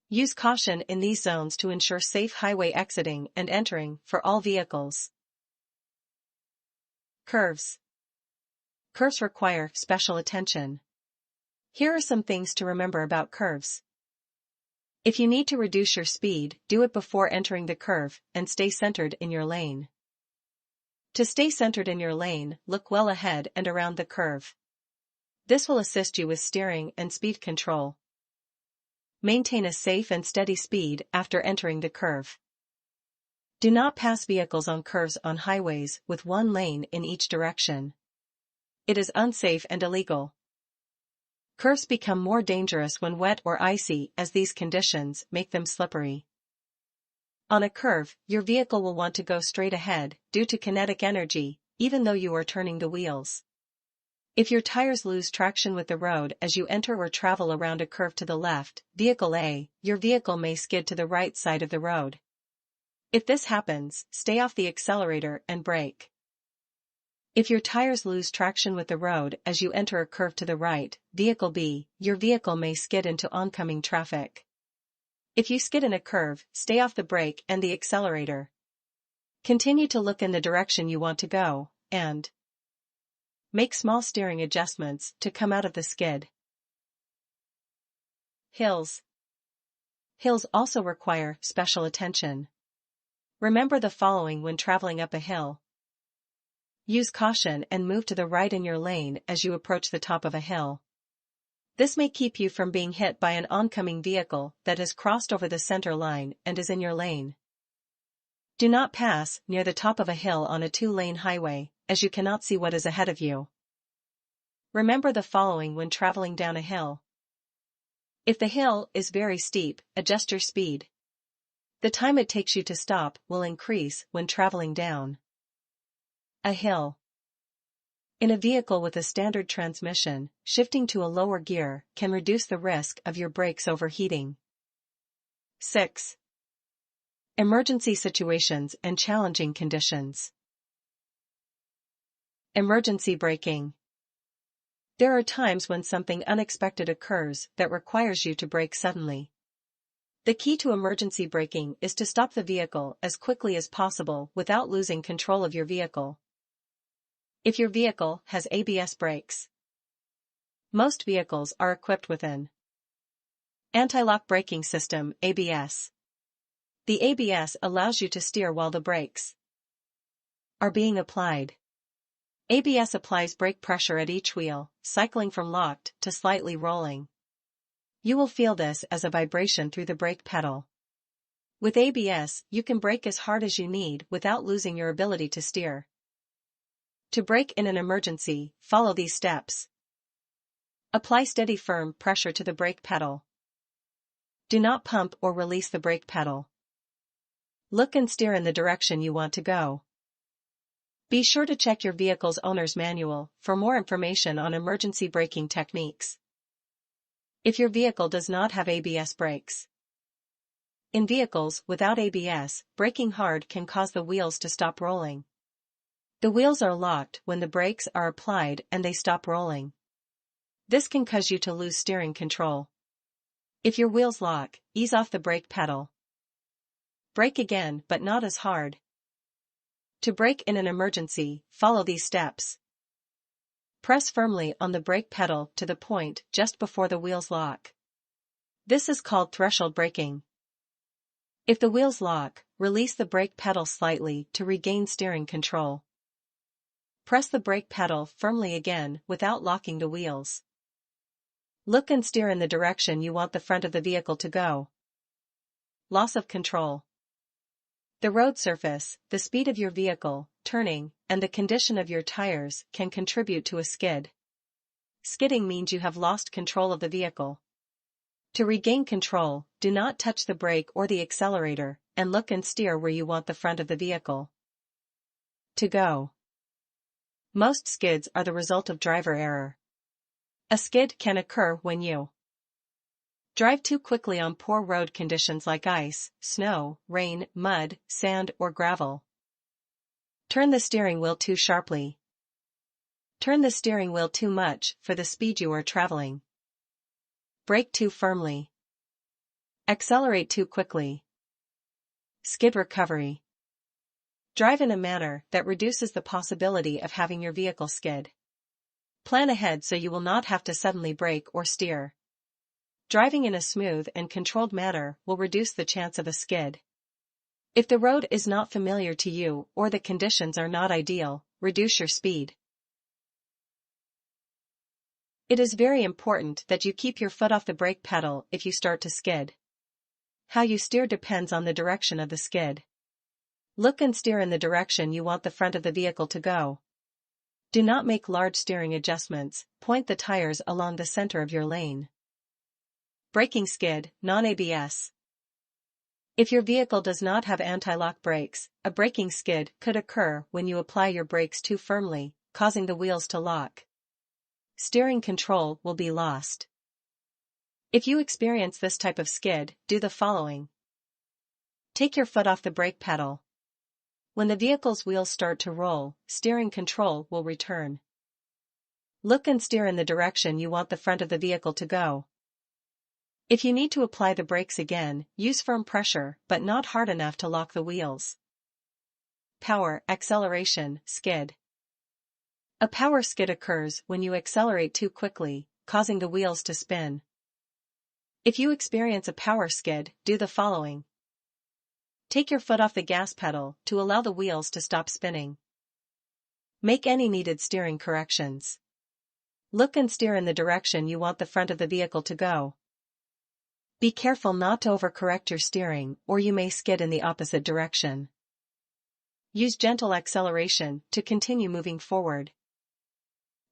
Use caution in these zones to ensure safe highway exiting and entering for all vehicles. Curves. Curves require special attention. Here are some things to remember about curves. If you need to reduce your speed, do it before entering the curve and stay centered in your lane. To stay centered in your lane, look well ahead and around the curve. This will assist you with steering and speed control. Maintain a safe and steady speed after entering the curve. Do not pass vehicles on curves on highways with one lane in each direction. It is unsafe and illegal. Curves become more dangerous when wet or icy as these conditions make them slippery. On a curve, your vehicle will want to go straight ahead due to kinetic energy, even though you are turning the wheels. If your tires lose traction with the road as you enter or travel around a curve to the left, vehicle A, your vehicle may skid to the right side of the road. If this happens, stay off the accelerator and brake. If your tires lose traction with the road as you enter a curve to the right, vehicle B, your vehicle may skid into oncoming traffic. If you skid in a curve, stay off the brake and the accelerator. Continue to look in the direction you want to go, and make small steering adjustments to come out of the skid. Hills. Hills also require special attention. Remember the following when traveling up a hill. Use caution and move to the right in your lane as you approach the top of a hill. This may keep you from being hit by an oncoming vehicle that has crossed over the center line and is in your lane. Do not pass near the top of a hill on a two-lane highway, as you cannot see what is ahead of you. Remember the following when traveling down a hill. If the hill is very steep, adjust your speed. The time it takes you to stop will increase when traveling down a hill. In a vehicle with a standard transmission, shifting to a lower gear can reduce the risk of your brakes overheating. 6. Emergency situations and challenging conditions. Emergency braking. There are times when something unexpected occurs that requires you to brake suddenly. The key to emergency braking is to stop the vehicle as quickly as possible without losing control of your vehicle. If your vehicle has ABS brakes. Most vehicles are equipped with an anti-lock braking system, ABS. The ABS allows you to steer while the brakes are being applied. ABS applies brake pressure at each wheel, cycling from locked to slightly rolling. You will feel this as a vibration through the brake pedal. With ABS, you can brake as hard as you need without losing your ability to steer. To brake in an emergency, follow these steps. Apply steady firm pressure to the brake pedal. Do not pump or release the brake pedal. Look and steer in the direction you want to go. Be sure to check your vehicle's owner's manual for more information on emergency braking techniques. If your vehicle does not have ABS brakes. In vehicles without ABS, braking hard can cause the wheels to stop rolling. The wheels are locked when the brakes are applied and they stop rolling. This can cause you to lose steering control. If your wheels lock, ease off the brake pedal. Brake again, but not as hard. To brake in an emergency, follow these steps. Press firmly on the brake pedal to the point just before the wheels lock. This is called threshold braking. If the wheels lock, release the brake pedal slightly to regain steering control. Press the brake pedal firmly again without locking the wheels. Look and steer in the direction you want the front of the vehicle to go. Loss of control. The road surface, the speed of your vehicle, turning, and the condition of your tires can contribute to a skid. Skidding means you have lost control of the vehicle. To regain control, do not touch the brake or the accelerator, and look and steer where you want the front of the vehicle to go. Most skids are the result of driver error. A skid can occur when you drive too quickly on poor road conditions like ice, snow, rain, mud, sand, or gravel. Turn the steering wheel too sharply. Turn the steering wheel too much for the speed you are traveling. Brake too firmly. Accelerate too quickly. Skid recovery. Drive in a manner that reduces the possibility of having your vehicle skid. Plan ahead so you will not have to suddenly brake or steer. Driving in a smooth and controlled manner will reduce the chance of a skid. If the road is not familiar to you or the conditions are not ideal, reduce your speed. It is very important that you keep your foot off the brake pedal if you start to skid. How you steer depends on the direction of the skid. Look and steer in the direction you want the front of the vehicle to go. Do not make large steering adjustments, point the tires along the center of your lane. Braking skid, non-ABS. If your vehicle does not have anti-lock brakes, a braking skid could occur when you apply your brakes too firmly, causing the wheels to lock. Steering control will be lost. If you experience this type of skid, do the following. Take your foot off the brake pedal. When the vehicle's wheels start to roll, steering control will return. Look and steer in the direction you want the front of the vehicle to go. If you need to apply the brakes again, use firm pressure but not hard enough to lock the wheels. Power acceleration skid. A power skid occurs when you accelerate too quickly, causing the wheels to spin. If you experience a power skid, do the following. Take your foot off the gas pedal to allow the wheels to stop spinning. Make any needed steering corrections. Look and steer in the direction you want the front of the vehicle to go. Be careful not to overcorrect your steering or you may skid in the opposite direction. Use gentle acceleration to continue moving forward.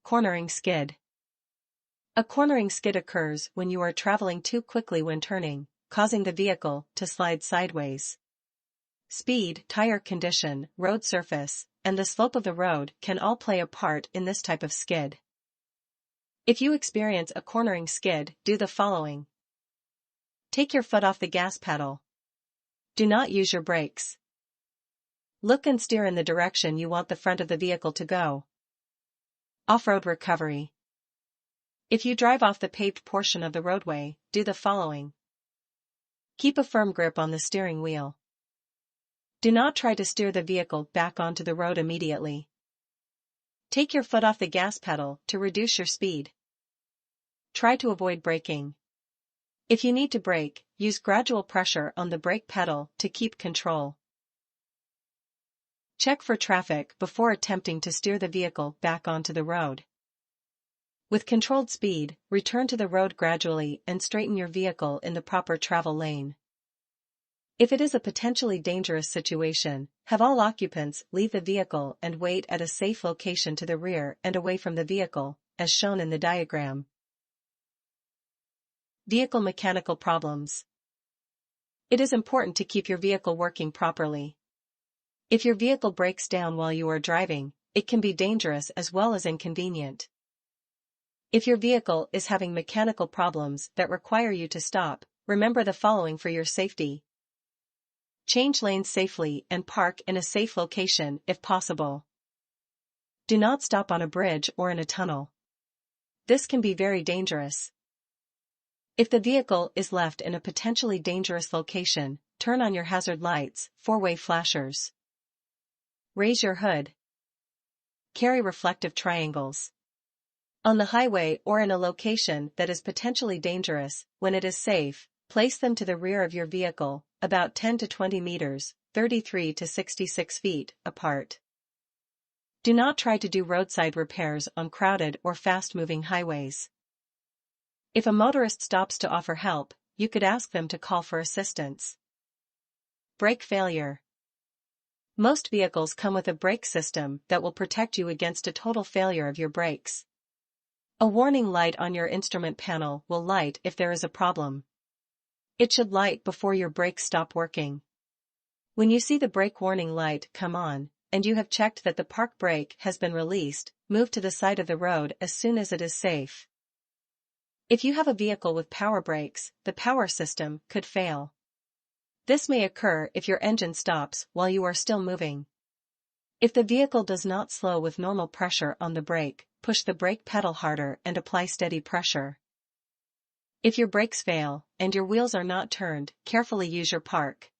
Cornering skid. A cornering skid occurs when you are traveling too quickly when turning, causing the vehicle to slide sideways. Speed, tire condition, road surface, and the slope of the road can all play a part in this type of skid. If you experience a cornering skid, do the following. Take your foot off the gas pedal. Do not use your brakes. Look and steer in the direction you want the front of the vehicle to go. Off-road recovery. If you drive off the paved portion of the roadway, do the following. Keep a firm grip on the steering wheel. Do not try to steer the vehicle back onto the road immediately. Take your foot off the gas pedal to reduce your speed. Try to avoid braking. If you need to brake, use gradual pressure on the brake pedal to keep control. Check for traffic before attempting to steer the vehicle back onto the road. With controlled speed, return to the road gradually and straighten your vehicle in the proper travel lane. If it is a potentially dangerous situation, have all occupants leave the vehicle and wait at a safe location to the rear and away from the vehicle, as shown in the diagram. Vehicle mechanical problems. It is important to keep your vehicle working properly. If your vehicle breaks down while you are driving, it can be dangerous as well as inconvenient. If your vehicle is having mechanical problems that require you to stop, remember the following for your safety. Change lanes safely and park in a safe location if possible. Do not stop on a bridge or in a tunnel. This can be very dangerous. If the vehicle is left in a potentially dangerous location, turn on your hazard lights, four-way flashers. Raise your hood. Carry reflective triangles. On the highway or in a location that is potentially dangerous, when it is safe, place them to the rear of your vehicle, about 10 to 20 meters, 33 to 66 feet, apart. Do not try to do roadside repairs on crowded or fast-moving highways. If a motorist stops to offer help, you could ask them to call for assistance. Brake failure. Most vehicles come with a brake system that will protect you against a total failure of your brakes. A warning light on your instrument panel will light if there is a problem. It should light before your brakes stop working. When you see the brake warning light come on, and you have checked that the park brake has been released, move to the side of the road as soon as it is safe. If you have a vehicle with power brakes, the power system could fail. This may occur if your engine stops while you are still moving. If the vehicle does not slow with normal pressure on the brake, push the brake pedal harder and apply steady pressure. If your brakes fail, and your wheels are not turned, carefully use your park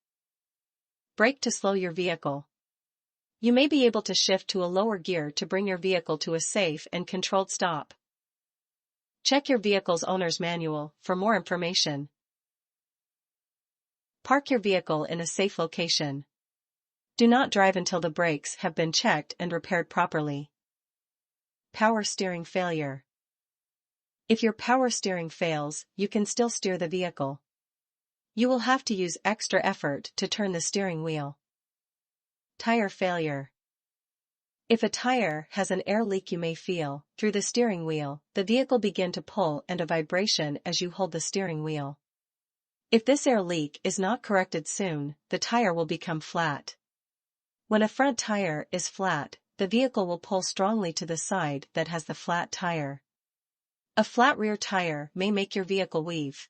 brake to slow your vehicle. You may be able to shift to a lower gear to bring your vehicle to a safe and controlled stop. Check your vehicle's owner's manual for more information. Park your vehicle in a safe location. Do not drive until the brakes have been checked and repaired properly. Power steering failure. If your power steering fails, you can still steer the vehicle. You will have to use extra effort to turn the steering wheel. Tire failure. If a tire has an air leak, you may feel, through the steering wheel, the vehicle begin to pull and a vibration as you hold the steering wheel. If this air leak is not corrected soon, the tire will become flat. When a front tire is flat, the vehicle will pull strongly to the side that has the flat tire. A flat rear tire may make your vehicle weave.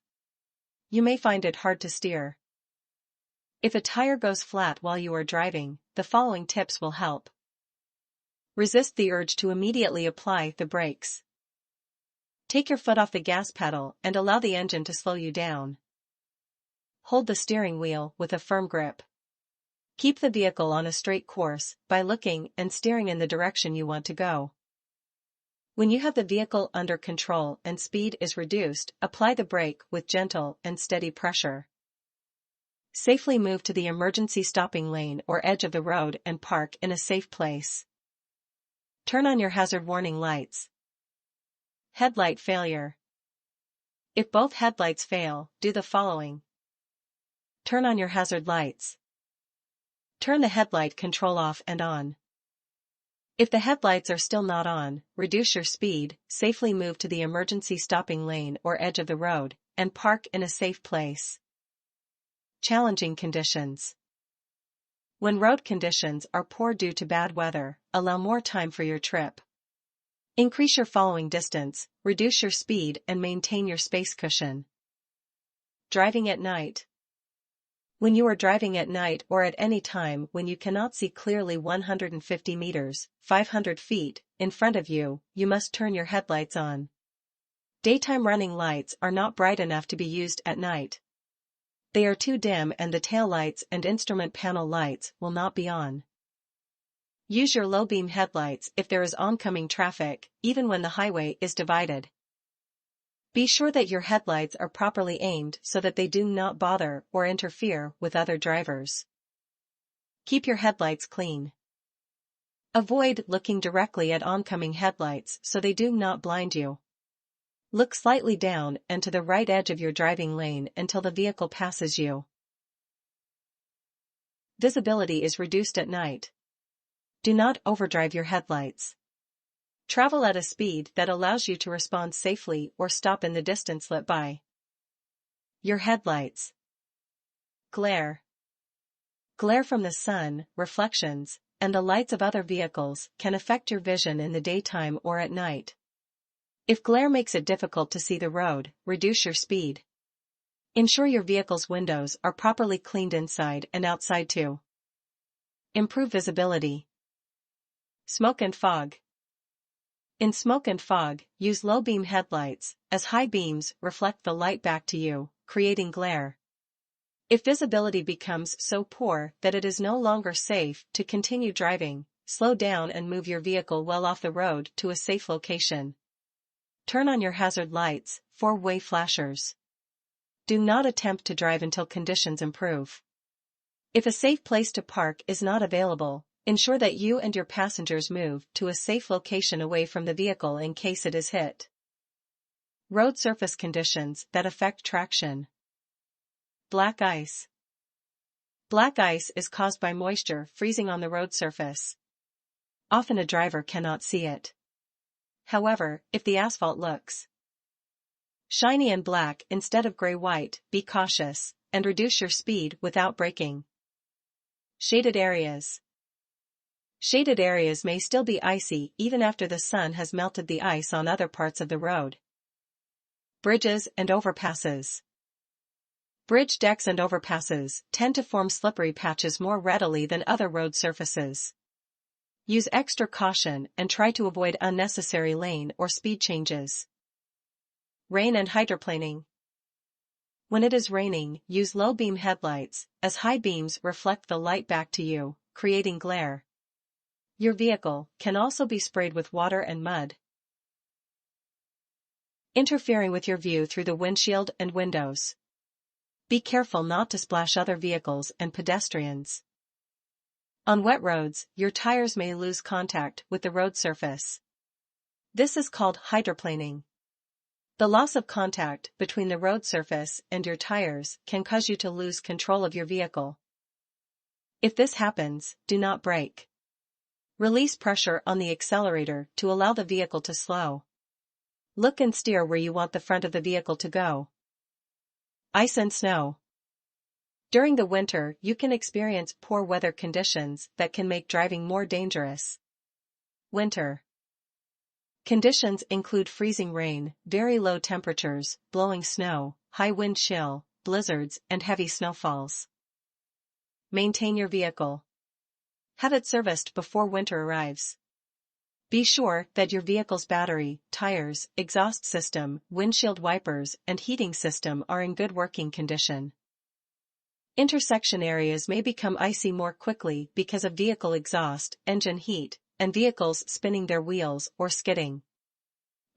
You may find it hard to steer. If a tire goes flat while you are driving, the following tips will help. Resist the urge to immediately apply the brakes. Take your foot off the gas pedal and allow the engine to slow you down. Hold the steering wheel with a firm grip. Keep the vehicle on a straight course by looking and steering in the direction you want to go. When you have the vehicle under control and speed is reduced, apply the brake with gentle and steady pressure. Safely move to the emergency stopping lane or edge of the road and park in a safe place. Turn on your hazard warning lights. Headlight failure. If both headlights fail, do the following. Turn on your hazard lights. Turn the headlight control off and on. If the headlights are still not on, reduce your speed, safely move to the emergency stopping lane or edge of the road, and park in a safe place. Challenging conditions. When road conditions are poor due to bad weather, allow more time for your trip. Increase your following distance, reduce your speed and maintain your space cushion. Driving at night. When you are driving at night or at any time when you cannot see clearly 150 meters, 500 feet, in front of you, you must turn your headlights on. Daytime running lights are not bright enough to be used at night. They are too dim and the tail lights and instrument panel lights will not be on. Use your low beam headlights if there is oncoming traffic, even when the highway is divided. Be sure that your headlights are properly aimed so that they do not bother or interfere with other drivers. Keep your headlights clean. Avoid looking directly at oncoming headlights so they do not blind you. Look slightly down and to the right edge of your driving lane until the vehicle passes you. Visibility is reduced at night. Do not overdrive your headlights. Travel at a speed that allows you to respond safely or stop in the distance lit by your headlights. Glare. Glare from the sun, reflections, and the lights of other vehicles can affect your vision in the daytime or at night. If glare makes it difficult to see the road, reduce your speed. Ensure your vehicle's windows are properly cleaned inside and outside too. Improve visibility. Smoke and fog. In smoke and fog, use low-beam headlights, as high beams reflect the light back to you, creating glare. If visibility becomes so poor that it is no longer safe to continue driving, slow down and move your vehicle well off the road to a safe location. Turn on your hazard lights, four-way flashers. Do not attempt to drive until conditions improve. If a safe place to park is not available, ensure that you and your passengers move to a safe location away from the vehicle in case it is hit. Road surface conditions that affect traction. Black ice. Black ice is caused by moisture freezing on the road surface. Often a driver cannot see it. However, if the asphalt looks shiny and black instead of gray-white, be cautious, and reduce your speed without braking. Shaded areas. Shaded areas may still be icy even after the sun has melted the ice on other parts of the road. Bridges and overpasses. Bridge decks and overpasses tend to form slippery patches more readily than other road surfaces. Use extra caution and try to avoid unnecessary lane or speed changes. Rain and hydroplaning. When it is raining, use low-beam headlights, as high beams reflect the light back to you, creating glare. Your vehicle can also be sprayed with water and mud, interfering with your view through the windshield and windows. Be careful not to splash other vehicles and pedestrians. On wet roads, your tires may lose contact with the road surface. This is called hydroplaning. The loss of contact between the road surface and your tires can cause you to lose control of your vehicle. If this happens, do not brake. Release pressure on the accelerator to allow the vehicle to slow. Look and steer where you want the front of the vehicle to go. Ice and snow. During the winter, you can experience poor weather conditions that can make driving more dangerous. Winter conditions include freezing rain, very low temperatures, blowing snow, high wind chill, blizzards, and heavy snowfalls. Maintain your vehicle. Have it serviced before winter arrives. Be sure that your vehicle's battery, tires, exhaust system, windshield wipers, and heating system are in good working condition. Intersection areas may become icy more quickly because of vehicle exhaust, engine heat, and vehicles spinning their wheels or skidding.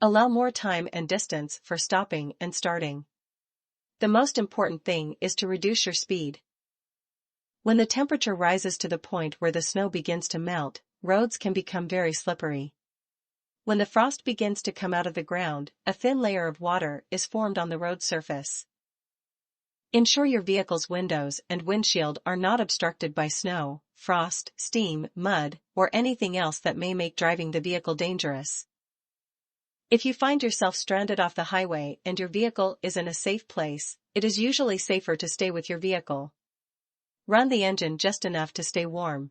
Allow more time and distance for stopping and starting. The most important thing is to reduce your speed. When the temperature rises to the point where the snow begins to melt, roads can become very slippery. When the frost begins to come out of the ground, a thin layer of water is formed on the road surface. Ensure your vehicle's windows and windshield are not obstructed by snow, frost, steam, mud, or anything else that may make driving the vehicle dangerous. If you find yourself stranded off the highway and your vehicle is in a safe place, it is usually safer to stay with your vehicle. Run the engine just enough to stay warm.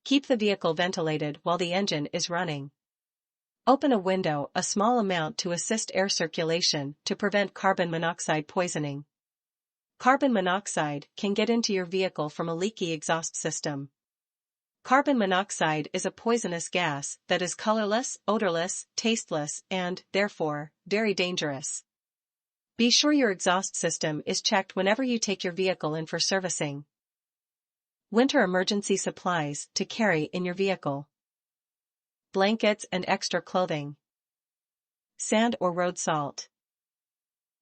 Keep the vehicle ventilated while the engine is running. Open a window a small amount to assist air circulation to prevent carbon monoxide poisoning. Carbon monoxide can get into your vehicle from a leaky exhaust system. Carbon monoxide is a poisonous gas that is colorless, odorless, tasteless, and, therefore, very dangerous. Be sure your exhaust system is checked whenever you take your vehicle in for servicing. Winter emergency supplies to carry in your vehicle. Blankets and extra clothing. Sand or road salt.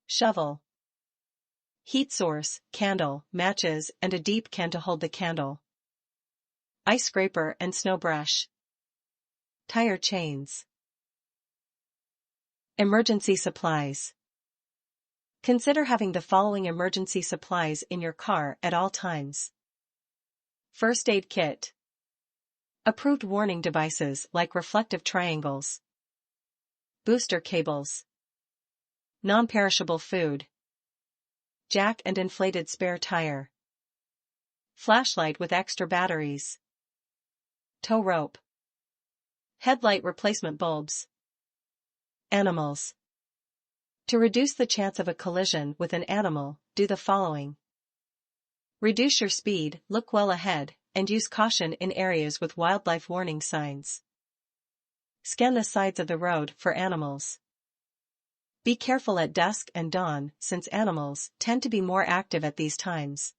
shovel. Heat source, candle, matches, and a deep can to hold the candle. Ice scraper and snow brush. Tire chains. Emergency supplies. Consider having the following emergency supplies in your car at all times. First aid kit. Approved warning devices like reflective triangles. Booster cables. Non-perishable food. Jack and inflated spare tire. Flashlight with extra batteries. Tow rope. Headlight replacement bulbs. Animals. To reduce the chance of a collision with an animal, do the following. Reduce your speed, look well ahead, and use caution in areas with wildlife warning signs. Scan the sides of the road for animals. Be careful at dusk and dawn, since animals tend to be more active at these times.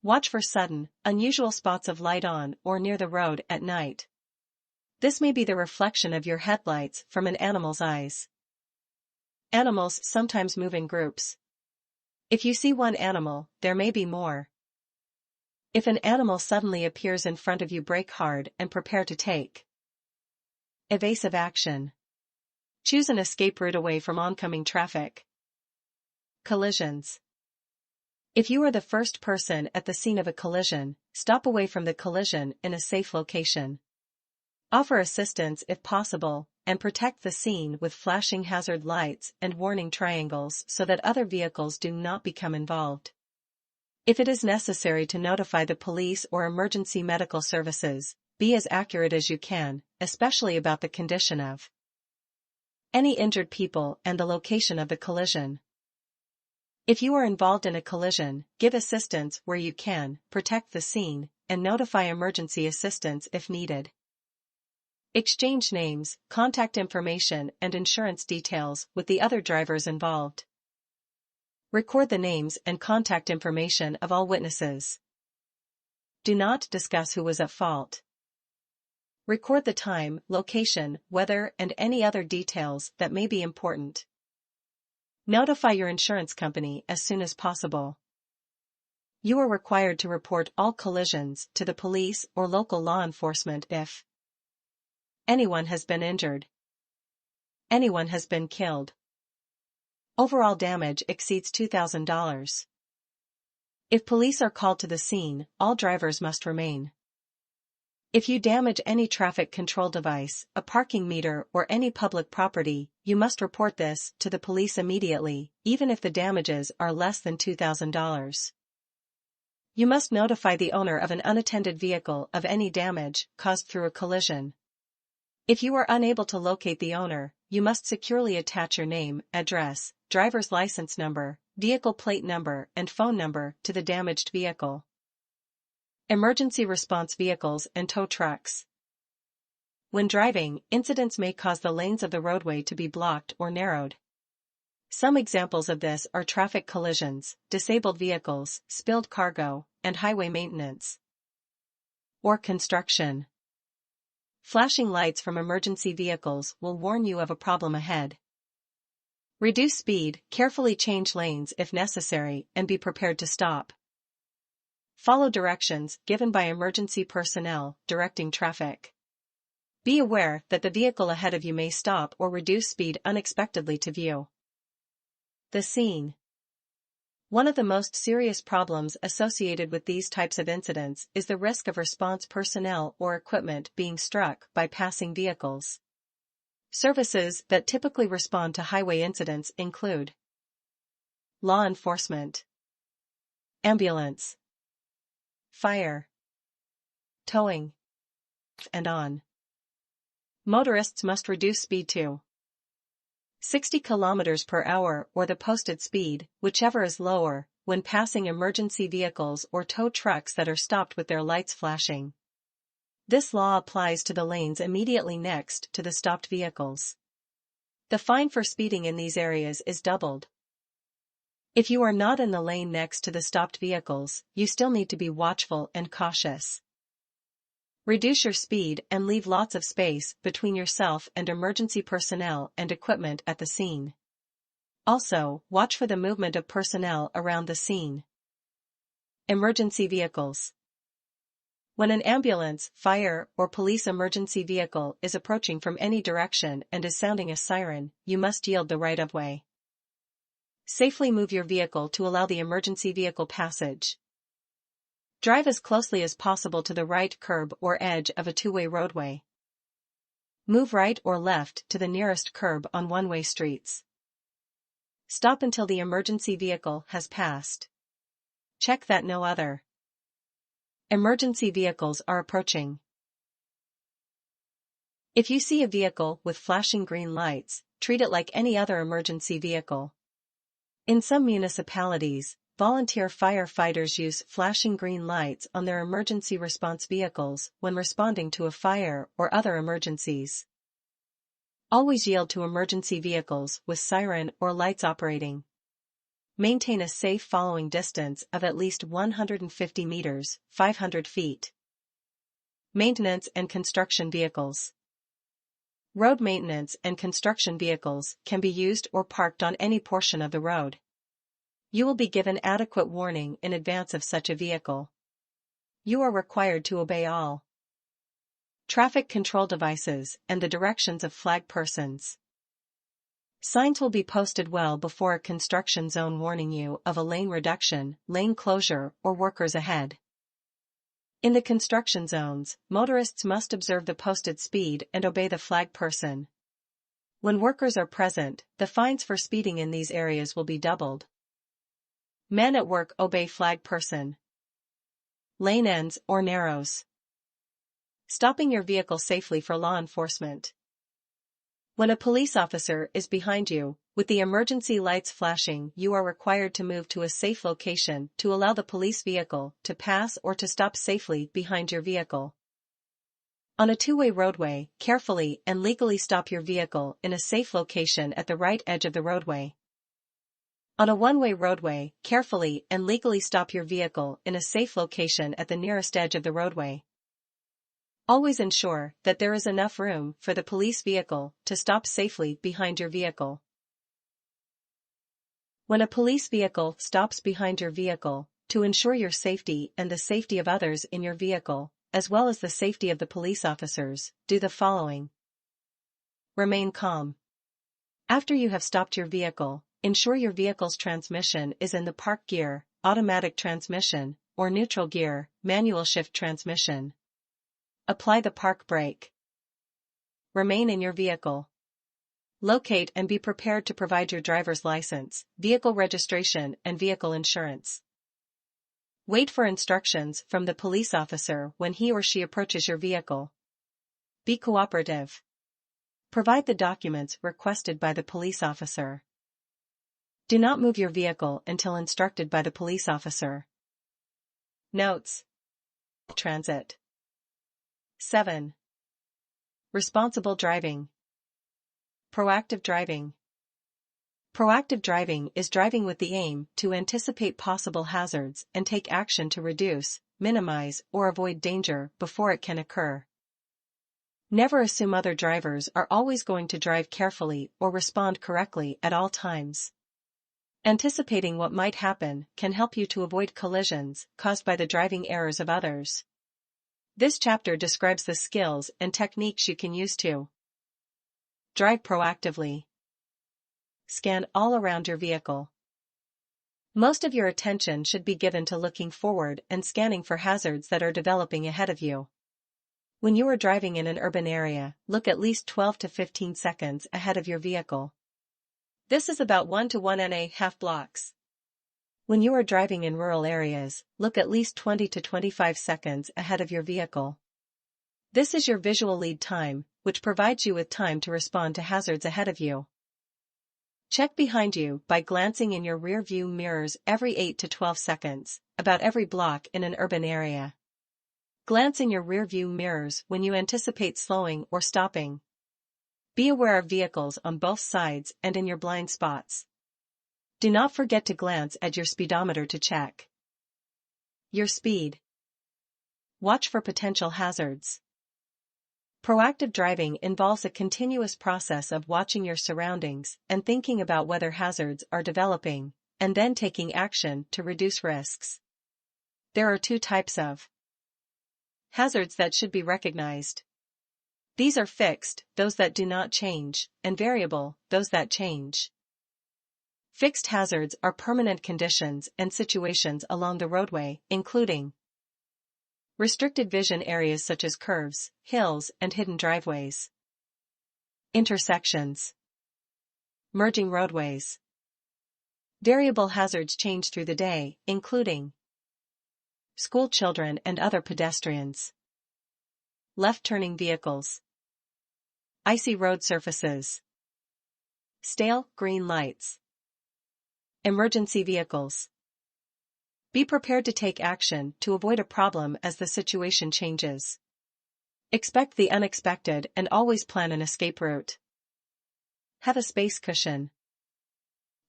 Watch for sudden, unusual spots of light on or near the road at night. This may be the reflection of your headlights from an animal's eyes. Animals sometimes move in groups. If you see one animal, there may be more. If an animal suddenly appears in front of you, brake hard and prepare to take evasive action. Choose an escape route away from oncoming traffic. Collisions. If you are the first person at the scene of a collision, stop away from the collision in a safe location. Offer assistance if possible, and protect the scene with flashing hazard lights and warning triangles so that other vehicles do not become involved. If it is necessary to notify the police or emergency medical services, be as accurate as you can, especially about the condition of any injured people and the location of the collision. If you are involved in a collision, give assistance where you can, protect the scene, and notify emergency assistance if needed. Exchange names, contact information, and insurance details with the other drivers involved. Record the names and contact information of all witnesses. Do not discuss who was at fault. Record the time, location, weather, and any other details that may be important. Notify your insurance company as soon as possible. You are required to report all collisions to the police or local law enforcement if anyone has been injured, anyone has been killed, overall damage exceeds $2,000. If police are called to the scene, all drivers must remain. If you damage any traffic control device, a parking meter, or any public property, you must report this to the police immediately, even if the damages are less than $2,000. You must notify the owner of an unattended vehicle of any damage caused through a collision. If you are unable to locate the owner, you must securely attach your name, address, driver's license number, vehicle plate number, and phone number to the damaged vehicle. Emergency response vehicles and tow trucks. When driving, incidents may cause the lanes of the roadway to be blocked or narrowed. Some examples of this are traffic collisions, disabled vehicles, spilled cargo, and highway maintenance. Or construction. Flashing lights from emergency vehicles will warn you of a problem ahead. Reduce speed, carefully change lanes if necessary, and be prepared to stop. Follow directions given by emergency personnel directing traffic. Be aware that the vehicle ahead of you may stop or reduce speed unexpectedly to view. The scene. One of the most serious problems associated with these types of incidents is the risk of response personnel or equipment being struck by passing vehicles. Services that typically respond to highway incidents include law enforcement, ambulance, fire, towing, and on. Motorists must reduce speed to 60 km per hour or the posted speed, whichever is lower, when passing emergency vehicles or tow trucks that are stopped with their lights flashing. This law applies to the lanes immediately next to the stopped vehicles. The fine for speeding in these areas is doubled. If you are not in the lane next to the stopped vehicles, you still need to be watchful and cautious. Reduce your speed and leave lots of space between yourself and emergency personnel and equipment at the scene. Also, watch for the movement of personnel around the scene. Emergency vehicles. When an ambulance, fire, or police emergency vehicle is approaching from any direction and is sounding a siren, you must yield the right-of-way. Safely move your vehicle to allow the emergency vehicle passage. Drive as closely as possible to the right curb or edge of a two-way roadway. Move right or left to the nearest curb on one-way streets. Stop until the emergency vehicle has passed. Check that no other emergency vehicles are approaching. If you see a vehicle with flashing green lights, treat it like any other emergency vehicle. In some municipalities, volunteer firefighters use flashing green lights on their emergency response vehicles when responding to a fire or other emergencies. Always yield to emergency vehicles with siren or lights operating. Maintain a safe following distance of at least 150 meters, 500 feet. Maintenance and construction vehicles. Road maintenance and construction vehicles can be used or parked on any portion of the road. You will be given adequate warning in advance of such a vehicle. You are required to obey all traffic control devices and the directions of flag persons. Signs will be posted well before a construction zone warning you of a lane reduction, lane closure, or workers ahead. In the construction zones, motorists must observe the posted speed and obey the flag person. When workers are present, the fines for speeding in these areas will be doubled. Men at work obey flag person. Lane ends or narrows. Stopping your vehicle safely for law enforcement. When a police officer is behind you, with the emergency lights flashing, you are required to move to a safe location to allow the police vehicle to pass or to stop safely behind your vehicle. On a two-way roadway, carefully and legally stop your vehicle in a safe location at the right edge of the roadway. On a one-way roadway, carefully and legally stop your vehicle in a safe location at the nearest edge of the roadway. Always ensure that there is enough room for the police vehicle to stop safely behind your vehicle. When a police vehicle stops behind your vehicle, to ensure your safety and the safety of others in your vehicle, as well as the safety of the police officers, do the following. Remain calm. After you have stopped your vehicle, ensure your vehicle's transmission is in the park gear, automatic transmission, or neutral gear, manual shift transmission. Apply the park brake. Remain in your vehicle. Locate and be prepared to provide your driver's license, vehicle registration, and vehicle insurance. Wait for instructions from the police officer when he or she approaches your vehicle. Be cooperative. Provide the documents requested by the police officer. Do not move your vehicle until instructed by the police officer. Notes. Transit. 7. Responsible driving. Proactive driving. Proactive driving is driving with the aim to anticipate possible hazards and take action to reduce, minimize, or avoid danger before it can occur. Never assume other drivers are always going to drive carefully or respond correctly at all times. Anticipating what might happen can help you to avoid collisions caused by the driving errors of others. This chapter describes the skills and techniques you can use to drive proactively. Scan all around your vehicle. Most of your attention should be given to looking forward and scanning for hazards that are developing ahead of you. When you are driving in an urban area, look at least 12 to 15 seconds ahead of your vehicle. This is about 1 to 1.5 blocks. When you are driving in rural areas, look at least 20 to 25 seconds ahead of your vehicle. This is your visual lead time, which provides you with time to respond to hazards ahead of you. Check behind you by glancing in your rear view mirrors every 8 to 12 seconds, about every block in an urban area. Glance in your rear view mirrors when you anticipate slowing or stopping. Be aware of vehicles on both sides and in your blind spots. Do not forget to glance at your speedometer to check your speed. Watch for potential hazards. Proactive driving involves a continuous process of watching your surroundings and thinking about whether hazards are developing, and then taking action to reduce risks. There are two types of hazards that should be recognized. These are fixed, those that do not change, and variable, those that change. Fixed hazards are permanent conditions and situations along the roadway, including restricted vision areas such as curves, hills, and hidden driveways. Intersections. Merging roadways. Variable hazards change through the day, including school children and other pedestrians. Left-turning vehicles. Icy road surfaces. Stale, green lights. Emergency vehicles. Be prepared to take action to avoid a problem as the situation changes. Expect the unexpected and always plan an escape route. Have a space cushion.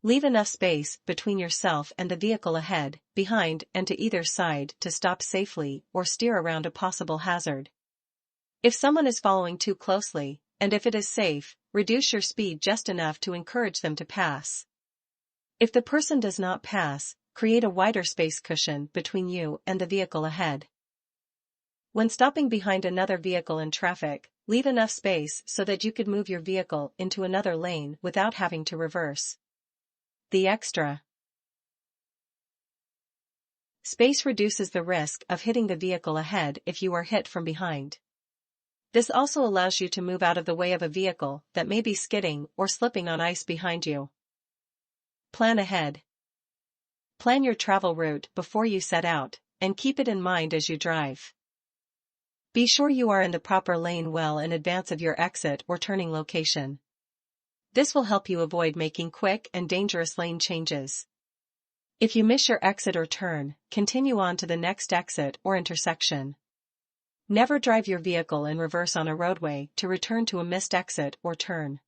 Leave enough space between yourself and the vehicle ahead, behind, and to either side to stop safely or steer around a possible hazard. If someone is following too closely, and if it is safe, reduce your speed just enough to encourage them to pass. If the person does not pass, create a wider space cushion between you and the vehicle ahead. When stopping behind another vehicle in traffic, leave enough space so that you could move your vehicle into another lane without having to reverse. The extra space reduces the risk of hitting the vehicle ahead if you are hit from behind. This also allows you to move out of the way of a vehicle that may be skidding or slipping on ice behind you. Plan ahead. Plan your travel route before you set out, and keep it in mind as you drive. Be sure you are in the proper lane well in advance of your exit or turning location. This will help you avoid making quick and dangerous lane changes. If you miss your exit or turn, continue on to the next exit or intersection. Never drive your vehicle in reverse on a roadway to return to a missed exit or turn.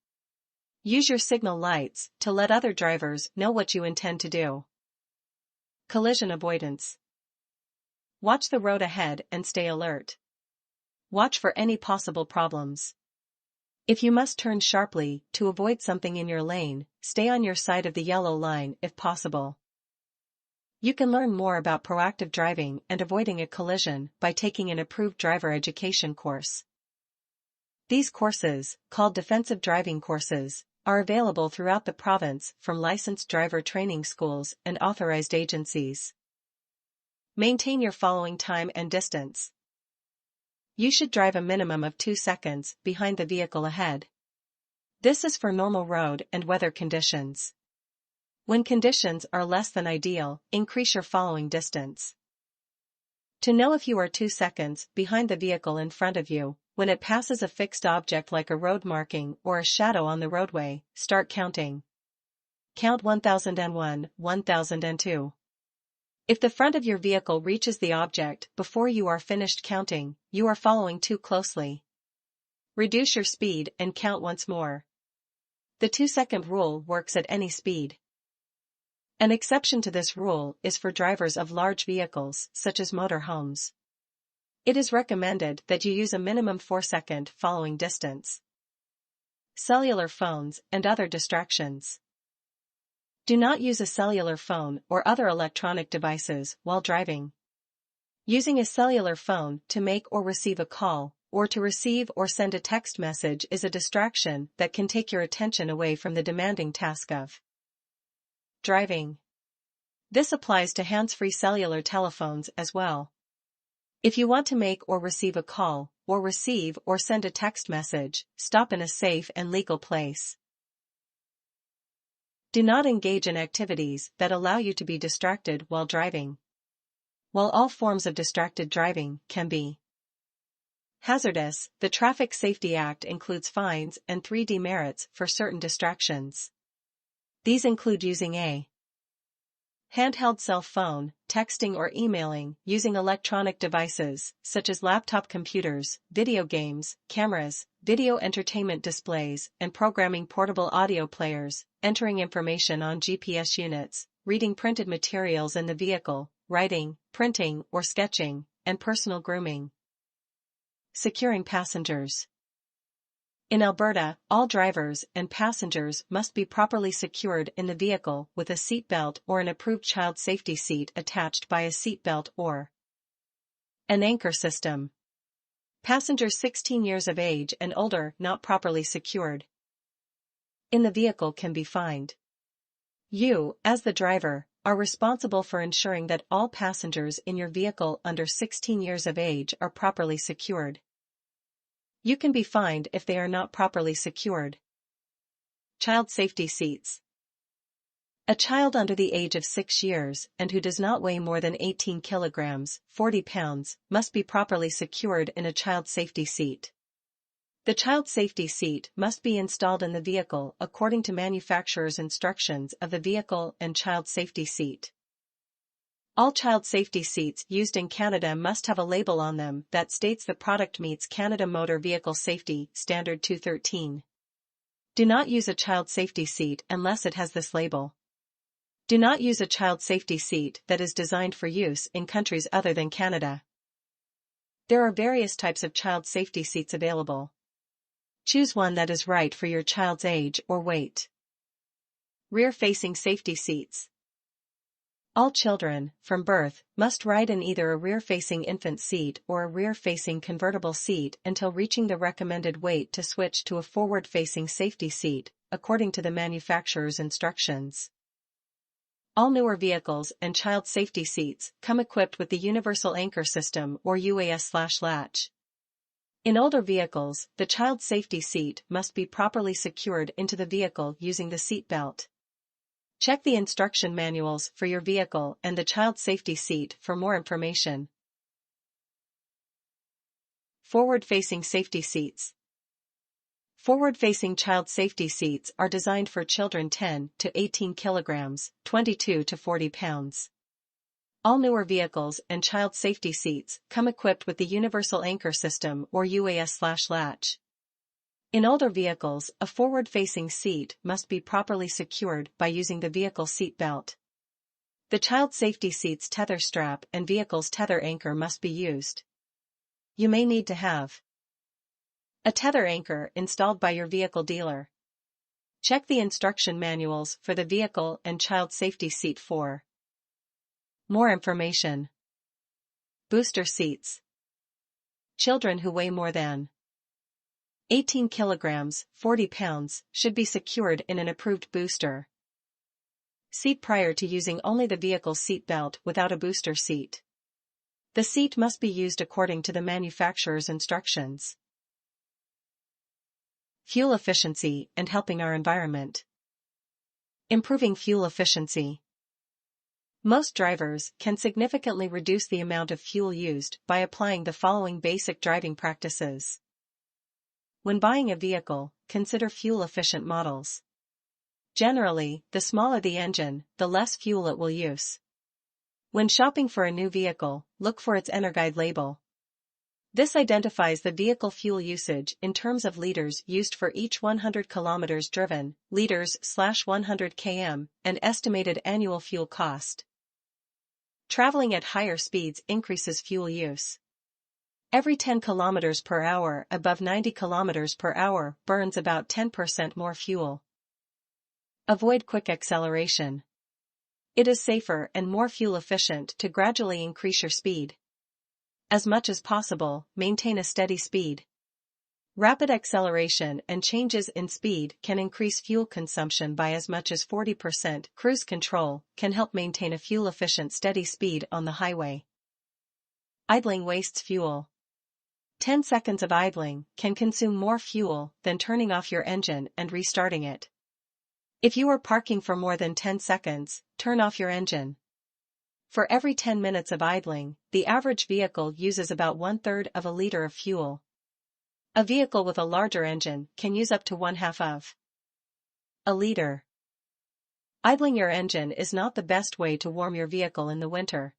Use your signal lights to let other drivers know what you intend to do. Collision avoidance. Watch the road ahead and stay alert. Watch for any possible problems. If you must turn sharply to avoid something in your lane, stay on your side of the yellow line if possible. You can learn more about proactive driving and avoiding a collision by taking an approved driver education course. These courses, called defensive driving courses, are available throughout the province from licensed driver training schools and authorized agencies. Maintain your following time and distance. You should drive a minimum of 2 seconds behind the vehicle ahead. This is for normal road and weather conditions. When conditions are less than ideal, increase your following distance. To know if you are 2 seconds behind the vehicle in front of you, when it passes a fixed object like a road marking or a shadow on the roadway, start counting. Count 1001, 1002. If the front of your vehicle reaches the object before you are finished counting, you are following too closely. Reduce your speed and count once more. The 2-second rule works at any speed. An exception to this rule is for drivers of large vehicles, such as motorhomes. It is recommended that you use a minimum 4-second following distance. Cellular phones and other distractions. Do not use a cellular phone or other electronic devices while driving. Using a cellular phone to make or receive a call, or to receive or send a text message is a distraction that can take your attention away from the demanding task of driving. This applies to hands-free cellular telephones as well. If you want to make or receive a call, or receive or send a text message, stop in a safe and legal place. Do not engage in activities that allow you to be distracted while driving. While all forms of distracted driving can be hazardous, the Traffic Safety Act includes fines and 3 demerits for certain distractions. These include using a handheld cell phone, texting or emailing, using electronic devices, such as laptop computers, video games, cameras, video entertainment displays, and programming portable audio players, entering information on GPS units, reading printed materials in the vehicle, writing, printing, or sketching, and personal grooming. Securing passengers. In Alberta, all drivers and passengers must be properly secured in the vehicle with a seat belt or an approved child safety seat attached by a seat belt or an anchor system. Passengers 16 years of age and older not properly secured in the vehicle can be fined. You, as the driver, are responsible for ensuring that all passengers in your vehicle under 16 years of age are properly secured. You can be fined if they are not properly secured. Child safety seats. A child under the age of 6 years and who does not weigh more than 18 kilograms, 40 pounds, must be properly secured in a child safety seat. The child safety seat must be installed in the vehicle according to manufacturer's instructions of the vehicle and child safety seat. All child safety seats used in Canada must have a label on them that states the product meets Canada Motor Vehicle Safety Standard 213. Do not use a child safety seat unless it has this label. Do not use a child safety seat that is designed for use in countries other than Canada. There are various types of child safety seats available. Choose one that is right for your child's age or weight. Rear-facing safety seats. All children, from birth, must ride in either a rear-facing infant seat or a rear-facing convertible seat until reaching the recommended weight to switch to a forward-facing safety seat, according to the manufacturer's instructions. All newer vehicles and child safety seats come equipped with the Universal Anchor System or UAS/latch. In older vehicles, the child safety seat must be properly secured into the vehicle using the seat belt. Check the instruction manuals for your vehicle and the child safety seat for more information. Forward-facing safety seats. Forward-facing child safety seats are designed for children 10 to 18 kilograms, 22 to 40 pounds. All newer vehicles and child safety seats come equipped with the Universal Anchor System or UAS/latch. In older vehicles, a forward-facing seat must be properly secured by using the vehicle seat belt. The child safety seat's tether strap and vehicle's tether anchor must be used. You may need to have a tether anchor installed by your vehicle dealer. Check the instruction manuals for the vehicle and child safety seat for more information. Booster seats. Children who weigh more than 18 kilograms, 40 pounds, should be secured in an approved booster seat prior to using only the vehicle seat belt without a booster seat. The seat must be used according to the manufacturer's instructions. Fuel efficiency and helping our environment. Improving fuel efficiency. Most drivers can significantly reduce the amount of fuel used by applying the following basic driving practices. When buying a vehicle, consider fuel-efficient models. Generally, the smaller the engine, the less fuel it will use. When shopping for a new vehicle, look for its EnerGuide label. This identifies the vehicle fuel usage in terms of liters used for each 100 kilometers driven, liters/100 km, and estimated annual fuel cost. Traveling at higher speeds increases fuel use. Every 10 km per hour above 90 km per hour burns about 10% more fuel. Avoid quick acceleration. It is safer and more fuel efficient to gradually increase your speed. As much as possible, maintain a steady speed. Rapid acceleration and changes in speed can increase fuel consumption by as much as 40%. Cruise control can help maintain a fuel-efficient steady speed on the highway. Idling wastes fuel. 10 seconds of idling can consume more fuel than turning off your engine and restarting it. If you are parking for more than 10 seconds, turn off your engine. For every 10 minutes of idling, the average vehicle uses about 1/3 of a liter of fuel. A vehicle with a larger engine can use up to 1/2 of a liter. Idling your engine is not the best way to warm your vehicle in the winter.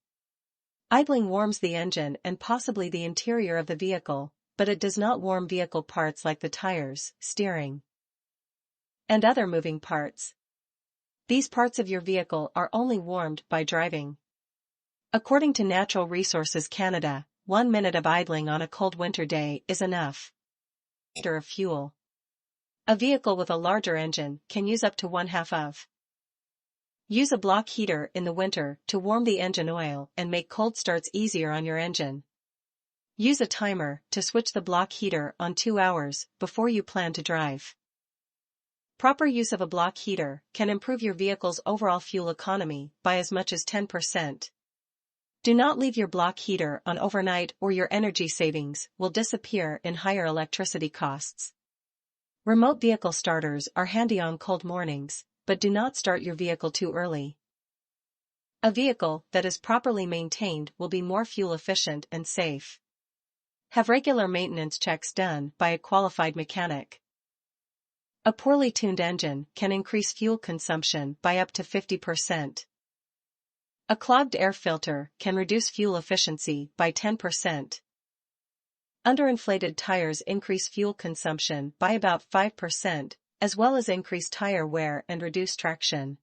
Idling warms the engine and possibly the interior of the vehicle, but it does not warm vehicle parts like the tires, steering, and other moving parts. These parts of your vehicle are only warmed by driving. According to Natural Resources Canada, 1 minute of idling on a cold winter day is enough. Of fuel. A vehicle with a larger engine can use up to one half of. Use a block heater in the winter to warm the engine oil and make cold starts easier on your engine. Use a timer to switch the block heater on 2 hours before you plan to drive. Proper use of a block heater can improve your vehicle's overall fuel economy by as much as 10%. Do not leave your block heater on overnight or your energy savings will disappear in higher electricity costs. Remote vehicle starters are handy on cold mornings, but do not start your vehicle too early. A vehicle that is properly maintained will be more fuel efficient and safe. Have regular maintenance checks done by a qualified mechanic. A poorly tuned engine can increase fuel consumption by up to 50%. A clogged air filter can reduce fuel efficiency by 10%. Underinflated tires increase fuel consumption by about 5%, as well as increase tire wear and reduce traction.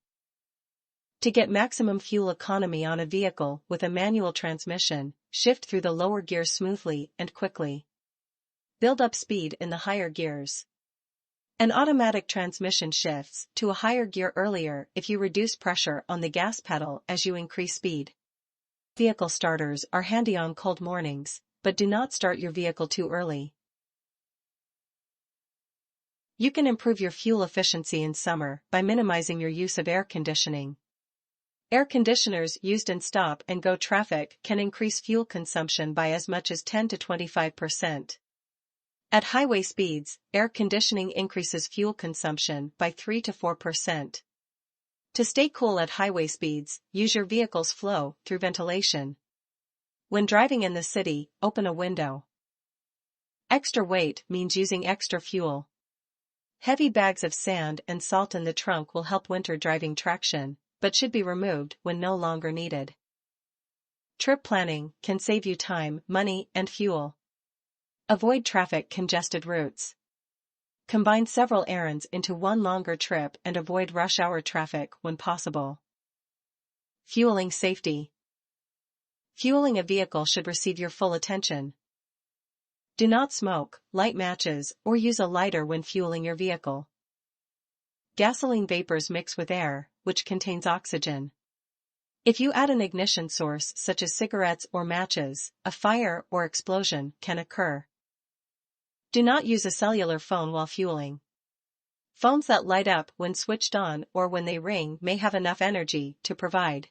To get maximum fuel economy on a vehicle with a manual transmission, shift through the lower gears smoothly and quickly. Build up speed in the higher gears. An automatic transmission shifts to a higher gear earlier if you reduce pressure on the gas pedal as you increase speed. Vehicle starters are handy on cold mornings, but do not start your vehicle too early. You can improve your fuel efficiency in summer by minimizing your use of air conditioning. Air conditioners used in stop-and-go traffic can increase fuel consumption by as much as 10 to 25%. At highway speeds, air conditioning increases fuel consumption by 3 to 4%. To stay cool at highway speeds, use your vehicle's flow through ventilation. When driving in the city, open a window. Extra weight means using extra fuel. Heavy bags of sand and salt in the trunk will help winter driving traction, but should be removed when no longer needed. Trip planning can save you time, money, and fuel. Avoid traffic-congested routes. Combine several errands into one longer trip and avoid rush hour traffic when possible. Fueling safety. Fueling a vehicle should receive your full attention. Do not smoke, light matches, or use a lighter when fueling your vehicle. Gasoline vapors mix with air, which contains oxygen. If you add an ignition source such as cigarettes or matches, a fire or explosion can occur. Do not use a cellular phone while fueling. Phones that light up when switched on or when they ring may have enough energy to provide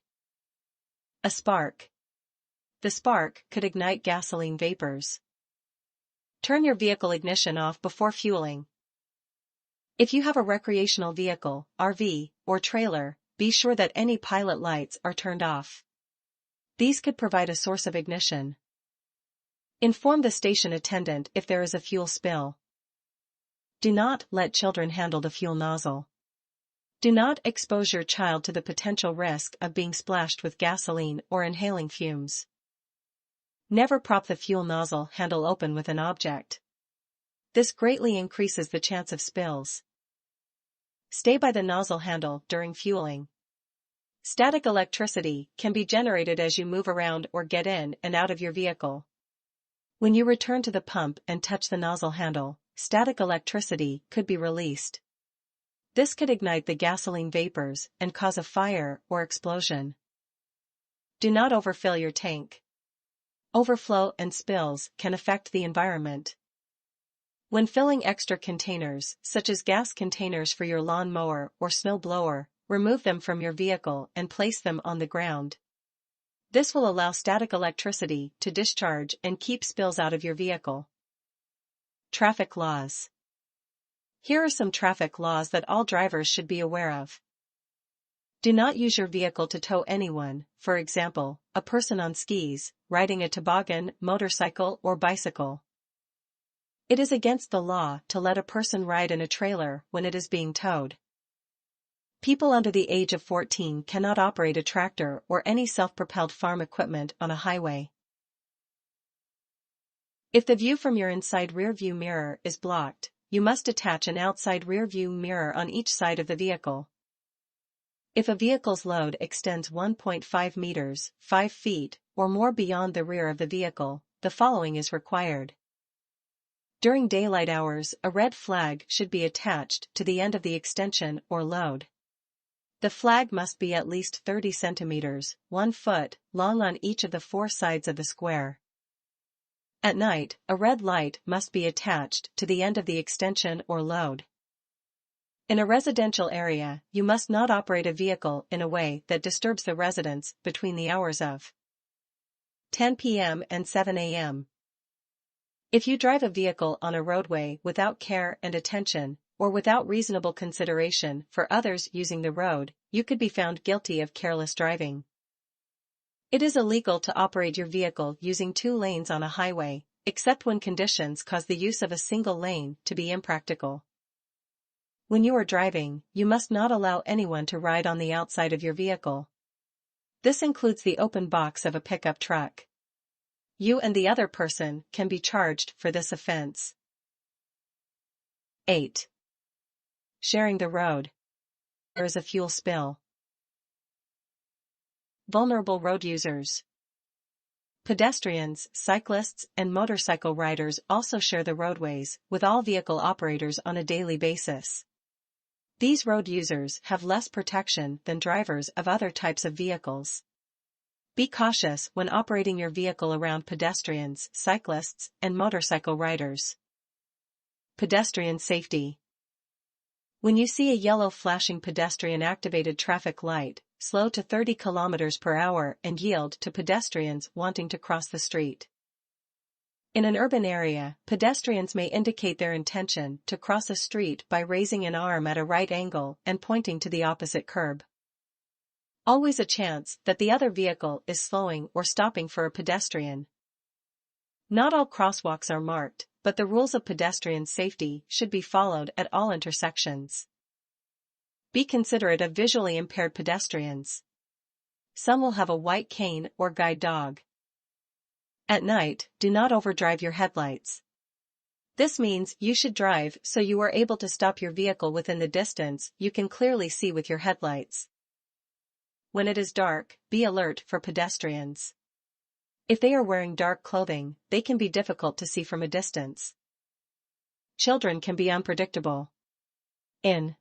a spark. The spark could ignite gasoline vapors. Turn your vehicle ignition off before fueling. If you have a recreational vehicle, RV, or trailer, be sure that any pilot lights are turned off. These could provide a source of ignition. Inform the station attendant if there is a fuel spill. Do not let children handle the fuel nozzle. Do not expose your child to the potential risk of being splashed with gasoline or inhaling fumes. Never prop the fuel nozzle handle open with an object. This greatly increases the chance of spills. Stay by the nozzle handle during fueling. Static electricity can be generated as you move around or get in and out of your vehicle. When you return to the pump and touch the nozzle handle, static electricity could be released. This could ignite the gasoline vapors and cause a fire or explosion. Do not overfill your tank. Overflow and spills can affect the environment. When filling extra containers, such as gas containers for your lawn mower or snow blower, remove them from your vehicle and place them on the ground. This will allow static electricity to discharge and keep spills out of your vehicle. Traffic laws. Here are some traffic laws that all drivers should be aware of. Do not use your vehicle to tow anyone, for example, a person on skis, riding a toboggan, motorcycle, or bicycle. It is against the law to let a person ride in a trailer when it is being towed. People under the age of 14 cannot operate a tractor or any self-propelled farm equipment on a highway. If the view from your inside rear-view mirror is blocked, you must attach an outside rear-view mirror on each side of the vehicle. If a vehicle's load extends 1.5 meters, 5 feet, or more beyond the rear of the vehicle, the following is required. During daylight hours, a red flag should be attached to the end of the extension or load. The flag must be at least 30 centimeters, 1 foot, long on each of the 4 sides of the square. At night, a red light must be attached to the end of the extension or load. In a residential area, you must not operate a vehicle in a way that disturbs the residents between the hours of 10 p.m. and 7 a.m. If you drive a vehicle on a roadway without care and attention, or without reasonable consideration for others using the road, you could be found guilty of careless driving. It is illegal to operate your vehicle using 2 lanes on a highway, except when conditions cause the use of a single lane to be impractical. When you are driving, you must not allow anyone to ride on the outside of your vehicle. This includes the open box of a pickup truck. You and the other person can be charged for this offense. 8. Sharing the road. There is a fuel spill. Vulnerable road users. Pedestrians, cyclists, and motorcycle riders also share the roadways with all vehicle operators on a daily basis. These road users have less protection than drivers of other types of vehicles. Be cautious when operating your vehicle around pedestrians, cyclists, and motorcycle riders. Pedestrian safety. When you see a yellow flashing pedestrian-activated traffic light, slow to 30 km per hour and yield to pedestrians wanting to cross the street. In an urban area, pedestrians may indicate their intention to cross a street by raising an arm at a right angle and pointing to the opposite curb. Always a chance that the other vehicle is slowing or stopping for a pedestrian. Not all crosswalks are marked, but the rules of pedestrian safety should be followed at all intersections. Be considerate of visually impaired pedestrians. Some will have a white cane or guide dog. At night, do not overdrive your headlights. This means you should drive so you are able to stop your vehicle within the distance you can clearly see with your headlights. When it is dark, be alert for pedestrians. If they are wearing dark clothing, they can be difficult to see from a distance. Children can be unpredictable. In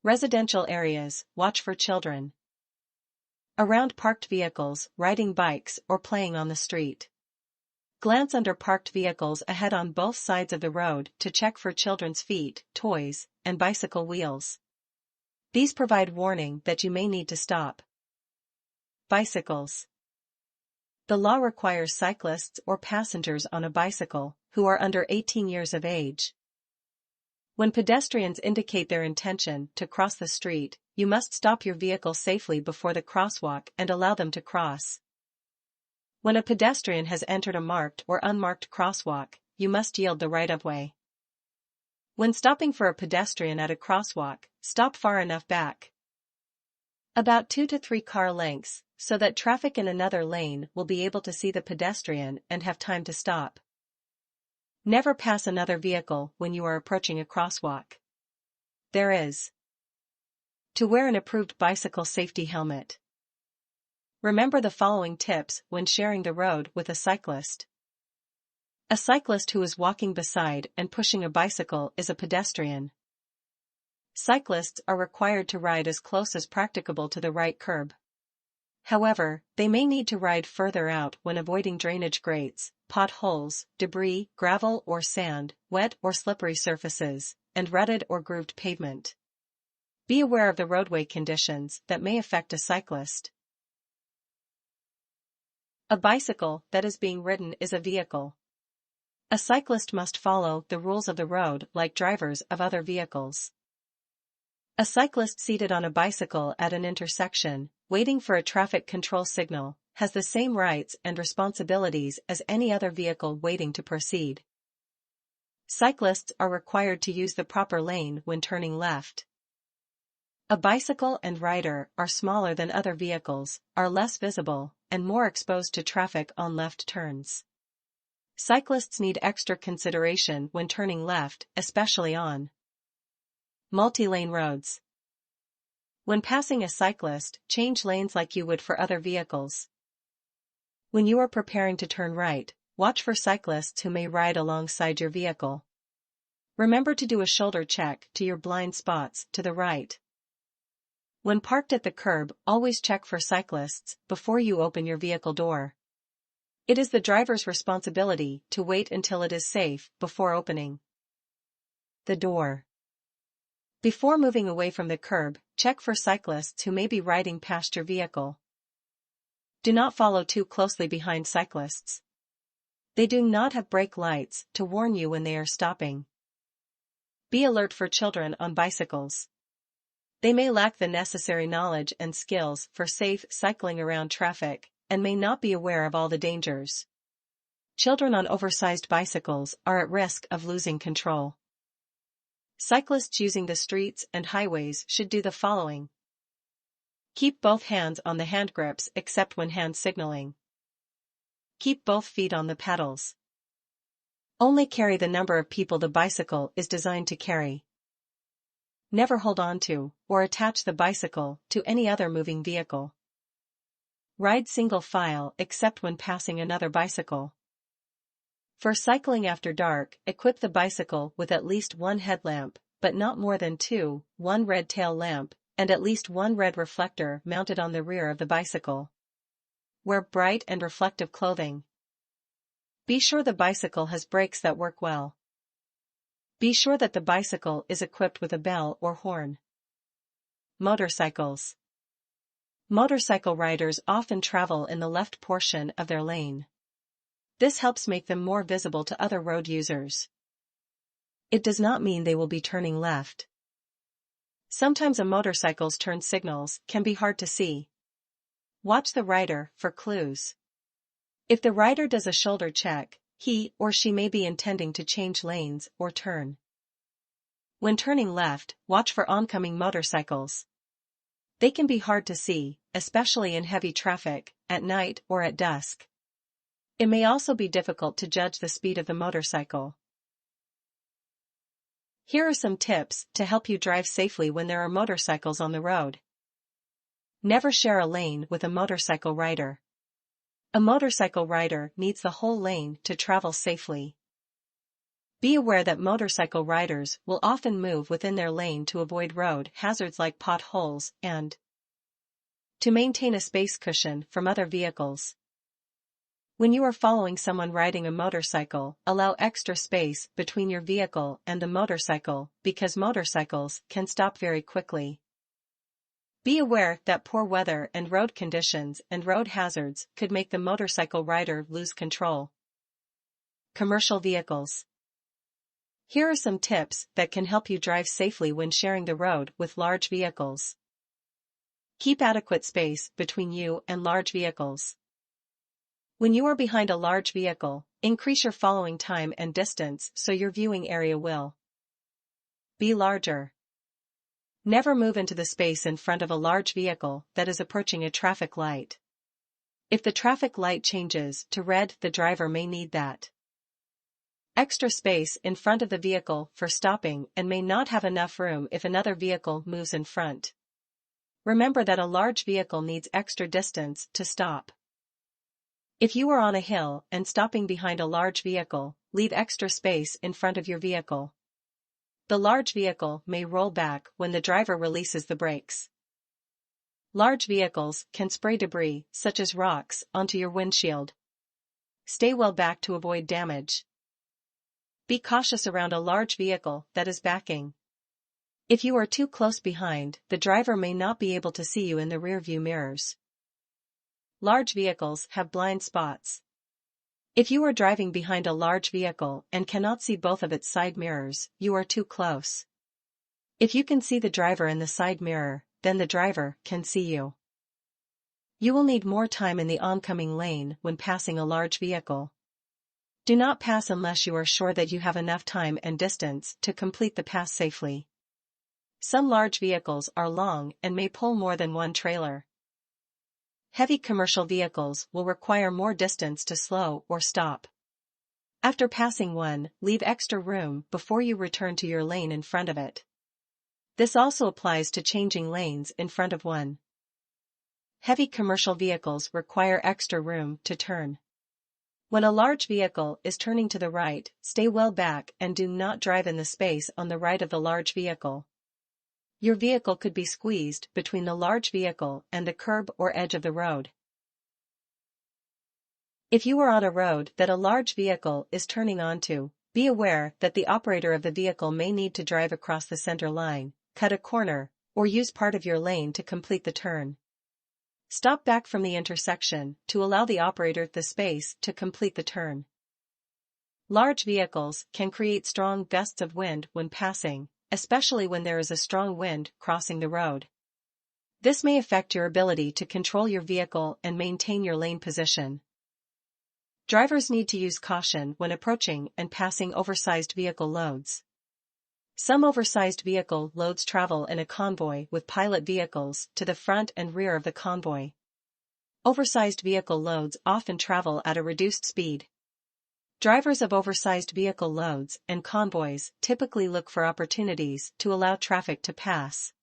residential areas, watch for children. Around parked vehicles, riding bikes, or playing on the street. Glance under parked vehicles ahead on both sides of the road to check for children's feet, toys, and bicycle wheels. These provide warning that you may need to stop. Bicycles. The law requires cyclists or passengers on a bicycle who are under 18 years of age. When pedestrians indicate their intention to cross the street, you must stop your vehicle safely before the crosswalk and allow them to cross. When a pedestrian has entered a marked or unmarked crosswalk, you must yield the right-of-way. When stopping for a pedestrian at a crosswalk, stop far enough back, about 2 to 3 car lengths, so that traffic in another lane will be able to see the pedestrian and have time to stop. Never pass another vehicle when you are approaching a crosswalk. There is. To wear an approved bicycle safety helmet. Remember the following tips when sharing the road with a cyclist. A cyclist who is walking beside and pushing a bicycle is a pedestrian. Cyclists are required to ride as close as practicable to the right curb. However, they may need to ride further out when avoiding drainage grates, potholes, debris, gravel or sand, wet or slippery surfaces, and rutted or grooved pavement. Be aware of the roadway conditions that may affect a cyclist. A bicycle that is being ridden is a vehicle. A cyclist must follow the rules of the road like drivers of other vehicles. A cyclist seated on a bicycle at an intersection, waiting for a traffic control signal, has the same rights and responsibilities as any other vehicle waiting to proceed. Cyclists are required to use the proper lane when turning left. A bicycle and rider are smaller than other vehicles, are less visible, and more exposed to traffic on left turns. Cyclists need extra consideration when turning left, especially on multi-lane roads. When passing a cyclist, change lanes like you would for other vehicles. When you are preparing to turn right, watch for cyclists who may ride alongside your vehicle. Remember to do a shoulder check to your blind spots to the right. When parked at the curb, always check for cyclists before you open your vehicle door. It is the driver's responsibility to wait until it is safe before opening the door. Before moving away from the curb, check for cyclists who may be riding past your vehicle. Do not follow too closely behind cyclists. They do not have brake lights to warn you when they are stopping. Be alert for children on bicycles. They may lack the necessary knowledge and skills for safe cycling around traffic, and may not be aware of all the dangers. Children on oversized bicycles are at risk of losing control. Cyclists using the streets and highways should do the following. Keep both hands on the hand grips except when hand signaling. Keep both feet on the pedals. Only carry the number of people the bicycle is designed to carry. Never hold on to, or attach the bicycle to any other moving vehicle. Ride single file except when passing another bicycle. For cycling after dark, equip the bicycle with at least one headlamp, but not more than two, one red tail lamp, and at least one red reflector mounted on the rear of the bicycle. Wear bright and reflective clothing. Be sure the bicycle has brakes that work well. Be sure that the bicycle is equipped with a bell or horn. Motorcycles. Motorcycle riders often travel in the left portion of their lane. This helps make them more visible to other road users. It does not mean they will be turning left. Sometimes a motorcycle's turn signals can be hard to see. Watch the rider for clues. If the rider does a shoulder check, he or she may be intending to change lanes or turn. When turning left, watch for oncoming motorcycles. They can be hard to see, especially in heavy traffic, at night or at dusk. It may also be difficult to judge the speed of the motorcycle. Here are some tips to help you drive safely when there are motorcycles on the road. Never share a lane with a motorcycle rider. A motorcycle rider needs the whole lane to travel safely. Be aware that motorcycle riders will often move within their lane to avoid road hazards like potholes and to maintain a space cushion from other vehicles. When you are following someone riding a motorcycle, allow extra space between your vehicle and the motorcycle because motorcycles can stop very quickly. Be aware that poor weather and road conditions and road hazards could make the motorcycle rider lose control. Commercial vehicles. Here are some tips that can help you drive safely when sharing the road with large vehicles. Keep adequate space between you and large vehicles. When you are behind a large vehicle, increase your following time and distance so your viewing area will be larger. Never move into the space in front of a large vehicle that is approaching a traffic light. If the traffic light changes to red, the driver may need that extra space in front of the vehicle for stopping and may not have enough room if another vehicle moves in front. Remember that a large vehicle needs extra distance to stop. If you are on a hill and stopping behind a large vehicle, leave extra space in front of your vehicle. The large vehicle may roll back when the driver releases the brakes. Large vehicles can spray debris, such as rocks, onto your windshield. Stay well back to avoid damage. Be cautious around a large vehicle that is backing. If you are too close behind, the driver may not be able to see you in the rearview mirrors. Large vehicles have blind spots. If you are driving behind a large vehicle and cannot see both of its side mirrors, you are too close. If you can see the driver in the side mirror, then the driver can see you. You will need more time in the oncoming lane when passing a large vehicle. Do not pass unless you are sure that you have enough time and distance to complete the pass safely. Some large vehicles are long and may pull more than one trailer. Heavy commercial vehicles will require more distance to slow or stop. After passing one, leave extra room before you return to your lane in front of it. This also applies to changing lanes in front of one. Heavy commercial vehicles require extra room to turn. When a large vehicle is turning to the right, stay well back and do not drive in the space on the right of the large vehicle. Your vehicle could be squeezed between the large vehicle and the curb or edge of the road. If you are on a road that a large vehicle is turning onto, be aware that the operator of the vehicle may need to drive across the center line, cut a corner, or use part of your lane to complete the turn. Stop back from the intersection to allow the operator the space to complete the turn. Large vehicles can create strong gusts of wind when passing, especially when there is a strong wind crossing the road. This may affect your ability to control your vehicle and maintain your lane position. Drivers need to use caution when approaching and passing oversized vehicle loads. Some oversized vehicle loads travel in a convoy with pilot vehicles to the front and rear of the convoy. Oversized vehicle loads often travel at a reduced speed. Drivers of oversized vehicle loads and convoys typically look for opportunities to allow traffic to pass.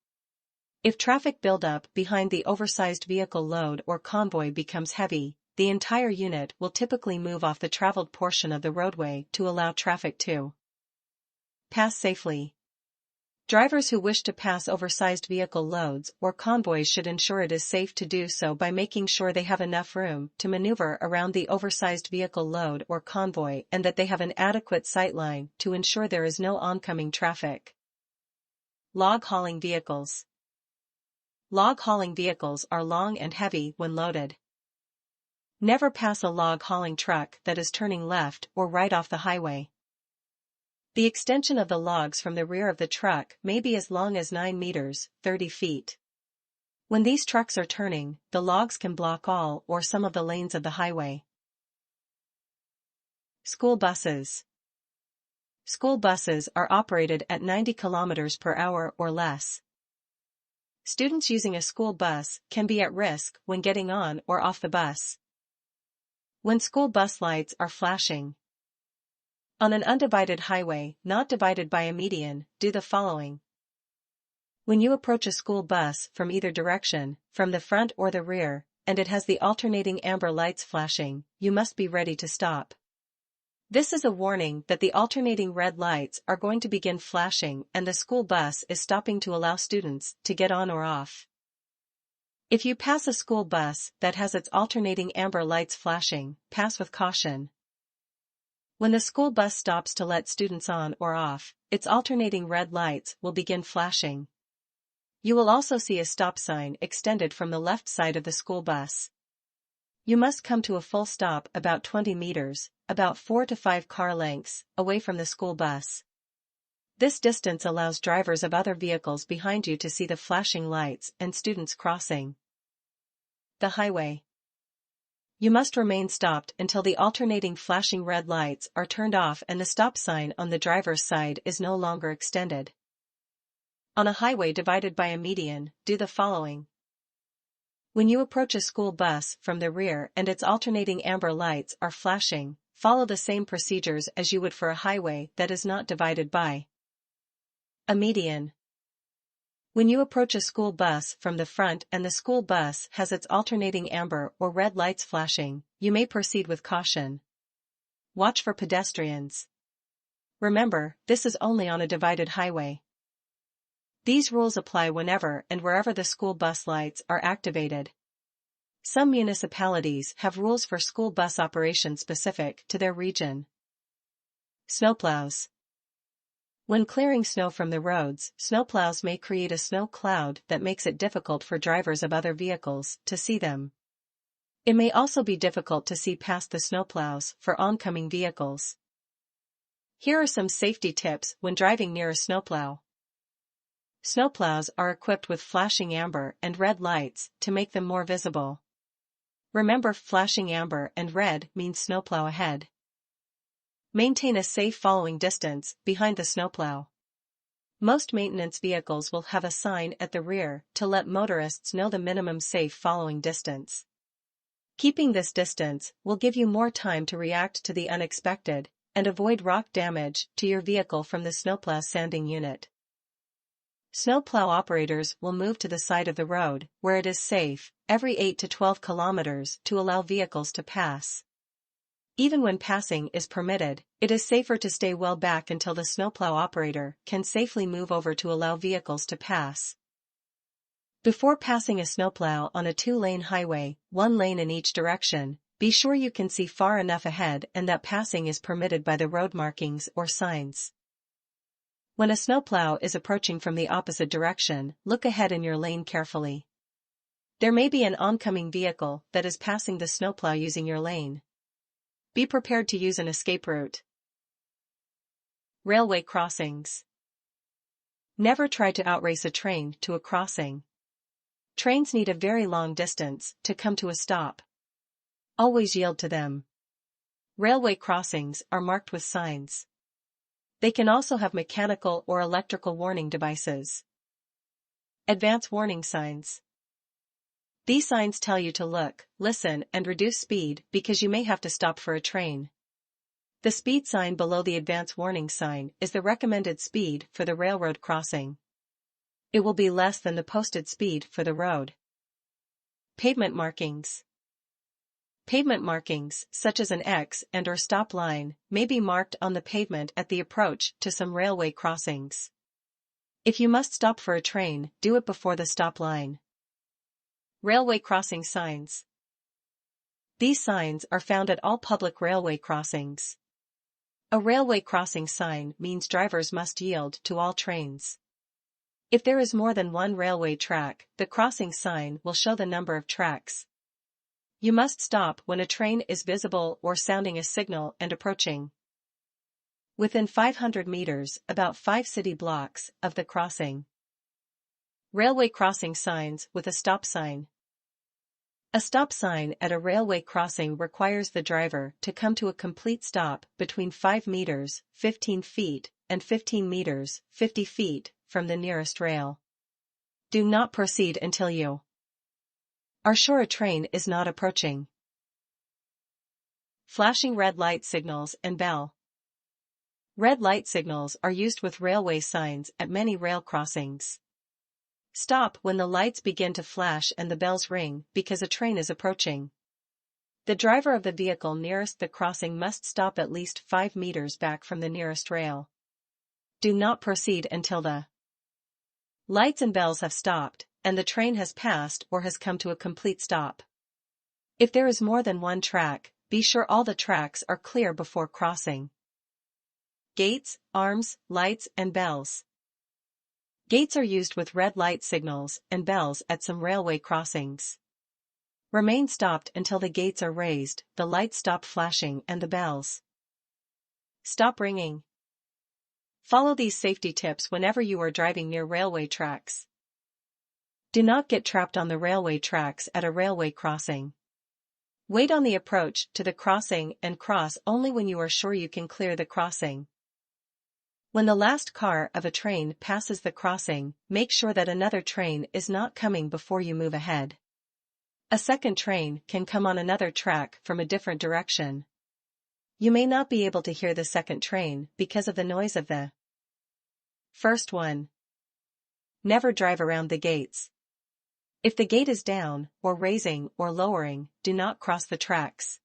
If traffic buildup behind the oversized vehicle load or convoy becomes heavy, the entire unit will typically move off the traveled portion of the roadway to allow traffic to pass safely. Drivers who wish to pass oversized vehicle loads or convoys should ensure it is safe to do so by making sure they have enough room to maneuver around the oversized vehicle load or convoy and that they have an adequate sightline to ensure there is no oncoming traffic. Log hauling vehicles. Log hauling vehicles are long and heavy when loaded. Never pass a log hauling truck that is turning left or right off the highway. The extension of the logs from the rear of the truck may be as long as 9 meters, 30 feet. When these trucks are turning, the logs can block all or some of the lanes of the highway. School buses. School buses are operated at 90 kilometers per hour or less. Students using a school bus can be at risk when getting on or off the bus. When school bus lights are flashing. On an undivided highway, not divided by a median, do the following. When you approach a school bus from either direction, from the front or the rear, and it has the alternating amber lights flashing, you must be ready to stop. This is a warning that the alternating red lights are going to begin flashing and the school bus is stopping to allow students to get on or off. If you pass a school bus that has its alternating amber lights flashing, pass with caution. When the school bus stops to let students on or off, its alternating red lights will begin flashing. You will also see a stop sign extended from the left side of the school bus. You must come to a full stop about 20 meters, about 4 to 5 car lengths, away from the school bus. This distance allows drivers of other vehicles behind you to see the flashing lights and students crossing the highway. You must remain stopped until the alternating flashing red lights are turned off and the stop sign on the driver's side is no longer extended. On a highway divided by a median, do the following. When you approach a school bus from the rear and its alternating amber lights are flashing, follow the same procedures as you would for a highway that is not divided by a median. When you approach a school bus from the front and the school bus has its alternating amber or red lights flashing, you may proceed with caution. Watch for pedestrians. Remember, this is only on a divided highway. These rules apply whenever and wherever the school bus lights are activated. Some municipalities have rules for school bus operation specific to their region. Snowplows. When clearing snow from the roads, snowplows may create a snow cloud that makes it difficult for drivers of other vehicles to see them. It may also be difficult to see past the snowplows for oncoming vehicles. Here are some safety tips when driving near a snowplow. Snowplows are equipped with flashing amber and red lights to make them more visible. Remember, flashing amber and red means snowplow ahead. Maintain a safe following distance behind the snowplow. Most maintenance vehicles will have a sign at the rear to let motorists know the minimum safe following distance. Keeping this distance will give you more time to react to the unexpected and avoid rock damage to your vehicle from the snowplow sanding unit. Snowplow operators will move to the side of the road where it is safe every 8 to 12 kilometers to allow vehicles to pass. Even when passing is permitted, it is safer to stay well back until the snowplow operator can safely move over to allow vehicles to pass. Before passing a snowplow on a 2-lane highway, 1 lane in each direction, be sure you can see far enough ahead and that passing is permitted by the road markings or signs. When a snowplow is approaching from the opposite direction, look ahead in your lane carefully. There may be an oncoming vehicle that is passing the snowplow using your lane. Be prepared to use an escape route. Railway crossings. Never try to outrace a train to a crossing. Trains need a very long distance to come to a stop. Always yield to them. Railway crossings are marked with signs. They can also have mechanical or electrical warning devices. Advance warning signs. These signs tell you to look, listen, and reduce speed because you may have to stop for a train. The speed sign below the advance warning sign is the recommended speed for the railroad crossing. It will be less than the posted speed for the road. Pavement markings. Pavement markings, such as an X and or stop line, may be marked on the pavement at the approach to some railway crossings. If you must stop for a train, do it before the stop line. Railway crossing signs. These signs are found at all public railway crossings. A railway crossing sign means drivers must yield to all trains. If there is more than one railway track, the crossing sign will show the number of tracks. You must stop when a train is visible or sounding a signal and approaching. Within 500 meters, about 5 city blocks, of the crossing. Railway crossing signs with a stop sign. A stop sign at a railway crossing requires the driver to come to a complete stop between 5 meters, 15 feet, and 15 meters, 50 feet, from the nearest rail. Do not proceed until you are sure a train is not approaching. Flashing red light signals and bell. Red light signals are used with railway signs at many rail crossings. Stop when the lights begin to flash and the bells ring because a train is approaching. The driver of the vehicle nearest the crossing must stop at least 5 meters back from the nearest rail. Do not proceed until the lights and bells have stopped, and the train has passed or has come to a complete stop. If there is more than one track, be sure all the tracks are clear before crossing. Gates, arms, lights, and bells. Gates are used with red light signals and bells at some railway crossings. Remain stopped until the gates are raised, the lights stop flashing and the bells stop ringing. Follow these safety tips whenever you are driving near railway tracks. Do not get trapped on the railway tracks at a railway crossing. Wait on the approach to the crossing and cross only when you are sure you can clear the crossing. When the last car of a train passes the crossing, make sure that another train is not coming before you move ahead. A second train can come on another track from a different direction. You may not be able to hear the second train because of the noise of the first one. Never drive around the gates. If the gate is down, or raising or lowering, do not cross the tracks.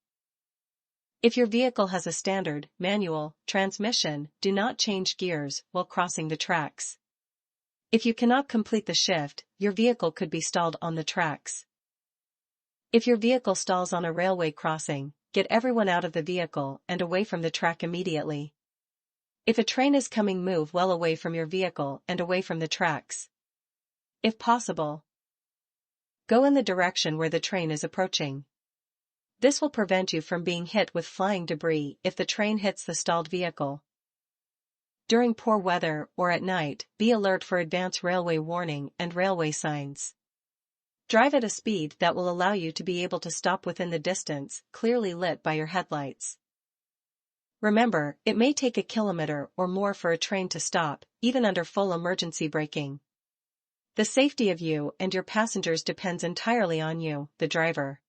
If your vehicle has a standard, manual, transmission, do not change gears while crossing the tracks. If you cannot complete the shift, your vehicle could be stalled on the tracks. If your vehicle stalls on a railway crossing, get everyone out of the vehicle and away from the track immediately. If a train is coming, move well away from your vehicle and away from the tracks. If possible, go in the direction where the train is approaching. This will prevent you from being hit with flying debris if the train hits the stalled vehicle. During poor weather or at night, be alert for advance railway warning and railway signs. Drive at a speed that will allow you to be able to stop within the distance, clearly lit by your headlights. Remember, it may take a kilometer or more for a train to stop, even under full emergency braking. The safety of you and your passengers depends entirely on you, the driver.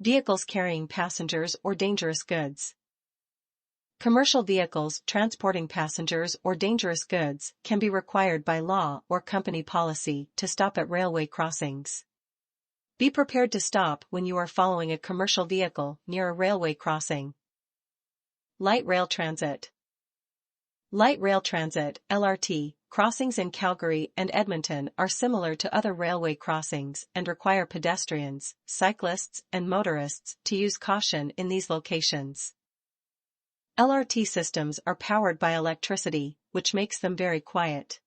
Vehicles carrying passengers or dangerous goods. Commercial vehicles transporting passengers or dangerous goods can be required by law or company policy to stop at railway crossings. Be prepared to stop when you are following a commercial vehicle near a railway crossing. Light rail transit. Light rail transit, LRT, crossings in Calgary and Edmonton are similar to other railway crossings and require pedestrians, cyclists, and motorists to use caution in these locations. LRT systems are powered by electricity, which makes them very quiet.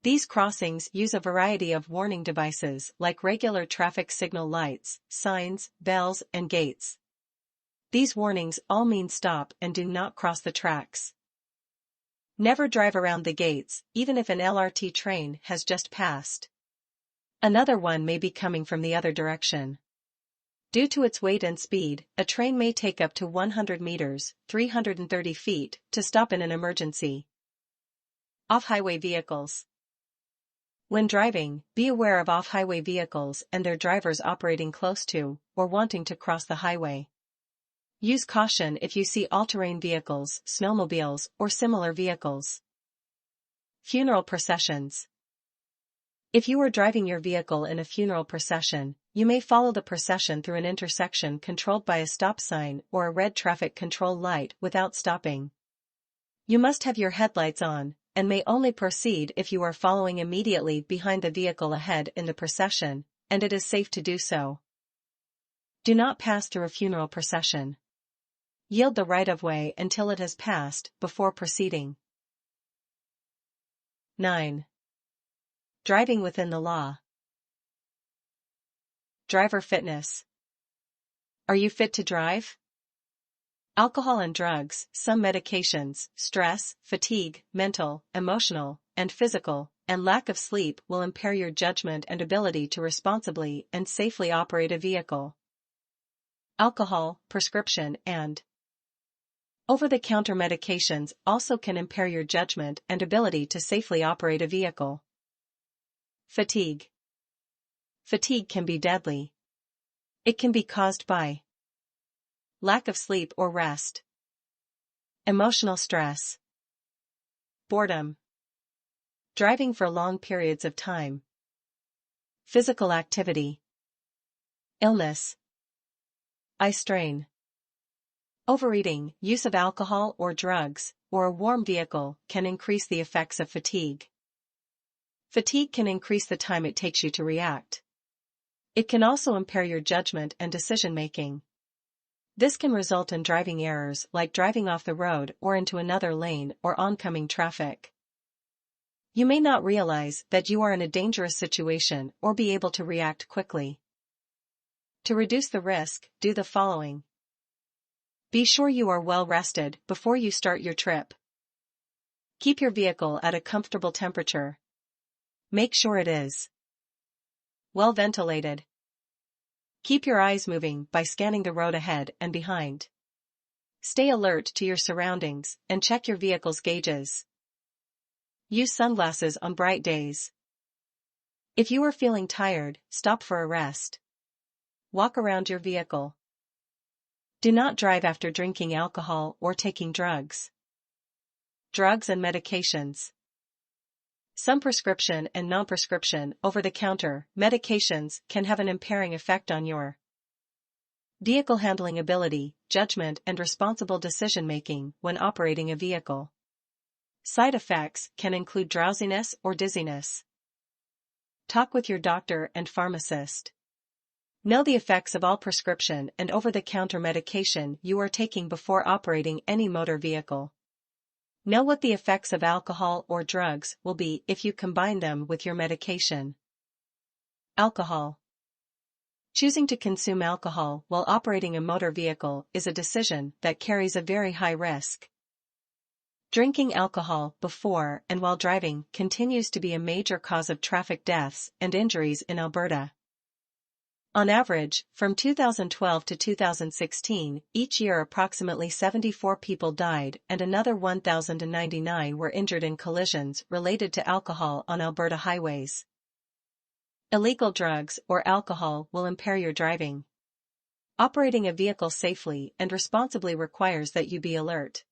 These crossings use a variety of warning devices like regular traffic signal lights, signs, bells, and gates. These warnings all mean stop and do not cross the tracks. Never drive around the gates, even if an LRT train has just passed. Another one may be coming from the other direction. Due to its weight and speed, a train may take up to 100 meters, 330 feet, to stop in an emergency. Off-highway vehicles. When driving, be aware of off-highway vehicles and their drivers operating close to, or wanting to cross the highway. Use caution if you see all-terrain vehicles, snowmobiles, or similar vehicles. Funeral processions. If you are driving your vehicle in a funeral procession, you may follow the procession through an intersection controlled by a stop sign or a red traffic control light without stopping. You must have your headlights on, and may only proceed if you are following immediately behind the vehicle ahead in the procession, and it is safe to do so. Do not pass through a funeral procession. Yield the right-of-way until it has passed before proceeding. 9. Driving within the law. Driver fitness. Are you fit to drive? Alcohol and drugs, some medications, stress, fatigue, mental, emotional, and physical, and lack of sleep will impair your judgment and ability to responsibly and safely operate a vehicle. Alcohol, prescription, and over-the-counter medications also can impair your judgment and ability to safely operate a vehicle. Fatigue. Fatigue can be deadly. It can be caused by lack of sleep or rest, emotional stress, boredom, driving for long periods of time, physical activity, illness, eye strain. Overeating, use of alcohol or drugs, or a warm vehicle can increase the effects of fatigue. Fatigue can increase the time it takes you to react. It can also impair your judgment and decision-making. This can result in driving errors like driving off the road or into another lane or oncoming traffic. You may not realize that you are in a dangerous situation or be able to react quickly. To reduce the risk, do the following. Be sure you are well rested before you start your trip. Keep your vehicle at a comfortable temperature. Make sure it is well ventilated. Keep your eyes moving by scanning the road ahead and behind. Stay alert to your surroundings and check your vehicle's gauges. Use sunglasses on bright days. If you are feeling tired, stop for a rest. Walk around your vehicle. Do not drive after drinking alcohol or taking drugs. Drugs and medications. Some prescription and non-prescription over-the-counter medications can have an impairing effect on your vehicle handling ability, judgment, and responsible decision-making when operating a vehicle. Side effects can include drowsiness or dizziness. Talk with your doctor and pharmacist. Know the effects of all prescription and over-the-counter medication you are taking before operating any motor vehicle. Know what the effects of alcohol or drugs will be if you combine them with your medication. Alcohol. Choosing to consume alcohol while operating a motor vehicle is a decision that carries a very high risk. Drinking alcohol before and while driving continues to be a major cause of traffic deaths and injuries in Alberta. On average, from 2012 to 2016, each year approximately 74 people died and another 1,099 were injured in collisions related to alcohol on Alberta highways. Illegal drugs or alcohol will impair your driving. Operating a vehicle safely and responsibly requires that you be alert.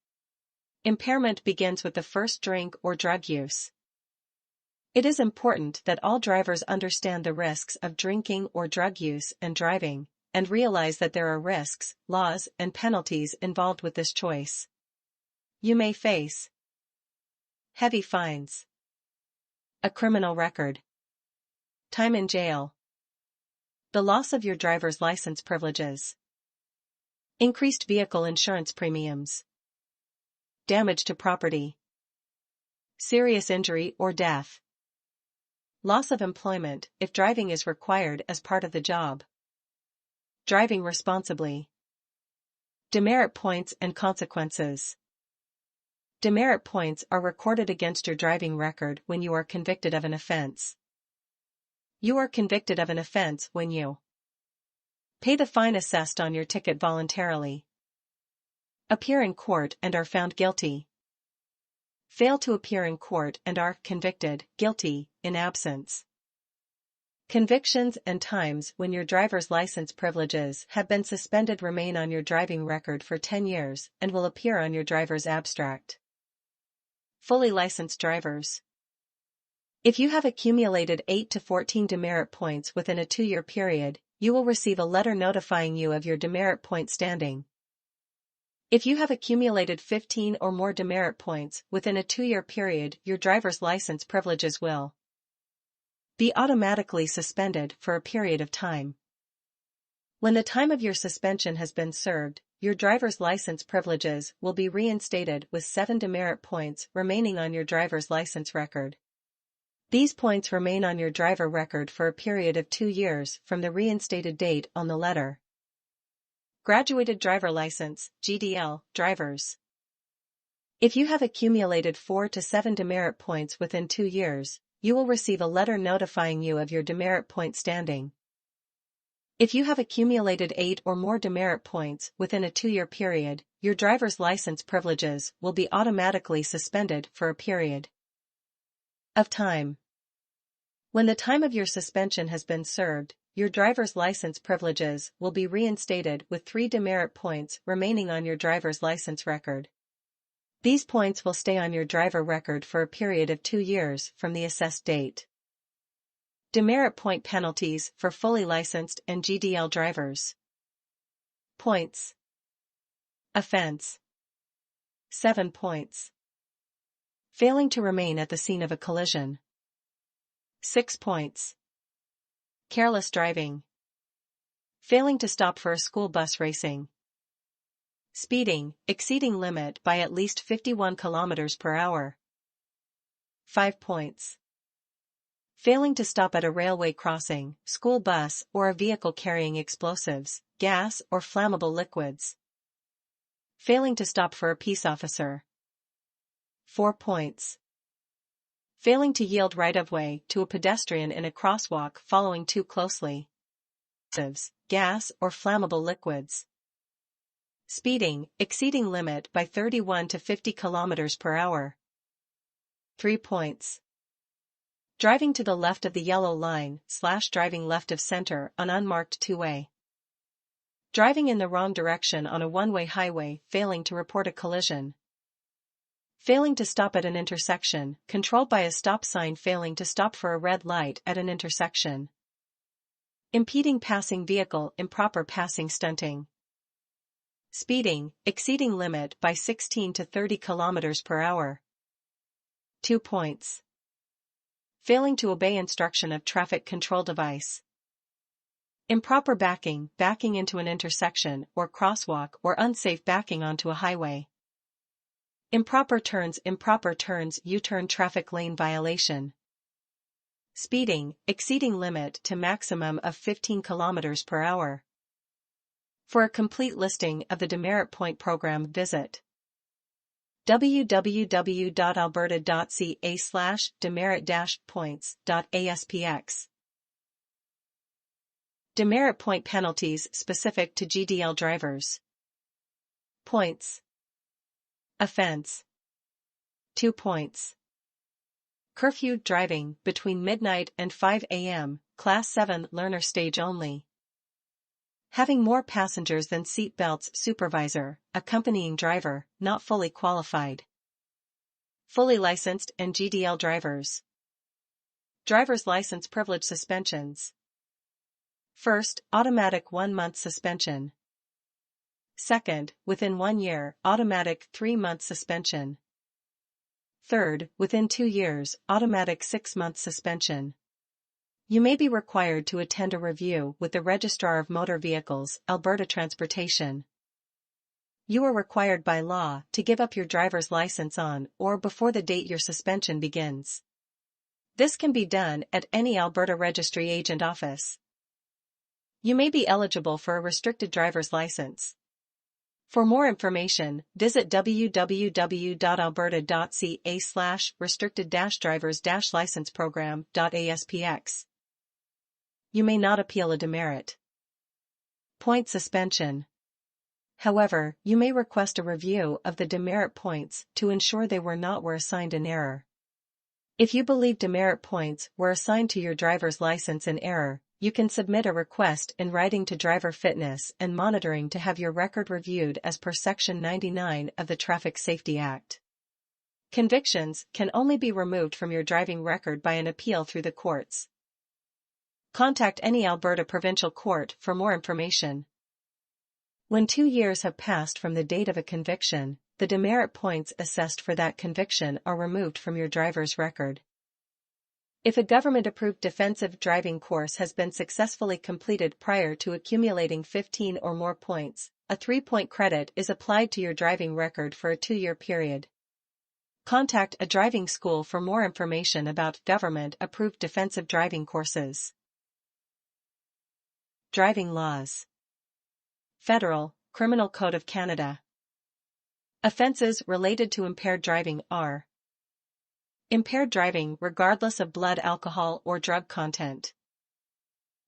Impairment begins with the first drink or drug use. It is important that all drivers understand the risks of drinking or drug use and driving, and realize that there are risks, laws, and penalties involved with this choice. You may face heavy fines, a criminal record, time in jail, the loss of your driver's license privileges, increased vehicle insurance premiums, damage to property, serious injury or death, loss of employment if driving is required as part of the job, driving responsibly, demerit points and consequences. Demerit points are recorded against your driving record when you are convicted of an offense. You are convicted of an offense when you pay the fine assessed on your ticket voluntarily, appear in court and are found guilty, fail to appear in court and are convicted, guilty, in absence. Convictions and times when your driver's license privileges have been suspended remain on your driving record for 10 years and will appear on your driver's abstract. Fully licensed drivers. If you have accumulated 8 to 14 demerit points within a 2-year period, you will receive a letter notifying you of your demerit point standing. If you have accumulated 15 or more demerit points within a 2-year period, your driver's license privileges will be automatically suspended for a period of time. When the time of your suspension has been served, your driver's license privileges will be reinstated with 7 demerit points remaining on your driver's license record. These points remain on your driver record for a period of 2 years from the reinstated date on the letter. Graduated Driver License, GDL, drivers. If you have accumulated 4 to 7 demerit points within 2 years, you will receive a letter notifying you of your demerit point standing. If you have accumulated 8 or more demerit points within a 2-year period, your driver's license privileges will be automatically suspended for a period of time. When the time of your suspension has been served, your driver's license privileges will be reinstated with 3 demerit points remaining on your driver's license record. These points will stay on your driver record for a period of 2 years from the assessed date. Demerit point penalties for fully licensed and GDL drivers. Points. Offense. 7 points. Failing to remain at the scene of a collision. 6 points. Careless driving. Failing to stop for a school bus racing. Speeding, exceeding limit by at least 51 km per hour. 5 points. Failing to stop at a railway crossing, school bus, or a vehicle carrying explosives, gas, or flammable liquids. Failing to stop for a peace officer. 4 points. Failing to yield right-of-way to a pedestrian in a crosswalk following too closely. Gas, or flammable liquids. Speeding, exceeding limit by 31 to 50 km per hour. 3 points. Driving to the left of the yellow line / driving left of center on unmarked 2-way. Driving in the wrong direction on a 1-way highway, failing to report a collision. Failing to stop at an intersection, controlled by a stop sign, failing to stop for a red light at an intersection. Impeding passing vehicle, improper passing, stunting. Speeding, exceeding limit by 16 to 30 km per hour. 2 points. Failing to obey instruction of traffic control device. Improper backing, backing into an intersection or crosswalk, or unsafe backing onto a highway. Improper turns, U-turn traffic lane violation. Speeding, exceeding limit to maximum of 15 km per hour. For a complete listing of the demerit point program, visit www.alberta.ca/demerit-points.aspx. Demerit point penalties specific to GDL drivers. Points. Offense. 2 points. Curfew driving between midnight and 5 a.m., Class 7 learner stage only. Having more passengers than seat belts, supervisor, accompanying driver, not fully qualified. Fully licensed and GDL drivers. Driver's license privilege suspensions. First, automatic 1-month suspension. Second, within 1 year, automatic 3-month suspension. Third, within 2 years, automatic 6-month suspension. You may be required to attend a review with the Registrar of Motor Vehicles, Alberta Transportation. You are required by law to give up your driver's license on or before the date your suspension begins. This can be done at any Alberta Registry Agent office. You may be eligible for a restricted driver's license. For more information, visit www.alberta.ca/restricted-drivers-license-program.aspx. You may not appeal a demerit. Point suspension. However, you may request a review of the demerit points to ensure they were assigned in error. If you believe demerit points were assigned to your driver's license in error, you can submit a request in writing to Driver Fitness and Monitoring to have your record reviewed as per Section 99 of the Traffic Safety Act. Convictions can only be removed from your driving record by an appeal through the courts. Contact any Alberta Provincial Court for more information. When 2 years have passed from the date of a conviction, the demerit points assessed for that conviction are removed from your driver's record. If a government-approved defensive driving course has been successfully completed prior to accumulating 15 or more points, a 3-point credit is applied to your driving record for a 2-year period. Contact a driving school for more information about government-approved defensive driving courses. Driving laws. Federal, Criminal Code of Canada. Offences related to impaired driving are: impaired driving regardless of blood alcohol or drug content.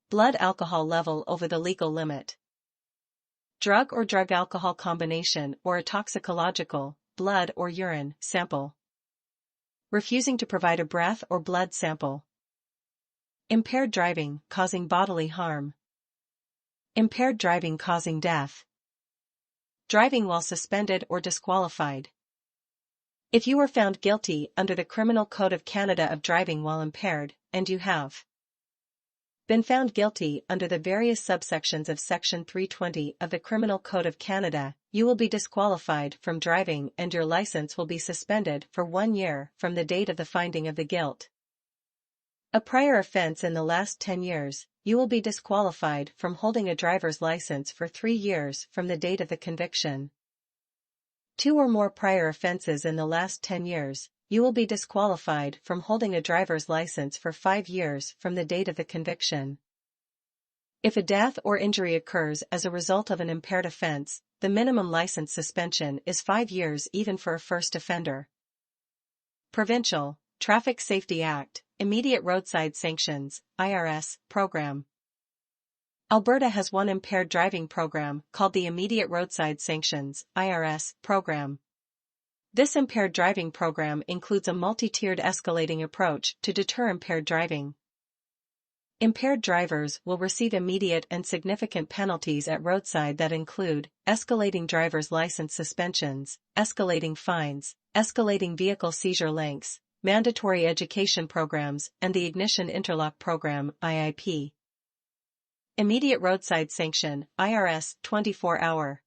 Blood alcohol level over the legal limit. Drug or drug alcohol combination or a toxicological, blood or urine, sample. Refusing to provide a breath or blood sample. Impaired driving causing bodily harm. Impaired driving causing death. Driving while suspended or disqualified. If you were found guilty under the Criminal Code of Canada of driving while impaired, and you have been found guilty under the various subsections of Section 320 of the Criminal Code of Canada, you will be disqualified from driving and your license will be suspended for 1 year from the date of the finding of the guilt. A prior offense in the last 10 years, you will be disqualified from holding a driver's license for 3 years from the date of the conviction. 2 or more prior offenses in the last 10 years, you will be disqualified from holding a driver's license for 5 years from the date of the conviction. If a death or injury occurs as a result of an impaired offense, the minimum license suspension is 5 years even for a first offender. Provincial, Traffic Safety Act, Immediate Roadside Sanctions, IRS, Program. Alberta has one impaired driving program called the Immediate Roadside Sanctions, IRS, Program. This impaired driving program includes a multi-tiered escalating approach to deter impaired driving. Impaired drivers will receive immediate and significant penalties at roadside that include escalating driver's license suspensions, escalating fines, escalating vehicle seizure lengths, mandatory education programs, and the Ignition Interlock Program, IIP. Immediate Roadside Sanction, IRS, 24-hour.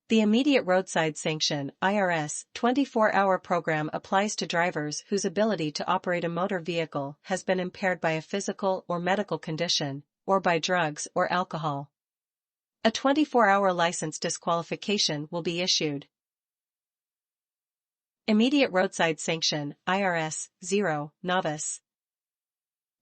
The Immediate Roadside Sanction, IRS, 24-hour program applies to drivers whose ability to operate a motor vehicle has been impaired by a physical or medical condition, or by drugs or alcohol. A 24-hour license disqualification will be issued. Immediate Roadside Sanction, IRS, 0, Novice.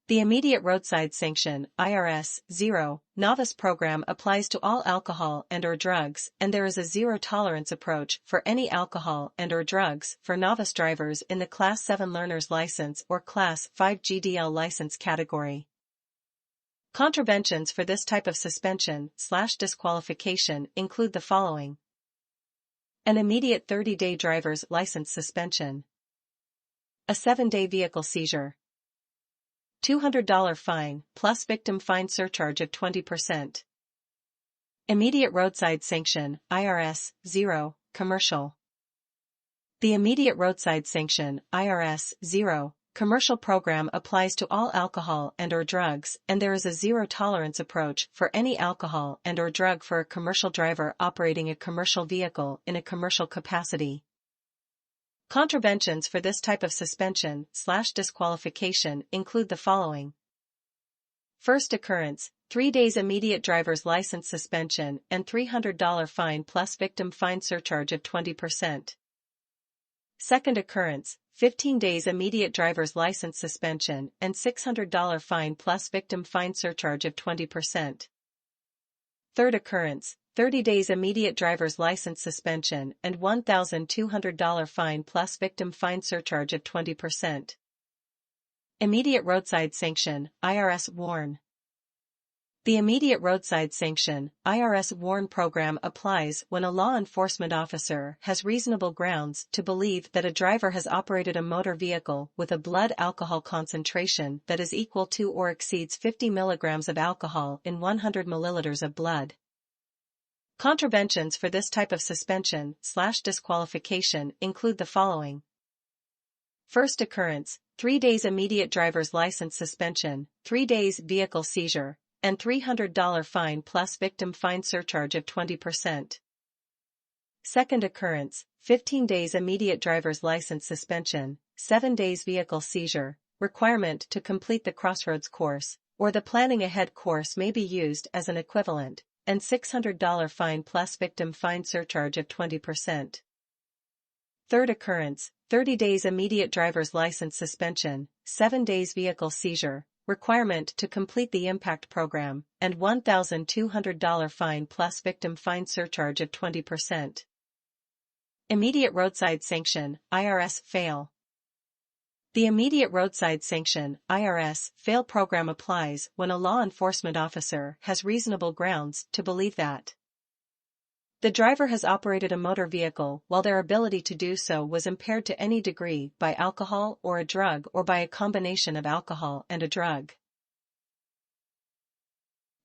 The Immediate Roadside Sanction, IRS, 0, Novice program applies to all alcohol and/or drugs, and there is a zero-tolerance approach for any alcohol and/or drugs for novice drivers in the Class 7 Learner's License or Class 5 GDL license category. Contraventions for this type of suspension/disqualification include the following: an immediate 30-day driver's license suspension, a 7-day vehicle seizure, $200 fine plus victim fine surcharge of 20%. Immediate Roadside Sanction, IRS, 0, Commercial. The Immediate Roadside Sanction, IRS, 0, commercial program applies to all alcohol and/or drugs, and there is a zero-tolerance approach for any alcohol and/or drug for a commercial driver operating a commercial vehicle in a commercial capacity. Contraventions for this type of suspension/disqualification include the following. First occurrence, 3 days immediate driver's license suspension and $300 fine plus victim fine surcharge of 20%. Second occurrence, 15 days immediate driver's license suspension and $600 fine plus victim fine surcharge of 20%. Third occurrence, 30 days immediate driver's license suspension and $1,200 fine plus victim fine surcharge of 20%. Immediate roadside sanction, IRS warn. The Immediate Roadside Sanction (IRS WARN) program applies when a law enforcement officer has reasonable grounds to believe that a driver has operated a motor vehicle with a blood alcohol concentration that is equal to or exceeds 50 mg of alcohol in 100 ml of blood. Contraventions for this type of suspension/disqualification include the following. First occurrence, 3 days immediate driver's license suspension, 3 days vehicle seizure, and $300 fine plus victim fine surcharge of 20%. Second occurrence, 15 days immediate driver's license suspension, 7 days vehicle seizure, requirement to complete the crossroads course, or the planning ahead course may be used as an equivalent, and $600 fine plus victim fine surcharge of 20%. Third occurrence, 30 days immediate driver's license suspension, 7 days vehicle seizure, requirement to complete the impact program, and $1,200 fine plus victim fine surcharge of 20%. Immediate Roadside Sanction, IRS fail. The Immediate Roadside Sanction, IRS fail program applies when a law enforcement officer has reasonable grounds to believe that the driver has operated a motor vehicle while their ability to do so was impaired to any degree by alcohol or a drug or by a combination of alcohol and a drug.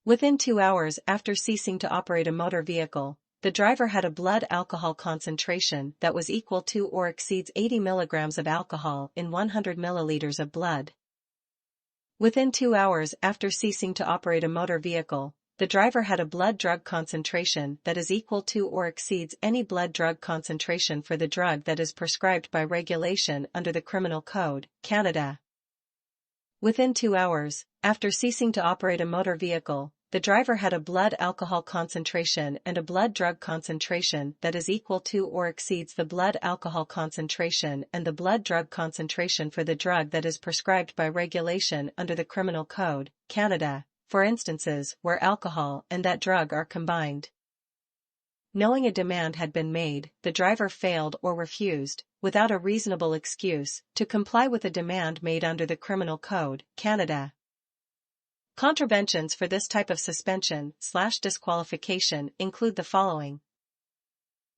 Within 2 hours after ceasing to operate a motor vehicle, the driver had a blood alcohol concentration that was equal to or exceeds 80 mg of alcohol in 100 ml of blood. Within 2 hours after ceasing to operate a motor vehicle, the driver had a blood drug concentration that is equal to or exceeds any blood drug concentration for the drug that is prescribed by regulation under the Criminal Code, Canada. Within 2 hours, after ceasing to operate a motor vehicle, the driver had a blood alcohol concentration and a blood drug concentration that is equal to or exceeds the blood alcohol concentration and the blood drug concentration for the drug that is prescribed by regulation under the Criminal Code, Canada, for instances where alcohol and that drug are combined. Knowing a demand had been made, the driver failed or refused, without a reasonable excuse, to comply with a demand made under the Criminal Code, Canada. Contraventions for this type of suspension/disqualification include the following.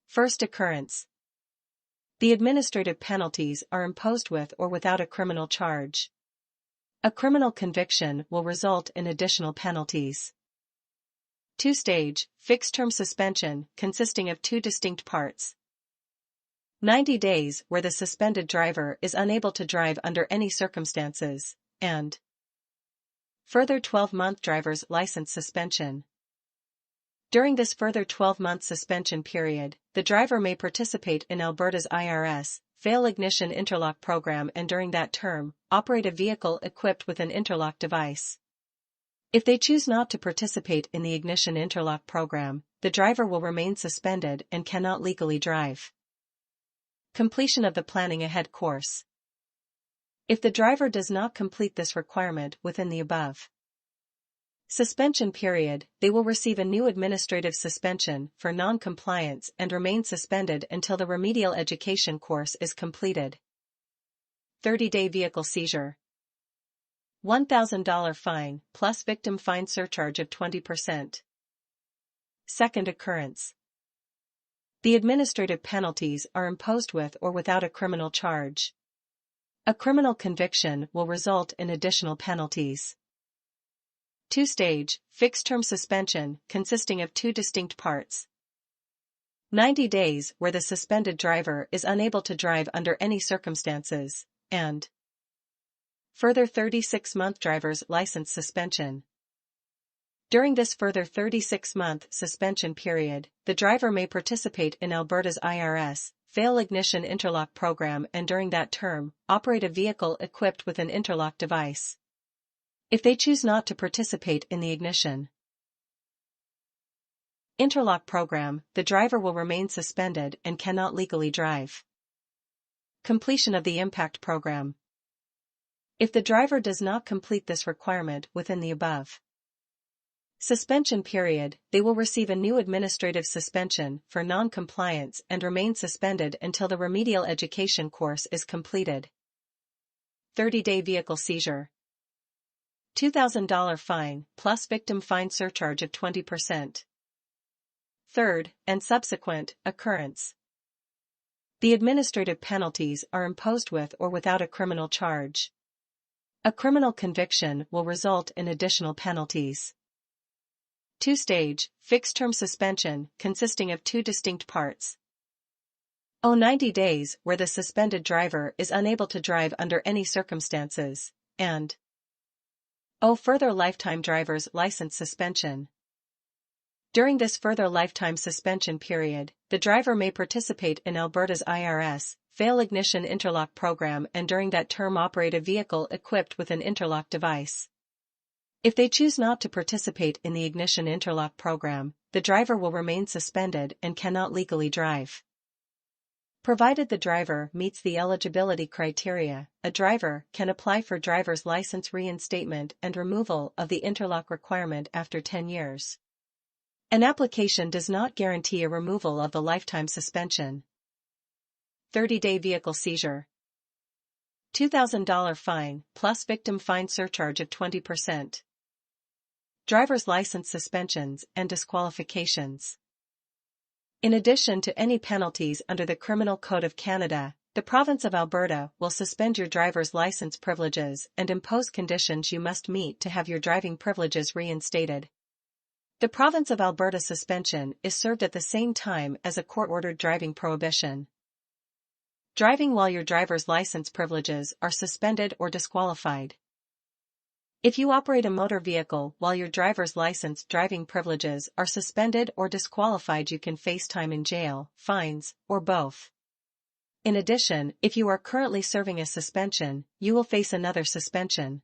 First occurrence. The administrative penalties are imposed with or without a criminal charge. A criminal conviction will result in additional penalties. Two-stage, fixed-term suspension consisting of 2 distinct parts. 90 days where the suspended driver is unable to drive under any circumstances, and further 12-month driver's license suspension. During this further 12-month suspension period, the driver may participate in Alberta's IRS fail ignition interlock program and during that term, operate a vehicle equipped with an interlock device. If they choose not to participate in the ignition interlock program, the driver will remain suspended and cannot legally drive. Completion of the planning ahead course. If the driver does not complete this requirement within the above suspension period, they will receive a new administrative suspension for non-compliance and remain suspended until the remedial education course is completed. 30-day vehicle seizure. $1,000 fine plus victim fine surcharge of 20%. Second occurrence. The administrative penalties are imposed with or without a criminal charge. A criminal conviction will result in additional penalties. Two-stage, fixed-term suspension consisting of 2 distinct parts. 90 days where the suspended driver is unable to drive under any circumstances, and Further 36-month driver's license suspension. During this further 36-month suspension period, the driver may participate in Alberta's IRS fail ignition interlock program and during that term, operate a vehicle equipped with an interlock device. If they choose not to participate in the ignition interlock program, the driver will remain suspended and cannot legally drive. Completion of the impact program. If the driver does not complete this requirement within the above suspension period, they will receive a new administrative suspension for non-compliance and remain suspended until the remedial education course is completed. 30-day vehicle seizure. $2,000 fine plus victim fine surcharge of 20%. Third, and subsequent, occurrence. The administrative penalties are imposed with or without a criminal charge. A criminal conviction will result in additional penalties. Two-stage, fixed-term suspension, consisting of two distinct parts. 90 days, where the suspended driver is unable to drive under any circumstances, and further lifetime driver's license suspension. During this further lifetime suspension period, the driver may participate in Alberta's IRS fail ignition interlock program and during that term operate a vehicle equipped with an interlock device. If they choose not to participate in the ignition interlock program, the driver will remain suspended and cannot legally drive. Provided the driver meets the eligibility criteria, a driver can apply for driver's license reinstatement and removal of the interlock requirement after 10 years. An application does not guarantee a removal of the lifetime suspension. 30-day vehicle seizure. $2,000 fine plus victim fine surcharge of 20%. Driver's license suspensions and disqualifications. In addition to any penalties under the Criminal Code of Canada, the province of Alberta will suspend your driver's license privileges and impose conditions you must meet to have your driving privileges reinstated. The province of Alberta suspension is served at the same time as a court-ordered driving prohibition. Driving while your driver's license privileges are suspended or disqualified. If you operate a motor vehicle while your driver's license driving privileges are suspended or disqualified, you can face time in jail, fines, or both. In addition, if you are currently serving a suspension, you will face another suspension.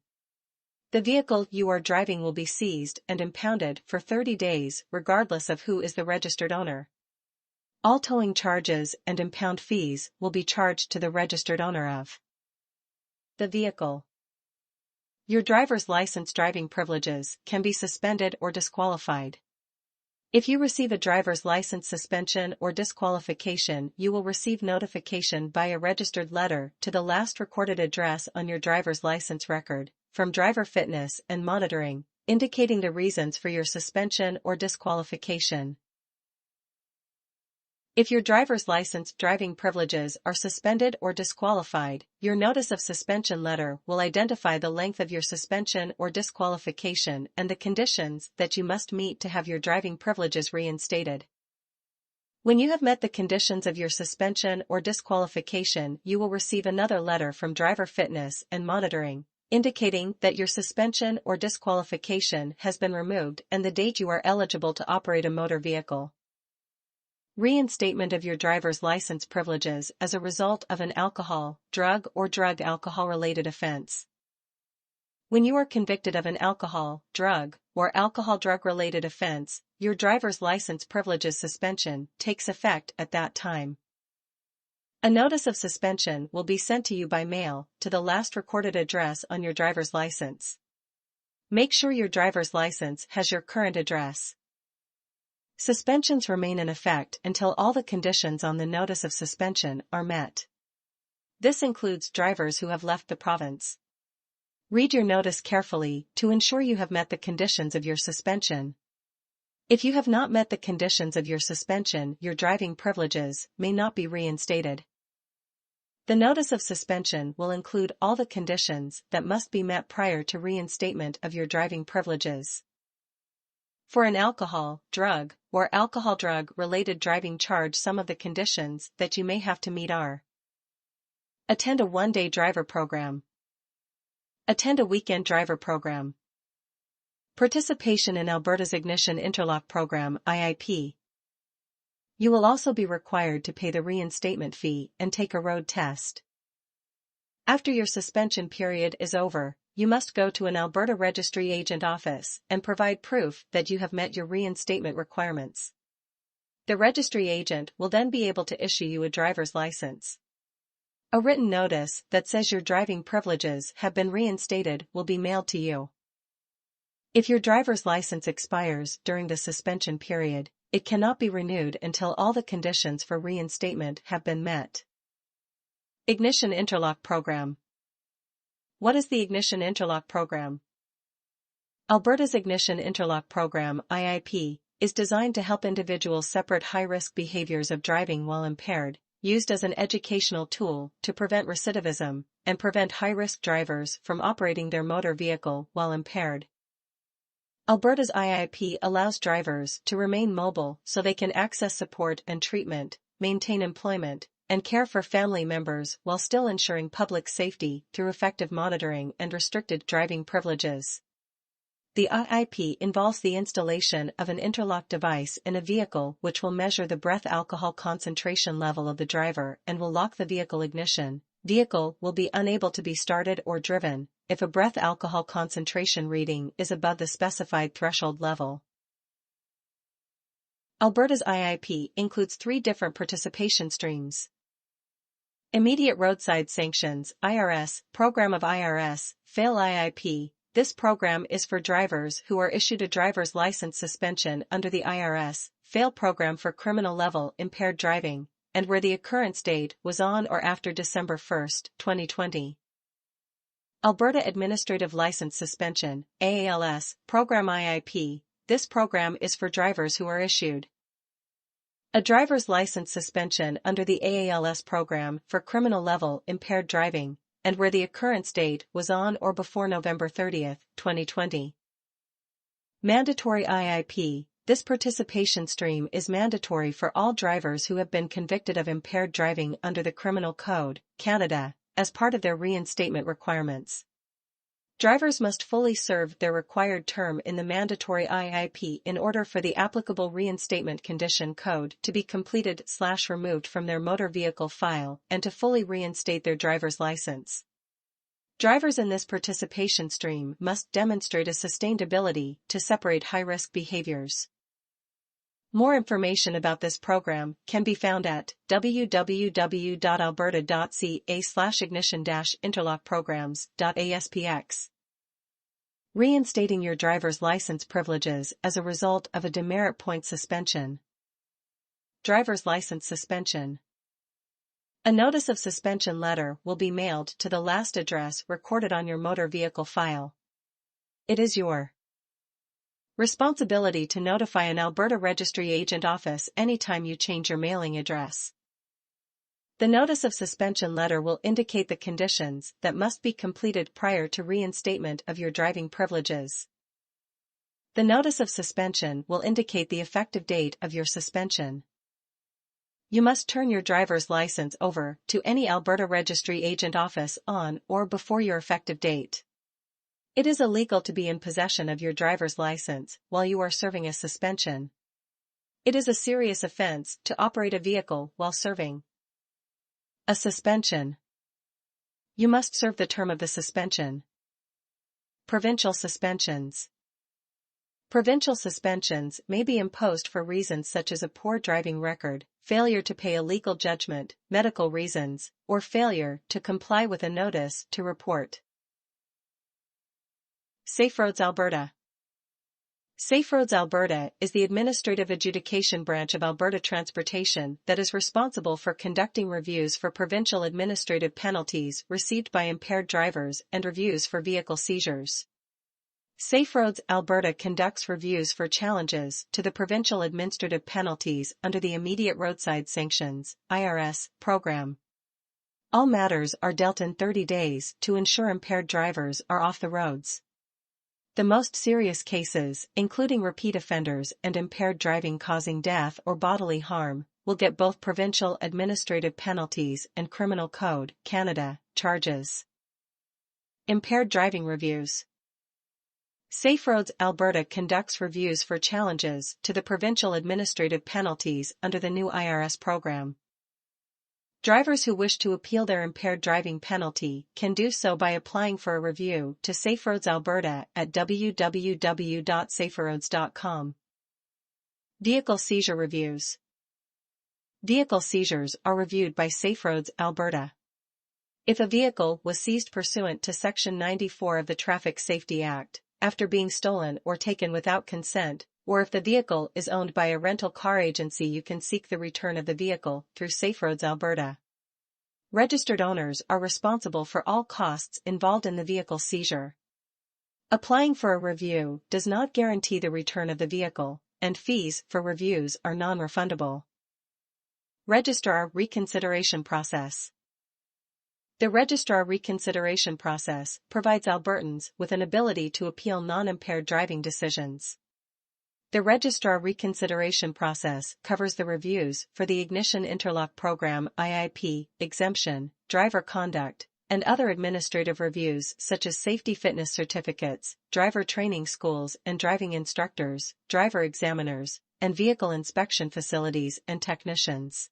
The vehicle you are driving will be seized and impounded for 30 days, regardless of who is the registered owner. All towing charges and impound fees will be charged to the registered owner of the vehicle. Your driver's license driving privileges can be suspended or disqualified. If you receive a driver's license suspension or disqualification, you will receive notification by a registered letter to the last recorded address on your driver's license record from Driver Fitness and Monitoring, indicating the reasons for your suspension or disqualification. If your driver's license driving privileges are suspended or disqualified, your notice of suspension letter will identify the length of your suspension or disqualification and the conditions that you must meet to have your driving privileges reinstated. When you have met the conditions of your suspension or disqualification, you will receive another letter from Driver Fitness and Monitoring, indicating that your suspension or disqualification has been removed and the date you are eligible to operate a motor vehicle. Reinstatement of your driver's license privileges as a result of an alcohol, drug or drug-alcohol-related offense. When you are convicted of an alcohol, drug, or alcohol-drug-related offense, your driver's license privileges suspension takes effect at that time. A notice of suspension will be sent to you by mail to the last recorded address on your driver's license. Make sure your driver's license has your current address. Suspensions remain in effect until all the conditions on the notice of suspension are met. This includes drivers who have left the province. Read your notice carefully to ensure you have met the conditions of your suspension. If you have not met the conditions of your suspension, your driving privileges may not be reinstated. The notice of suspension will include all the conditions that must be met prior to reinstatement of your driving privileges. For an alcohol, drug, or alcohol-drug-related driving charge, some of the conditions that you may have to meet are: attend a one-day driver program, Attend a weekend driver program. Participation in Alberta's Ignition Interlock Program (IIP). You will also be required to pay the reinstatement fee and take a road test. After your suspension period is over, you must go to an Alberta Registry Agent office and provide proof that you have met your reinstatement requirements. The registry agent will then be able to issue you a driver's license. A written notice that says your driving privileges have been reinstated will be mailed to you. If your driver's license expires during the suspension period, it cannot be renewed until all the conditions for reinstatement have been met. Ignition Interlock Program. What is the Ignition Interlock Program? Alberta's Ignition Interlock Program (IIP) is designed to help individuals separate high-risk behaviors of driving while impaired, used as an educational tool to prevent recidivism and prevent high-risk drivers from operating their motor vehicle while impaired. Alberta's IIP allows drivers to remain mobile so they can access support and treatment, maintain employment, and care for family members while still ensuring public safety through effective monitoring and restricted driving privileges. The IIP involves the installation of an interlock device in a vehicle which will measure the breath alcohol concentration level of the driver and will lock the vehicle ignition. Vehicle will be unable to be started or driven if a breath alcohol concentration reading is above the specified threshold level. Alberta's IIP includes 3 different participation streams. Immediate Roadside Sanctions (IRS) Program of IRS, FAIL IIP. This program is for drivers who are issued a driver's license suspension under the IRS FAIL program for criminal-level impaired driving, and where the occurrence date was on or after December 1, 2020. Alberta Administrative License Suspension (AALS) Program IIP. This program is for drivers who are issued a driver's license suspension under the AALS program for criminal-level impaired driving, and where the occurrence date was on or before November 30, 2020. Mandatory IIP. This participation stream is mandatory for all drivers who have been convicted of impaired driving under the Criminal Code, Canada, as part of their reinstatement requirements. Drivers must fully serve their required term in the mandatory IIP in order for the applicable reinstatement condition code to be completed/removed from their motor vehicle file and to fully reinstate their driver's license. Drivers in this participation stream must demonstrate a sustained ability to separate high-risk behaviors. More information about this program can be found at www.alberta.ca/ignition-interlockprograms.aspx. Reinstating your driver's license privileges as a result of a demerit point suspension. Driver's license suspension. A notice of suspension letter will be mailed to the last address recorded on your motor vehicle file. It is your responsibility to notify an Alberta Registry Agent office anytime you change your mailing address. The notice of suspension letter will indicate the conditions that must be completed prior to reinstatement of your driving privileges. The notice of suspension will indicate the effective date of your suspension. You must turn your driver's license over to any Alberta Registry Agent office on or before your effective date. It is illegal to be in possession of your driver's license while you are serving a suspension. It is a serious offense to operate a vehicle while serving a suspension. You must serve the term of the suspension. Provincial suspensions. Provincial suspensions may be imposed for reasons such as a poor driving record, failure to pay a legal judgment, medical reasons, or failure to comply with a notice to report. Safe Roads Alberta. Safe Roads Alberta is the administrative adjudication branch of Alberta Transportation that is responsible for conducting reviews for provincial administrative penalties received by impaired drivers and reviews for vehicle seizures. Safe Roads Alberta conducts reviews for challenges to the provincial administrative penalties under the Immediate Roadside Sanctions (IRS) program. All matters are dealt in 30 days to ensure impaired drivers are off the roads. The most serious cases, including repeat offenders and impaired driving causing death or bodily harm, will get both provincial administrative penalties and Criminal Code, Canada, charges. Impaired driving reviews. Safe Roads Alberta conducts reviews for challenges to the provincial administrative penalties under the new IRS program. Drivers who wish to appeal their impaired driving penalty can do so by applying for a review to Safe Roads Alberta at www.saferroads.com. Vehicle seizure reviews. Vehicle seizures are reviewed by Safe Roads Alberta. If a vehicle was seized pursuant to Section 94 of the Traffic Safety Act, after being stolen or taken without consent, or if the vehicle is owned by a rental car agency, you can seek the return of the vehicle through Safe Roads Alberta. Registered owners are responsible for all costs involved in the vehicle seizure. Applying for a review does not guarantee the return of the vehicle, and fees for reviews are non-refundable. Registrar Reconsideration Process. The Registrar Reconsideration Process provides Albertans with an ability to appeal non-impaired driving decisions. The Registrar Reconsideration Process covers the reviews for the Ignition Interlock Program (IIP), exemption, driver conduct, and other administrative reviews such as safety fitness certificates, driver training schools and driving instructors, driver examiners, and vehicle inspection facilities and technicians.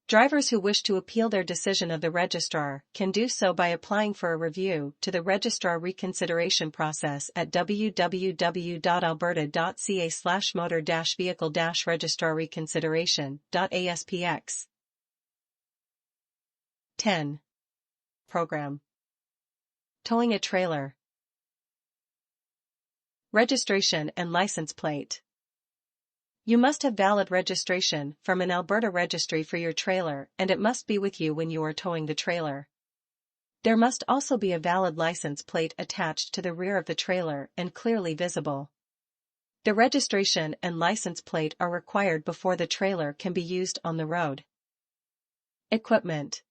Drivers who wish to appeal their decision of the registrar can do so by applying for a review to the Registrar Reconsideration Process at www.alberta.ca/motor-vehicle-registrar-reconsideration.aspx. 10. Program. Towing a trailer. Registration and license plate. You must have valid registration from an Alberta registry for your trailer, and it must be with you when you are towing the trailer. There must also be a valid license plate attached to the rear of the trailer and clearly visible. The registration and license plate are required before the trailer can be used on the road. Equipment.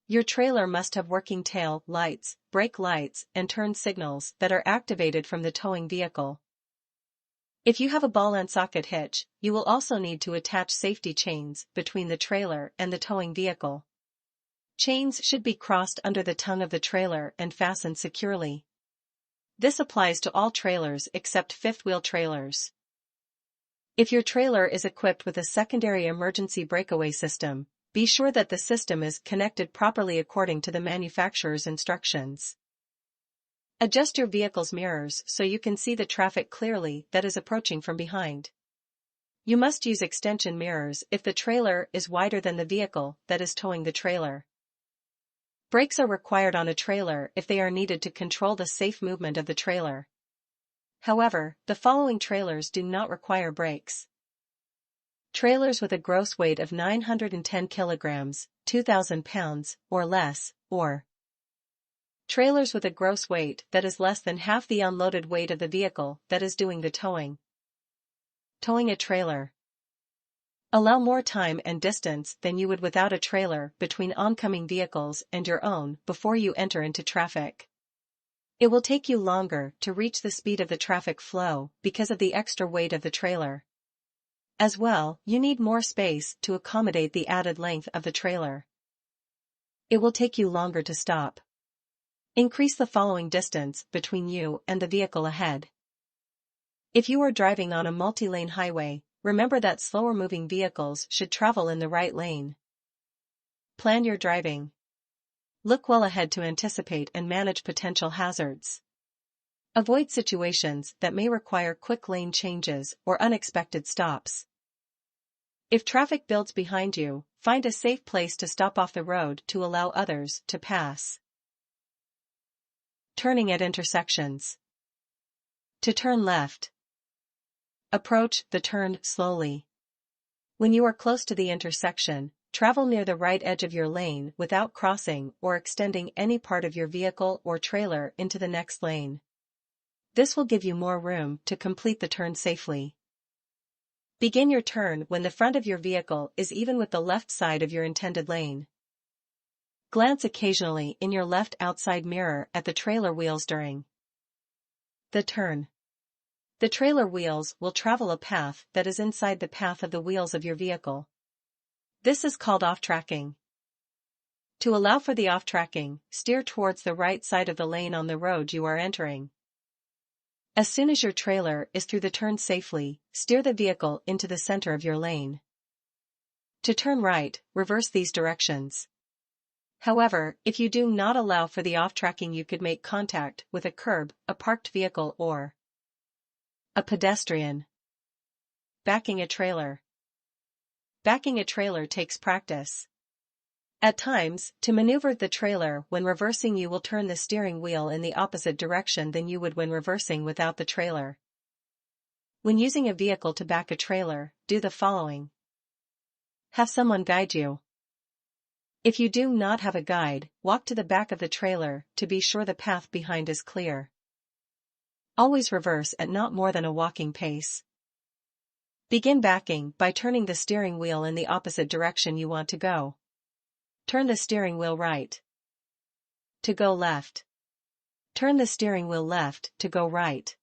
Your trailer must have working tail lights, brake lights, and turn signals that are activated from the towing vehicle. If you have a ball and socket hitch, you will also need to attach safety chains between the trailer and the towing vehicle. Chains should be crossed under the tongue of the trailer and fastened securely. This applies to all trailers except fifth-wheel trailers. If your trailer is equipped with a secondary emergency breakaway system, be sure that the system is connected properly according to the manufacturer's instructions. Adjust your vehicle's mirrors so you can see the traffic clearly that is approaching from behind. You must use extension mirrors if the trailer is wider than the vehicle that is towing the trailer. Brakes are required on a trailer if they are needed to control the safe movement of the trailer. However, the following trailers do not require brakes. Trailers with a gross weight of 910 kilograms, 2,000 pounds, or less, or trailers with a gross weight that is less than half the unloaded weight of the vehicle that is doing the towing. Towing a trailer. Allow more time and distance than you would without a trailer between oncoming vehicles and your own before you enter into traffic. It will take you longer to reach the speed of the traffic flow because of the extra weight of the trailer. As well, you need more space to accommodate the added length of the trailer. It will take you longer to stop. Increase the following distance between you and the vehicle ahead. If you are driving on a multi-lane highway, remember that slower-moving vehicles should travel in the right lane. Plan your driving. Look well ahead to anticipate and manage potential hazards. Avoid situations that may require quick lane changes or unexpected stops. If traffic builds behind you, find a safe place to stop off the road to allow others to pass. Turning at intersections. To turn left. Approach the turn slowly. When you are close to the intersection, travel near the right edge of your lane without crossing or extending any part of your vehicle or trailer into the next lane. This will give you more room to complete the turn safely. Begin your turn when the front of your vehicle is even with the left side of your intended lane. Glance occasionally in your left outside mirror at the trailer wheels during the turn. The trailer wheels will travel a path that is inside the path of the wheels of your vehicle. This is called off-tracking. To allow for the off-tracking, steer towards the right side of the lane on the road you are entering. As soon as your trailer is through the turn safely, steer the vehicle into the center of your lane. To turn right, reverse these directions. However, if you do not allow for the off-tracking, you could make contact with a curb, a parked vehicle, or a pedestrian. Backing a trailer. Backing a trailer takes practice. At times, to maneuver the trailer when reversing, you will turn the steering wheel in the opposite direction than you would when reversing without the trailer. When using a vehicle to back a trailer, do the following. Have someone guide you. If you do not have a guide, walk to the back of the trailer to be sure the path behind is clear. Always reverse at not more than a walking pace. Begin backing by turning the steering wheel in the opposite direction you want to go. Turn the steering wheel right. To go left. Turn the steering wheel left to go right.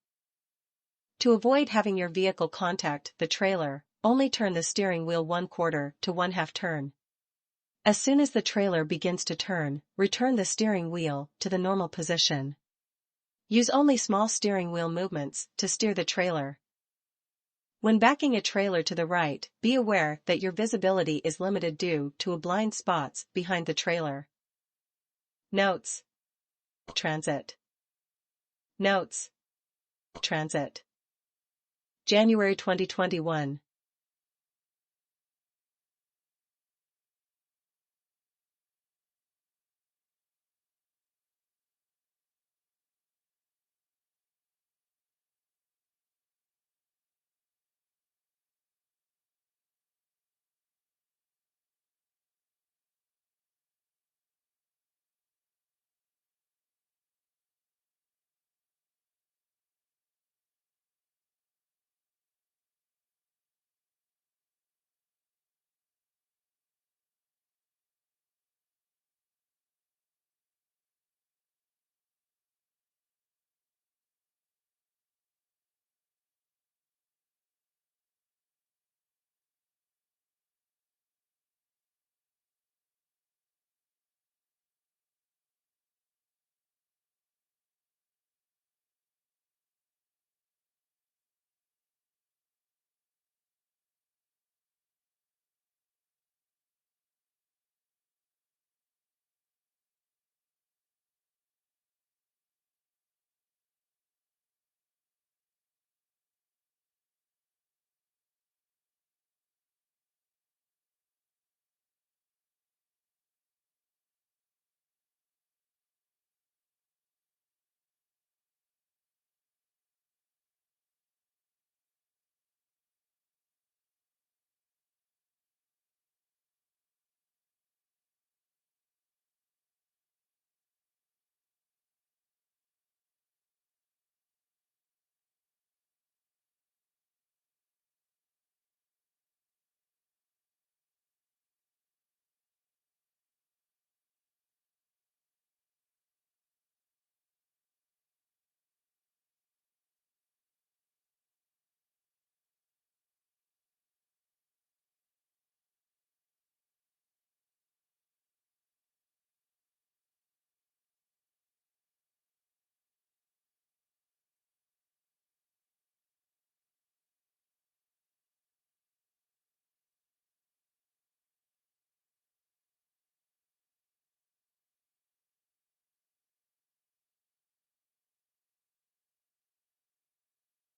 To avoid having your vehicle contact the trailer, only turn the steering wheel 1/4 to 1/2 turn. As soon as the trailer begins to turn, return the steering wheel to the normal position. Use only small steering wheel movements to steer the trailer. When backing a trailer to the right, be aware that your visibility is limited due to blind spots behind the trailer. Notes. Transit. Notes. Transit. January 2021.